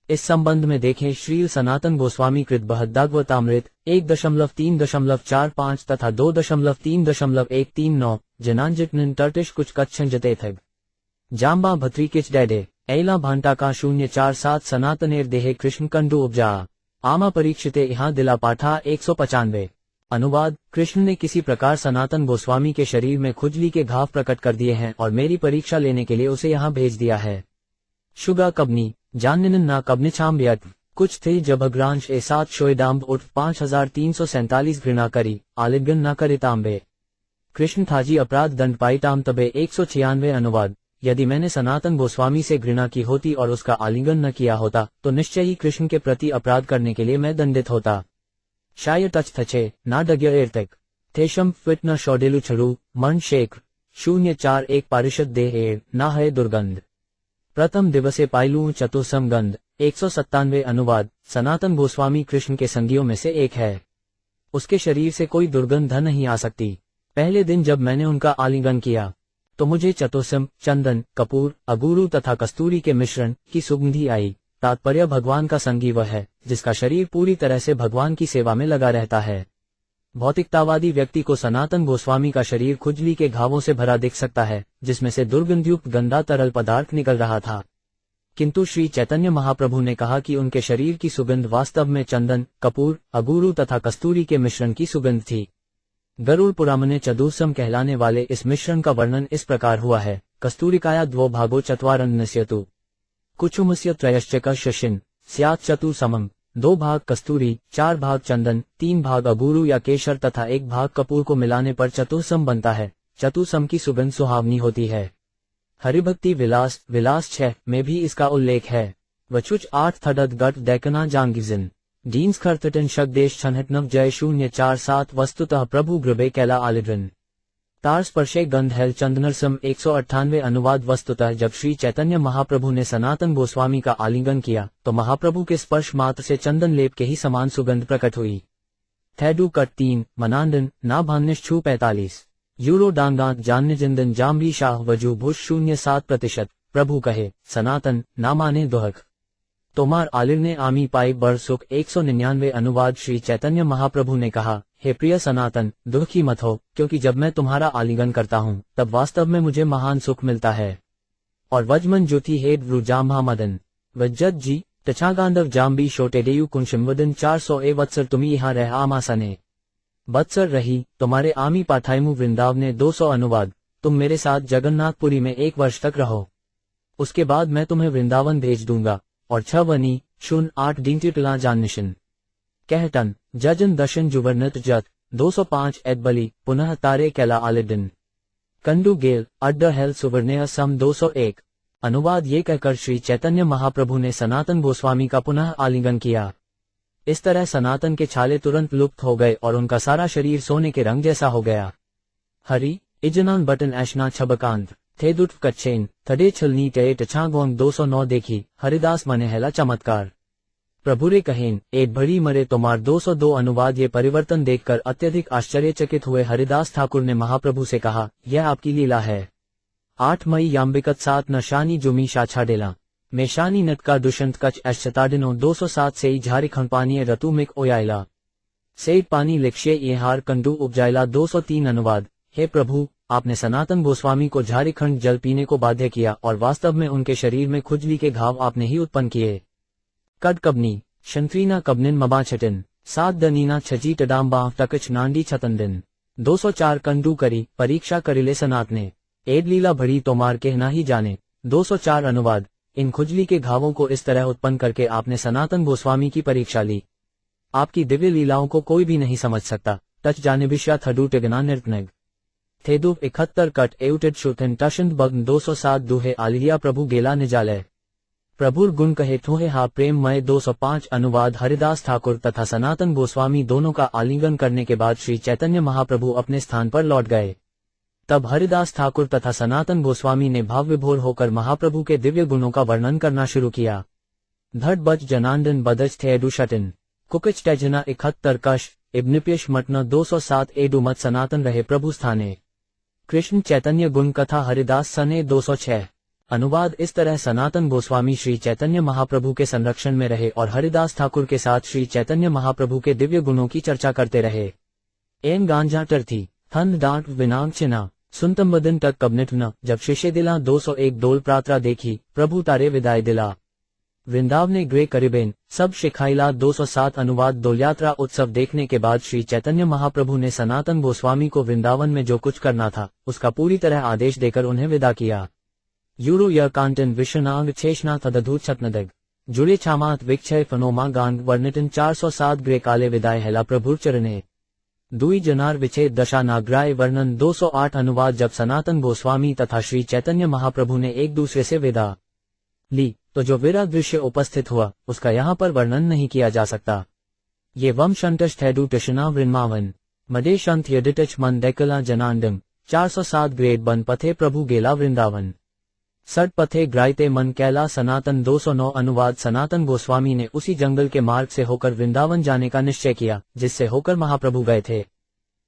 इस संबंध में देखें श्रील सनातन गोस्वामी कृत बृहद्भागवतामृत 1.3.45 तथा 2.3.139 जनांजिटन टर्टिश कुछ कच्छन जतेथग जाम्बा भत्रिकिच डैडे ऐला भांटा का 047 सनातनेर देहे कृष्ण कंडू उपजा आमा परीक्षिते यहाँ दिला पाठा 195 अनुवाद। कृष्ण ने किसी प्रकार सनातन गोस्वामी के शरीर में खुजली के घाव प्रकट कर दिए हैं और मेरी परीक्षा लेने के लिए उसे यहाँ भेज दिया है। शुगा कबनी जाननिन ना कबनि छाम्बियत कुछ थे जब अग्रांश ए 7 शोएदाम्ब उठ 5347 घृणा करी आलिंगन न करे तांबे कृष्ण थाजी अपराध दंड पाईताम तबे 196 अनुवाद। यदि मैंने सनातन गोस्वामी से घृणा की होती और उसका आलिंगन न किया होता तो निश्चय ही कृष्ण के प्रति अपराध करने के लिए मैं दंडित होता। शायद टच थचे ना डग्य एरतक थेशम फिट न शौडेलु छड़ू मन शेख 041 पारिषद देह एर ना है दुर्गंध प्रथम दिवसे पाइलू चतुसम गंध 197 अनुवाद। सनातन गोस्वामी कृष्ण के संगियों में से एक है, उसके शरीर से कोई दुर्गंध नहीं आ सकती। पहले दिन जब मैंने उनका आलिंगन किया तो मुझे चतुसम चंदन कपूर अगुरु तथा कस्तूरी के मिश्रण की सुगंधी आई। तात्पर्य भगवान का संगी वह है जिसका शरीर पूरी तरह से भगवान की सेवा में लगा रहता है। भौतिकतावादी व्यक्ति को सनातन गोस्वामी का शरीर खुजली के घावों से भरा दिख सकता है, जिसमें से दुर्गंधयुक्त गंदा तरल पदार्थ निकल रहा था, किंतु श्री चैतन्य महाप्रभु ने कहा कि उनके शरीर की सुगंध वास्तव में चंदन कपूर अगुरु तथा कस्तूरी के मिश्रण की सुगंध थी। गरुड़ पुराण में चतुसम कहलाने वाले इस मिश्रण का वर्णन इस प्रकार हुआ है। कस्तूरिकाया द्वो भागो चत्वारन्नस्यतु कुचुमस्य त्रयश्च शशिन स्यात् चतु समम 2 भाग कस्तूरी 4 भाग चंदन 3 भाग अगुरु या केशर तथा 1 भाग कपूर को मिलाने पर चतुसम बनता है। चतुसम की सुगंध सुहावनी होती है। हरिभक्ति विलास 6 में भी इसका उल्लेख है। वचुच 8 थडद गट दैकना जांगिजिन डीन्स खरतटन शगदेश छनहटनव जय 047 वस्तुतः प्रभु ग्रबे कैला आलिड्रन तार स्पर्शे गंध हेल चंदनरसम 198 अनुवाद। वस्तुतः जब श्री चैतन्य महाप्रभु ने सनातन गोस्वामी का आलिंगन किया तो महाप्रभु के स्पर्श मात्र से चंदन लेप के ही समान सुगंध प्रकट हुई। थैडू कट 3 मनांडन ना भान्निश छू 45 यूरो डांगांत जानने जिंदन जाम्बी शाह वजू भुष 07% प्रभु कहे सनातन ना माने दोहक तोमार आलिर ने आमी पाई बर सुख 199 अनुवाद। श्री चैतन्य महाप्रभु ने कहा, हे प्रिय सनातन दुखी मत हो, क्योंकि जब मैं तुम्हारा आलिंगन करता हूँ तब वास्तव में मुझे महान सुख मिलता है। और वजमन ज्योति हेड व्रु जाम्हा मदन वज्जत जी तछागांधव जाम्बी शोटेडेयु कुंशमवदन 400 वत्सर तुम्ही यहाँ रह आमासने बत्सर रही तुम्हारे आमी पाठाइमु वृंदाव ने 200 अनुवाद। तुम मेरे साथ जगन्नाथपुरी में 1 वर्ष तक रहो, उसके बाद मैं तुम्हें वृंदावन भेज दूंगा। और 6 वनी 08 डिंटिटला जाननिशन कहटन जजन दशन जुवर्नत जत 205 एदबली पुनः तारे कैला आलिदिन कंडू गेल अड्ड हेल सुवर्णय सम 201। अनुवाद ये कहकर श्री चैतन्य महाप्रभु ने सनातन गोस्वामी का पुनः आलिंगन किया। इस तरह सनातन के छाले तुरंत लुप्त हो गए और उनका सारा शरीर सोने के रंग जैसा हो गया। हरि इजनान बटन ऐशना छबकांत थे दुट कच्छेन थडे छलनी टे टछागोंग 209 देखी हरिदास मने हेला चमत्कार प्रभुरे कहेन एक भड़ी मरे तोमार 202। अनुवाद ये परिवर्तन देखकर अत्यधिक आश्चर्यचकित हुए हरिदास ठाकुर ने महाप्रभु से कहा, यह आपकी लीला है। 8 मई यांबिकत 7 नशानी जुमी शाछाडेला मेशानी नटका दुष्यंत कच ऐशताडिनो 207 से झारिखंड पानी रतुमिक ओयाइला से पानी लिक्षे ये हार कंडू उपजाइला 203। अनुवाद हे प्रभु, आपने सनातन गोस्वामी को झारिखंड जल पीने को बाध्य किया और वास्तव में उनके शरीर में खुजली के घाव आपने ही उत्पन्न किए। कड कबनी शंत्रीना कबनिन मबा छटिन 7 दनीना छजी टडाम्बा टकच नांडी छतंदिन 204 कंडू करी परीक्षा करिले सनात ने एड लीला भड़ी तोमार कहना ही जाने 204। अनुवाद इन खुजली के घावों को इस तरह उत्पन्न करके आपने सनातन गोस्वामी की परीक्षा ली। आपकी दिव्य लीलाओं को कोई भी नहीं समझ सकता। टच जाने विश्या थडू टिगना निर्तनग थेदु 71 कट एउटेड शुथन टशंद बग्न 207 दुहे आलिया प्रभु गेला निजालय प्रभुर गुण कहे ठोहे हा प्रेम मय 205। अनुवाद हरिदास ठाकुर तथा सनातन गोस्वामी दोनों का आलिंगन करने के बाद श्री चैतन्य महाप्रभु अपने स्थान पर लौट गए। तब हरिदास ठाकुर तथा सनातन गोस्वामी ने भाव विभोर होकर महाप्रभु के दिव्य गुणों का वर्णन करना शुरू किया। धड़ बच जनांदन बदच थे एडू शटिन कुकिच टैजना 71 कश इब्निपियश मटना 207 एडू मत सनातन रहे प्रभु स्थाने कृष्ण चैतन्य गुण कथा हरिदास सने 206। अनुवाद इस तरह सनातन गोस्वामी श्री चैतन्य महाप्रभु के संरक्षण में रहे और हरिदास ठाकुर के साथ श्री चैतन्य महाप्रभु के दिव्य गुणों की चर्चा करते रहे। एन गांजा टर्थी थन डांट विनांग चिना सुनतम्बदन तक कबनिट न जब शिष्य दिला 201 डोल प्रात्रा देखी प्रभु तारे विदाई दिला वृंदावने ग्रे करिबेन सब शिखाइला 207। अनुवाद डोल यात्रा उत्सव देखने के बाद श्री चैतन्य महाप्रभु ने सनातन गोस्वामी को वृंदावन में जो कुछ करना था उसका पूरी तरह आदेश देकर उन्हें विदा किया। यूरो य कांटन विश्वनांग छेषना तदधू छतनदग जुड़े छामात विक्षय फनोमा गांग वर्णितन 407 ग्रे काले विदाय हेला प्रभुर चरणे दुई जनार विच्छेद दशा नाग्राय वर्णन 208। अनुवाद जब सनातन गोस्वामी तथा श्री चैतन्य महाप्रभु ने एक दूसरे से विदा ली तो जो विरह दृश्य उपस्थित हुआ उसका यहाँ पर वर्णन नहीं किया जा सकता। ये वम शंटश थैडू टशना वृन्मावन मदे शंत यदिटच मन देखला जनांडम 407 ग्रेड बन पथे प्रभु गेला वृंदावन सट पथे ग्राइते मन कैला सनातन 209। अनुवाद सनातन गोस्वामी ने उसी जंगल के मार्ग से होकर वृंदावन जाने का निश्चय किया जिससे होकर महाप्रभु गए थे।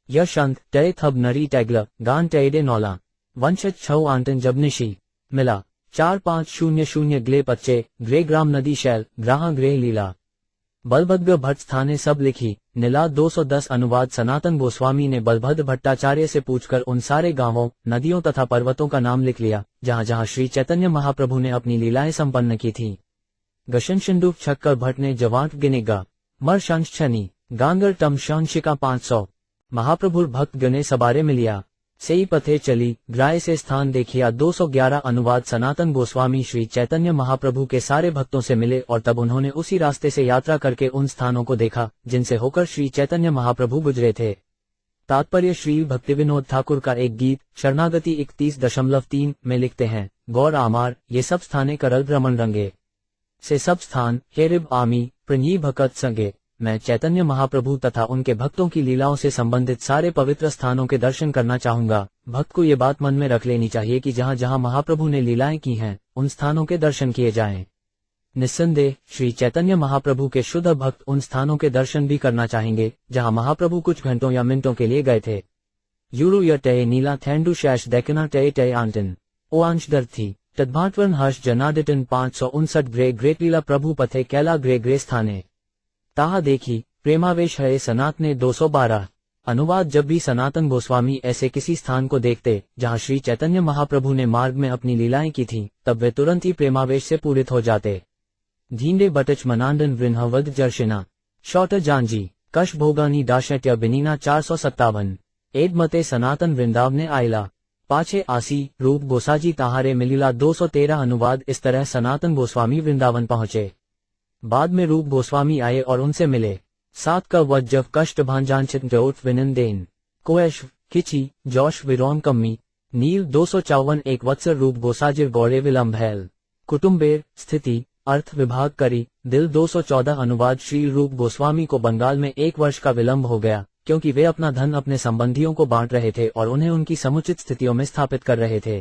यह शंत टय थब नरी टैगल गान टैडे नौला वंशज छऊ आंटन जबनिशी मिला 4500 ग्ले पच्चे ग्रे ग्राम नदी शैल ग्राह ग्रे लीला बलभद्र भट्ट स्थाने सब लिखी नीला 210। अनुवाद सनातन गोस्वामी ने बलभद्र भट्टाचार्य से पूछकर उन सारे गांवों नदियों तथा पर्वतों का नाम लिख लिया जहां जहां श्री चैतन्य महाप्रभु ने अपनी लीलाएं संपन्न की थीं। गशन शिंदुक छक्कर भट्ट ने जवांट गिनेगा मर शंश छनी गांगर टम शंशिका 500 महाप्रभुर भक्त गणे सबारे मिलिया सेई पथे चली ग्राय से स्थान देखिया 211। अनुवाद सनातन गोस्वामी श्री चैतन्य महाप्रभु के सारे भक्तों से मिले और तब उन्होंने उसी रास्ते से यात्रा करके उन स्थानों को देखा जिनसे होकर श्री चैतन्य महाप्रभु गुजरे थे। तात्पर्य श्री भक्तिविनोद ठाकुर का एक गीत शरणागति 31.3 में लिखते हैं, गौर आमार ये सब स्थाने करल भ्रमण रंगे से सब स्थान हेरिब आमी प्रणयी भकत संगे। मैं चैतन्य महाप्रभु तथा उनके भक्तों की लीलाओं से संबंधित सारे पवित्र स्थानों के दर्शन करना चाहूंगा। भक्त को ये बात मन में रख लेनी चाहिए कि जहां जहां महाप्रभु ने लीलाएं की हैं उन स्थानों के दर्शन किए जाएं। निस्संदेह श्री चैतन्य महाप्रभु के शुद्ध भक्त उन स्थानों के दर्शन भी करना चाहेंगे जहां महाप्रभु कुछ घंटों या मिनटों के लिए गए थे। यूरो य टय नीला थैंडू शैश देखना टय टय आंटन ओ अंश दर थी तद्भाटवन हर्ष जनाडिटन 559 ग्रे ग्रेट लीला प्रभु पथे कैला ग्रे ग्रे स्थाने ताहा देखी प्रेमावेश है सनात ने 212। अनुवाद जब भी सनातन गोस्वामी ऐसे किसी स्थान को देखते जहां श्री चैतन्य महाप्रभु ने मार्ग में अपनी लीलाएं की थीं तब वे तुरंत ही प्रेमावेश से पूरित हो जाते। धींडे बटच मनांडन वृन्हवद जर्शिना शौट जानजी कश भोगानी दाशट्य बिनीना 457 एड मते सनातन वृंदावने आयला पाछे आसी रूप गोसाजी ताहारे मिलीला 213। अनुवाद इस तरह सनातन गोस्वामी वृंदावन पहुंचे। बाद में रूप गोस्वामी आए और उनसे मिले। सात का वज्जव कष्ट भांजांचित जोट विनंदेन कोएश किची जोश विरोन कम्मी नील 254 एक वत्सर रूप गोसाजिर गौड़े विलंब हैल कुटुम्बेर स्थिति अर्थ विभाग करी दिल 214 अनुवाद श्रील रूप गोस्वामी को बंगाल में 1 वर्ष का विलंब हो गया, क्योंकि वे अपना धन अपने संबंधियों को बांट रहे थे और उन्हें उनकी समुचित स्थितियों में स्थापित कर रहे थे।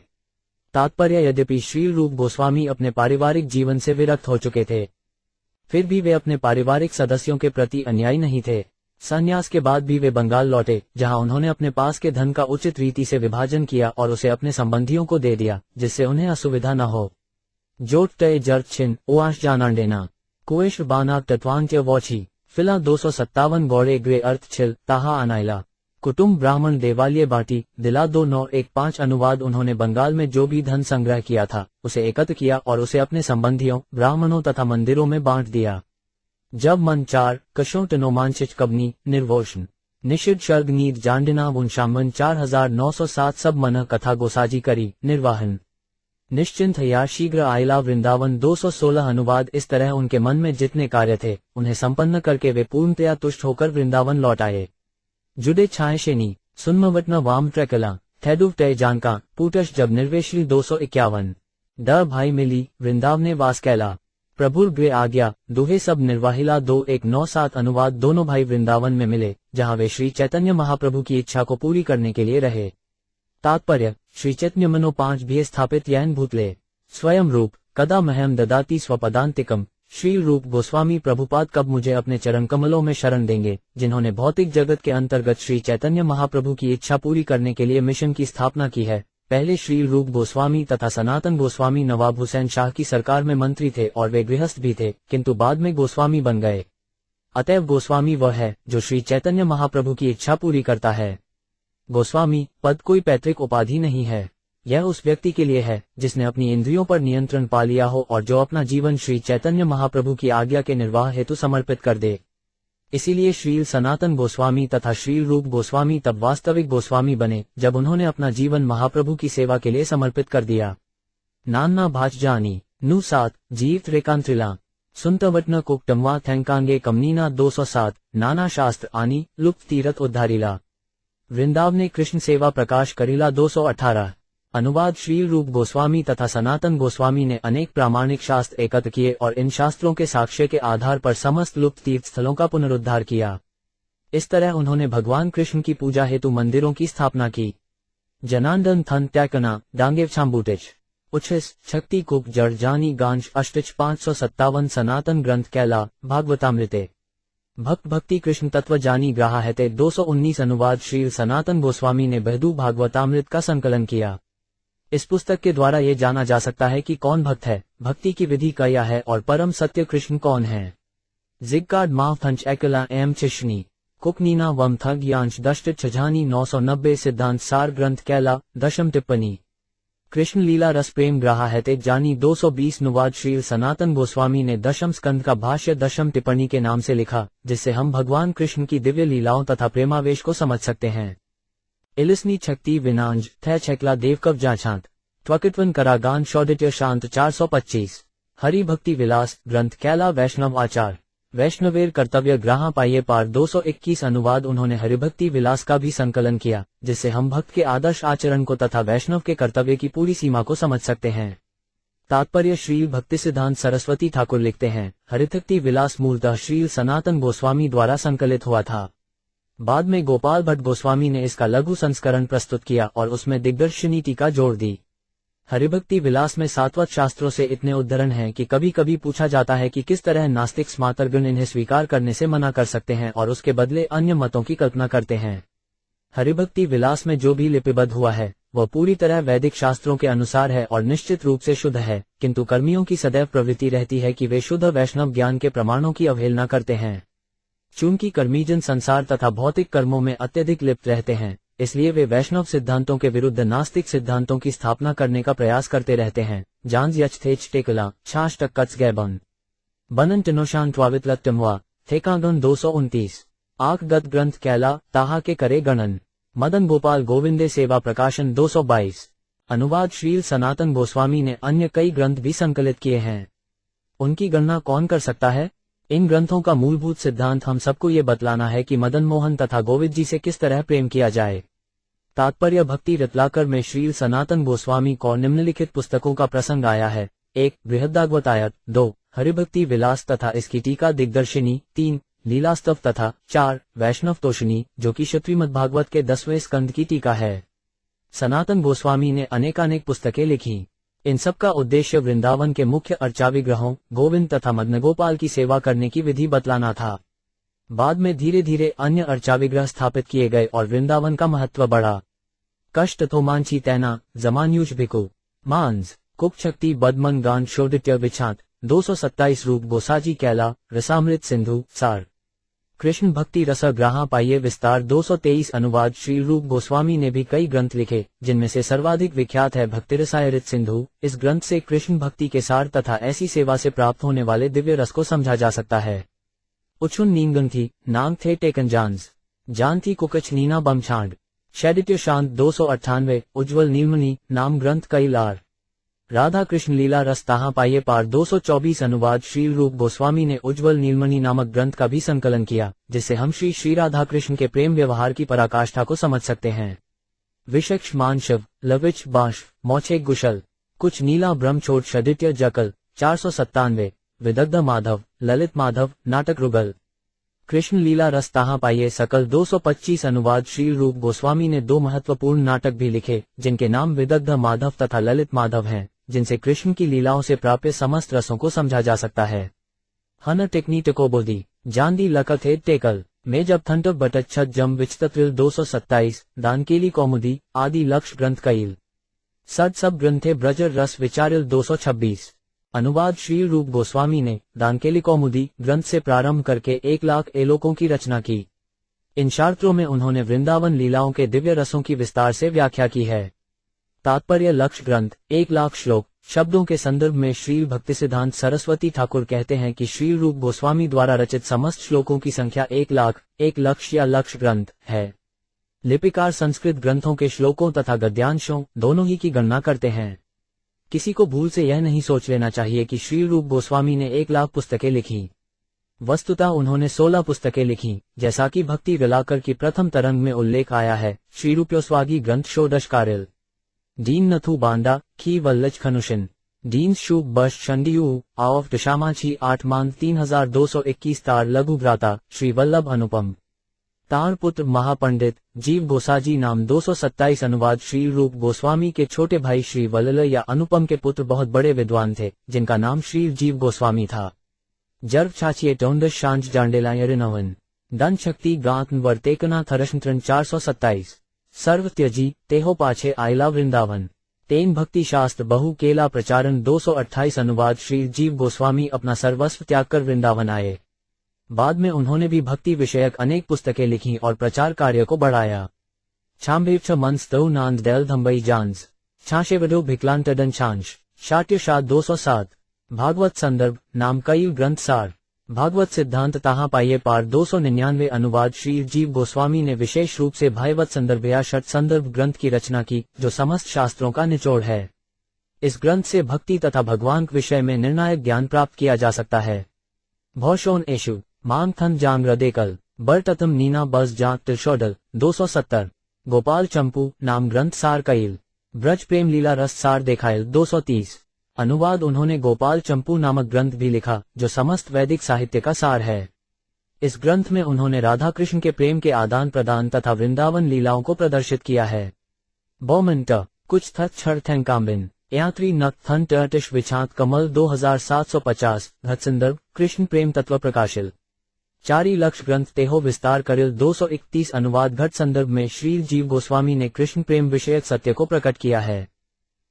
तात्पर्य, यद्यपि श्रील रूप गोस्वामी अपने पारिवारिक जीवन से विरक्त हो चुके थे, फिर भी वे अपने पारिवारिक सदस्यों के प्रति अन्यायी नहीं थे। संन्यास के बाद भी वे बंगाल लौटे, जहां उन्होंने अपने पास के धन का उचित रीति से विभाजन किया और उसे अपने संबंधियों को दे दिया, जिससे उन्हें असुविधा न हो। जोट तय जर्त छिन ओआश जानांडेना कोएश बाना तत्वांत्य वॉची फिला 257 गौड़े ग्रे अर्थ छिल ताहा अनाइला कुटुंब ब्राह्मण देवालय बाटी दिला 2915 अनुवाद उन्होंने बंगाल में जो भी धन संग्रह किया था उसे एकत्र किया और उसे अपने संबंधियों ब्राह्मणों तथा मंदिरों में बांट दिया। जब मन 4 कशोट नोमांचिच कबनी निर्वोषण निषिद्ध शर्ग नीद जांडिना वुनशामन 4907 सब मन कथा गोसाजी करी निर्वाहन निश्चिंत या शीघ्र आयला वृंदावन 216 अनुवाद इस तरह उनके मन में जितने कार्य थे उन्हें संपन्न करके वे पूर्णतया तुष्ट होकर वृंदावन लौट आए। जुडे छाए शेनी सुन्मवटन वाम ट्रैकला थैडुव तय जानका पूटश जब निर्वेश्री 251 ड भाई मिली वृंदावने वास कैला प्रभुर ग्रे आज्ञा दुहे सब निर्वाहिला 2197 अनुवाद दोनों भाई वृंदावन में मिले, जहां वे श्री चैतन्य महाप्रभु की इच्छा को पूरी करने के लिए रहे। तात्पर्य, श्री चैतन्य मनो 5 भी स्थापित यैन भूतले स्वयं रूप कदा महम ददाती स्वपदांतिकम श्रील रूप गोस्वामी प्रभुपाद कब मुझे अपने चरण कमलों में शरण देंगे, जिन्होंने भौतिक जगत के अंतर्गत श्री चैतन्य महाप्रभु की इच्छा पूरी करने के लिए मिशन की स्थापना की है। पहले श्रील रूप गोस्वामी तथा सनातन गोस्वामी नवाब हुसैन शाह की सरकार में मंत्री थे और वे गृहस्थ भी थे, किंतु बाद में गोस्वामी बन गए। अतएव गोस्वामी वह है जो श्री चैतन्य महाप्रभु की इच्छा पूरी करता है। गोस्वामी पद कोई पैतृक उपाधि नहीं है, यह उस व्यक्ति के लिए है जिसने अपनी इंद्रियों पर नियंत्रण पा लिया हो और जो अपना जीवन श्री चैतन्य महाप्रभु की आज्ञा के निर्वाह हेतु समर्पित कर दे। इसीलिए श्रील सनातन गोस्वामी तथा श्रील रूप गोस्वामी तब वास्तविक गोस्वामी बने जब उन्होंने अपना जीवन महाप्रभु की सेवा के लिए समर्पित कर दिया। नान्ना भाच जानी नु 7 जीव रेकांत्रिला सुनतवटन कुकटमवा थैंकांगे कमनीना 207 नाना शास्त्र आनी लुप्त तीरथ उद्धारिला वृंदावने कृष्ण सेवा प्रकाश करीला 218 अनुवाद श्रील रूप गोस्वामी तथा सनातन गोस्वामी ने अनेक प्रामाणिक शास्त्र एकत्र किए और इन शास्त्रों के साक्ष्य के आधार पर समस्त लुप्त तीर्थ स्थलों का पुनरुद्धार किया। इस तरह उन्होंने भगवान कृष्ण की पूजा हेतु मंदिरों की स्थापना की। जनांदन थन त्याकना डांगेव छाम्बूटिच उच्छिस शक्ति कुक जड़ जानी गांश अष्टिच 557 सनातन ग्रंथ कैला भागवतामृते भक्त भक्ति कृष्ण तत्व जानी ग्राहा हेते 219 अनुवाद श्रील सनातन गोस्वामी ने बहदू भागवतामृत का संकलन किया। इस पुस्तक के द्वारा ये जाना जा सकता है कि कौन भक्त है, भक्ति की विधि क्या है और परम सत्य कृष्ण कौन है। जिग्गाड माव थंच एकला एम चिश्नी कुकनीना वम थग यांश दष्ट छजानी 990 सिद्धांत सार ग्रंथ कैला दशम टिप्पणी कृष्ण लीला रस प्रेम ग्राहा हेते जानी 220 अनुवाद श्रील सनातन गोस्वामी ने दशम स्कंद का भाष्य दशम टिप्पणी के नाम से लिखा, जिससे हम भगवान कृष्ण की दिव्य लीलाओं तथा प्रेमावेश को समझ सकते हैं। इलिस्नी छक्ति विनांज थे छेकला देवकव जाछांत त्वकिटवन करागान शौदित्य शांत 425 हरि भक्ति विलास ग्रंथ कैला वैष्णव आचार वैष्णवेर कर्तव्य ग्राहा पाइये पार 221 अनुवाद उन्होंने हरिभक्ति विलास का भी संकलन किया, जिससे हम भक्त के आदर्श आचरण को तथा वैष्णव के कर्तव्य की पूरी सीमा को समझ सकते हैं। तात्पर्य, श्रील भक्ति सिद्धांत सरस्वती ठाकुर लिखते हैं, हरिभक्ति विलास मूलतः श्रील सनातन गोस्वामी द्वारा संकलित हुआ था। बाद में गोपाल भट्ट गोस्वामी ने इसका लघु संस्करण प्रस्तुत किया और उसमें दिग्दर्शनी टीका जोड़ दी। हरिभक्ति विलास में सात्वत शास्त्रों से इतने उद्धरण हैं कि कभी कभी पूछा जाता है कि किस तरह नास्तिक स्मार्तगण इन्हें स्वीकार करने से मना कर सकते हैं और उसके बदले अन्य मतों की कल्पना करते हैं। हरिभक्ति विलास में जो भी लिपिबद्ध हुआ है वह पूरी तरह वैदिक शास्त्रों के अनुसार है और निश्चित रूप से शुद्ध है, किंतु कर्मियों की सदैव प्रवृत्ति रहती है कि वे शुद्ध वैष्णव ज्ञान के प्रमाणों की अवहेलना करते हैं। चूंकि कर्मीजन संसार तथा भौतिक कर्मों में अत्यधिक लिप्त रहते हैं, इसलिए वे वैष्णव सिद्धांतों के विरुद्ध नास्तिक सिद्धांतों की स्थापना करने का प्रयास करते रहते हैं। जांज यचथेच टेकला छाश टक्कच गैबन बनन टिनोशान ट्वावित लत्तमवा थेकागन 229 आक गत ग्रंथ कैला ताहा के करे गणन मदन गोपाल गोविंदे सेवा प्रकाशन 222 अनुवाद श्रील सनातन गोस्वामी ने अन्य कई ग्रंथ भी संकलित किए हैं। उनकी गणना कौन कर सकता है? इन ग्रंथों का मूलभूत सिद्धांत हम सबको ये बतलाना है कि मदन मोहन तथा गोविंद जी से किस तरह प्रेम किया जाए। तात्पर्य भक्ति रत्नाकर में श्रील सनातन गोस्वामी को निम्नलिखित पुस्तकों का प्रसंग आया है। 1. बृहदागवतायत, 2. हरिभक्ति विलास तथा इसकी टीका दिग्दर्शिनी, 3. लीलास्तव तथा 4. वैष्णव तोषणी जो कि श्रीमद्भागवत के 10वें स्कंद की टीका है। सनातन गोस्वामी ने अनेकानेक पुस्तकें लिखी। इन सब का उद्देश्य वृंदावन के मुख्य अर्चाविग्रहों गोविंद तथा मदनगोपाल की सेवा करने की विधि बतलाना था। बाद में धीरे धीरे अन्य अर्चाविग्रह स्थापित किए गए और वृंदावन का महत्व बढ़ा। कष्ट थोमांची तैना जमान्यूज भिकु मांस कुक शक्ति बदमन गान शोडित्य विछात 227 रूप गोसाजी कैला रसामृत सिंधु सार कृष्ण भक्ति रस ग्राहा पाइये विस्तार 223 अनुवाद। श्री रूप गोस्वामी ने भी कई ग्रंथ लिखे जिनमें से सर्वाधिक विख्यात है भक्ति रसायरित सिंधु। इस ग्रंथ से कृष्ण भक्ति के सार तथा ऐसी सेवा से प्राप्त होने वाले दिव्य रस को समझा जा सकता है। उछुन नींगंथी नांग थे टेकन जान थी कुकच नीना बमछांड शैडित्य शांत 298 उज्ज्वल नीलमणि नाम ग्रंथ कई लार राधा कृष्ण लीला रस ताहा पाइये पार 224 अनुवाद। श्री रूप गोस्वामी ने उज्ज्वल नीलमणि नामक ग्रंथ का भी संकलन किया जिससे हम श्री राधा कृष्ण के प्रेम व्यवहार की पराकाष्ठा को समझ सकते हैं। विशक्ष मानशव लविच बांश मौछे गुशल कुछ नीला ब्रह्म छोट शदित्य जकल 497 विदग्ध माधव ललित माधव नाटक रुगल कृष्ण लीला रस ताहा पाइये सकल 225 अनुवाद। श्री रूप गोस्वामी ने 2 महत्वपूर्ण नाटक भी लिखे जिनके नाम विदग्ध माधव तथा ललित माधव हैं, जिनसे कृष्ण की लीलाओं से प्राप्य समस्त रसों को समझा जा सकता है। हन टेकनी टेकोबोदी जांदी लकथे टेकल में जब थंट बटत छत जम विचतत्रिल 227 दानकेली कौमुदी आदि लक्ष्य ग्रंथ कईल सद सब ग्रंथे ब्रजर रस विचारिल 226 अनुवाद। श्री रूप गोस्वामी ने दानकेली कौमुदी ग्रंथ से प्रारंभ करके 1 लाख एलोकों की रचना की। इन शास्त्रों में उन्होंने वृंदावन लीलाओं के दिव्य रसों की विस्तार से व्याख्या की है। तात्पर्य लक्ष्य ग्रंथ 1 लाख श्लोक शब्दों के संदर्भ में श्री भक्ति सिद्धांत सरस्वती ठाकुर कहते हैं कि श्री रूप गोस्वामी द्वारा रचित समस्त श्लोकों की संख्या 1 लाख 1 लक्ष या लक्ष्य ग्रंथ है। लिपिकार संस्कृत ग्रंथों के श्लोकों तथा गद्यांशों दोनों ही की गणना करते हैं। किसी को भूल से यह नहीं सोच लेना चाहिए कि श्री रूप गोस्वामी ने 1 लाख पुस्तकें लिखी। वस्तुतः उन्होंने 16 पुस्तकें लिखी, जैसा कि भक्ति रलाकर की प्रथम तरंग में उल्लेख आया है। श्री रूप्योस्वागी ग्रंथ षोडश कारिल डीन नथु बांदा खी वल्लज खनुशन डीन शुभ बश शंडियू ऑफ दशामाछी 8 मान 3221 तार लघु भ्राता श्री वल्लभ अनुपम तार पुत्र महापंडित जीव गोसाजी नाम 227 अनुवाद। श्री रूप गोस्वामी के छोटे भाई श्री वल्लभ या अनुपम के पुत्र बहुत बड़े विद्वान थे जिनका नाम श्री जीव गोस्वामी था। जर्व छाछिए टोंडस शांच जांडेला यरिनवन दन शक्ति गांत वर्तेकना थरशंत्रन 427 सर्व त्यजी तेहो पाछे आयला वृंदावन तेन भक्ति शास्त्र बहु केला प्रचारण 228 अनुवाद। श्री जीव गोस्वामी अपना सर्वस्व त्याग कर वृंदावन आए। बाद में उन्होंने भी भक्ति विषयक अनेक पुस्तकें लिखी और प्रचार कार्य को बढ़ाया। छाम्भेव छ मंस दो नांद डेल धम्बई जानस छाशेवडो भिकलांटडन छांश शाट्य शाद 207 भागवत संदर्भ नाम कई ग्रंथ सार भागवत सिद्धांत ताहा पाइये पार 299 अनुवाद। श्री जीव गोस्वामी ने विशेष रूप से भागवत संदर्भ या षट संदर्भ ग्रंथ की रचना की जो समस्त शास्त्रों का निचोड़ है। इस ग्रंथ से भक्ति तथा भगवान के विषय में निर्णायक ज्ञान प्राप्त किया जा सकता है। भौशोन एशु मांग थन जांग रदेकल बरततम नीना बस जांग तिरशोडल 270 गोपाल चंपू नाम ग्रंथ सार कईल ब्रज प्रेम लीला रस सार देखायल 230 अनुवाद। उन्होंने गोपाल चंपू नामक ग्रंथ भी लिखा जो समस्त वैदिक साहित्य का सार है। इस ग्रंथ में उन्होंने राधा कृष्ण के प्रेम के आदान प्रदान तथा वृंदावन लीलाओं को प्रदर्शित किया है। बोमंट कुछ थत छड़ थैंकाम्बिन यात्री नक थन टर्टिश विछात कमल 2750 घत्संदर्भ कृष्ण प्रेम तत्व प्रकाशिल 4 लक्ष ग्रंथ तेहो विस्तार करिल 231 अनुवाद। घट संदर्भ में श्री जीव गोस्वामी ने कृष्ण प्रेम विषयक सत्य को प्रकट किया है।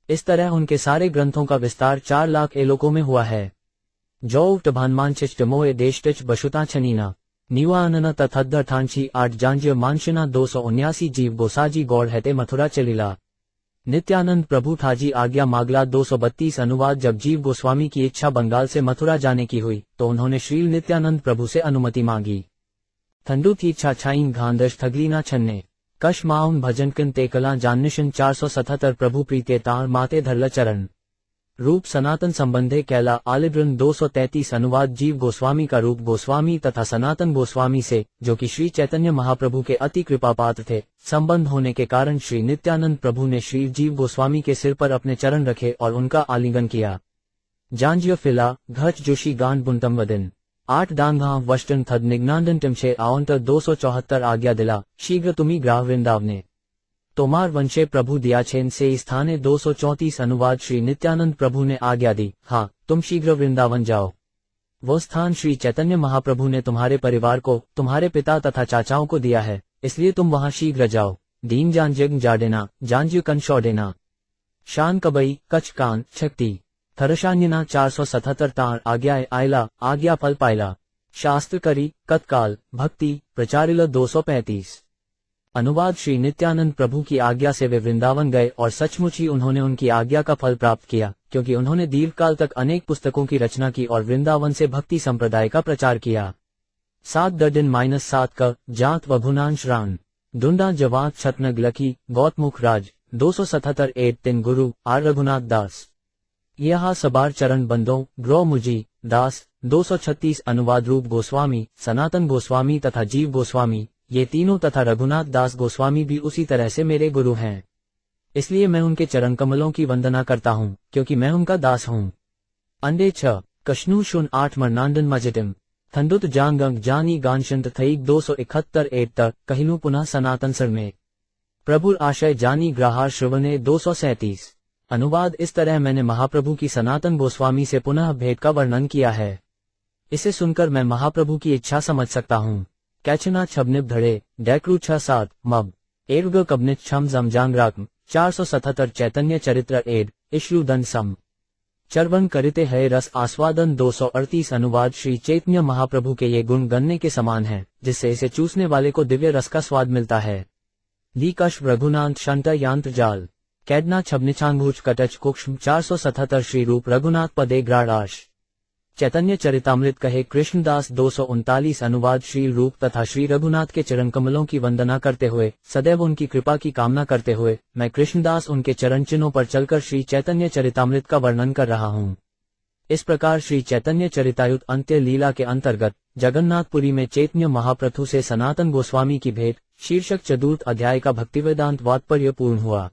इस तरह उनके सारे ग्रंथों का विस्तार 4 लाख एलोकों में हुआ है। जौ टभानमानचिच मोए देशटिच बशुता छनीना निवानन तथद्दर थांची 8 जांज्य मानशिना 279 जीव गोसाजी गौड़ हैते मथुरा चलीला नित्यानंद प्रभु ठाजी आज्ञा मागला 232 अनुवाद। जब जीव गोस्वामी की इच्छा बंगाल से मथुरा जाने की हुई तो उन्होंने श्री नित्यानंद प्रभु से अनुमति मांगी। थंडू थी इच्छा छाइन घांदश थगलीना छन्ने कश माउन भजनकन तेकला जाननिशन 477 प्रभु प्रीते तार माते धरल चरण रूप सनातन संबंधे कैला आलिब्रन 233 अनुवाद जीव गोस्वामी का रूप गोस्वामी तथा सनातन गोस्वामी से, जो कि श्री चैतन्य महाप्रभु के अति कृपा पात्र थे, संबंध होने के कारण श्री नित्यानंद प्रभु ने श्री जीव गोस्वामी के सिर पर अपने चरण रखे और उनका आलिंगन किया। जांज्य फिला घच जोशी गांड बुंतम वदिन 8 डांगा वस्टन थद निग्नांडन टिमशे आउंटर 274 आज्ञा दिला शीघ्र तुम्ही ग्राह वृंदावने तोमार वंशे प्रभु दियाछेन से स्थाने 234 अनुवाद श्री नित्यानंद प्रभु ने आज्ञा दी, हाँ तुम शीघ्र वृंदावन जाओ। वो स्थान श्री चैतन्य महाप्रभु ने तुम्हारे परिवार को, तुम्हारे पिता तथा चाचाओं को दिया है, इसलिए तुम वहां शीघ्र जाओ। दीन जानजग जाडेना जानजु कंशोडेना शान कबई कच कान शक्ति थरशान्यना 477 ताण आज्ञा आयला आज्ञा फल पायला शास्त्र करी कतकाल भक्ति प्रचारिल 235। अनुवाद श्री नित्यानंद प्रभु की आज्ञा से वे वृंदावन गए और सचमुच ही उन्होंने उनकी आज्ञा का फल प्राप्त किया, क्योंकि उन्होंने दीर्घकाल तक अनेक पुस्तकों की रचना की और वृंदावन से भक्ति संप्रदाय का प्रचार किया। 7 दर्जन -7 का जात वभुनांश रान डुंडा जवात छतनग लकी गौतमुख राज 277 8 तिन गुरु आर रघुनाथ दास यहा सबार चरण बंदों ग्रो मुजी दास 236 अनुवाद रूप गोस्वामी सनातन गोस्वामी तथा जीव गोस्वामी, ये तीनों तथा रघुनाथ दास गोस्वामी भी उसी तरह से मेरे गुरु हैं, इसलिए मैं उनके चरण कमलों की वंदना करता हूँ, क्योंकि मैं उनका दास हूँ। अंडे 6 कश्नू शुन 8 मरनांडन मजिटिम थंडुत जांगंग जानी गानशंत थईक 271 8 तक कहिनु पुनः सनातन सर में प्रभुर आशय जानी ग्राहार श्रवणे 237। अनुवाद इस तरह मैंने महाप्रभु की सनातन गोस्वामी से पुनः भेंट का वर्णन किया है। इसे सुनकर मैं महाप्रभु की इच्छा समझ सकता हूँ। कैचना छबनिब धड़े डैक्रू 6-7 मब एर्ग कबनित छम जमजांगराक 477 चैतन्य चरित्र एड इश्रुदन सम चरवन करिते है रस आस्वादन 238 अनुवाद श्री चैतन्य महाप्रभु के ये गुण गन्ने के समान है, जिससे इसे चूसने वाले को दिव्य रस का स्वाद मिलता है। लीकश रघुनाथ शंत यांत्र जाल कैडना छबनिछांगूच कटच कुक्ष्म 477 श्री रूप रघुनाथ पदे ग्राड़ाश चैतन्य चरितामृत कहे कृष्णदास 239 अनुवाद श्री रूप तथा श्री रघुनाथ के चरण कमलों की वंदना करते हुए, सदैव उनकी कृपा की कामना करते हुए, मैं कृष्णदास उनके चरण चिन्हों पर चलकर श्री चैतन्य चरितामृत का वर्णन कर रहा हूँ। इस प्रकार श्री चैतन्य चरितायुत अंत्य लीला के अंतर्गत जगन्नाथपुरी में चैतन्य महाप्रभु से सनातन गोस्वामी की भेंट शीर्षक चतुर्थ अध्याय का भक्तिवेदांत वात्पर्य पूर्ण हुआ।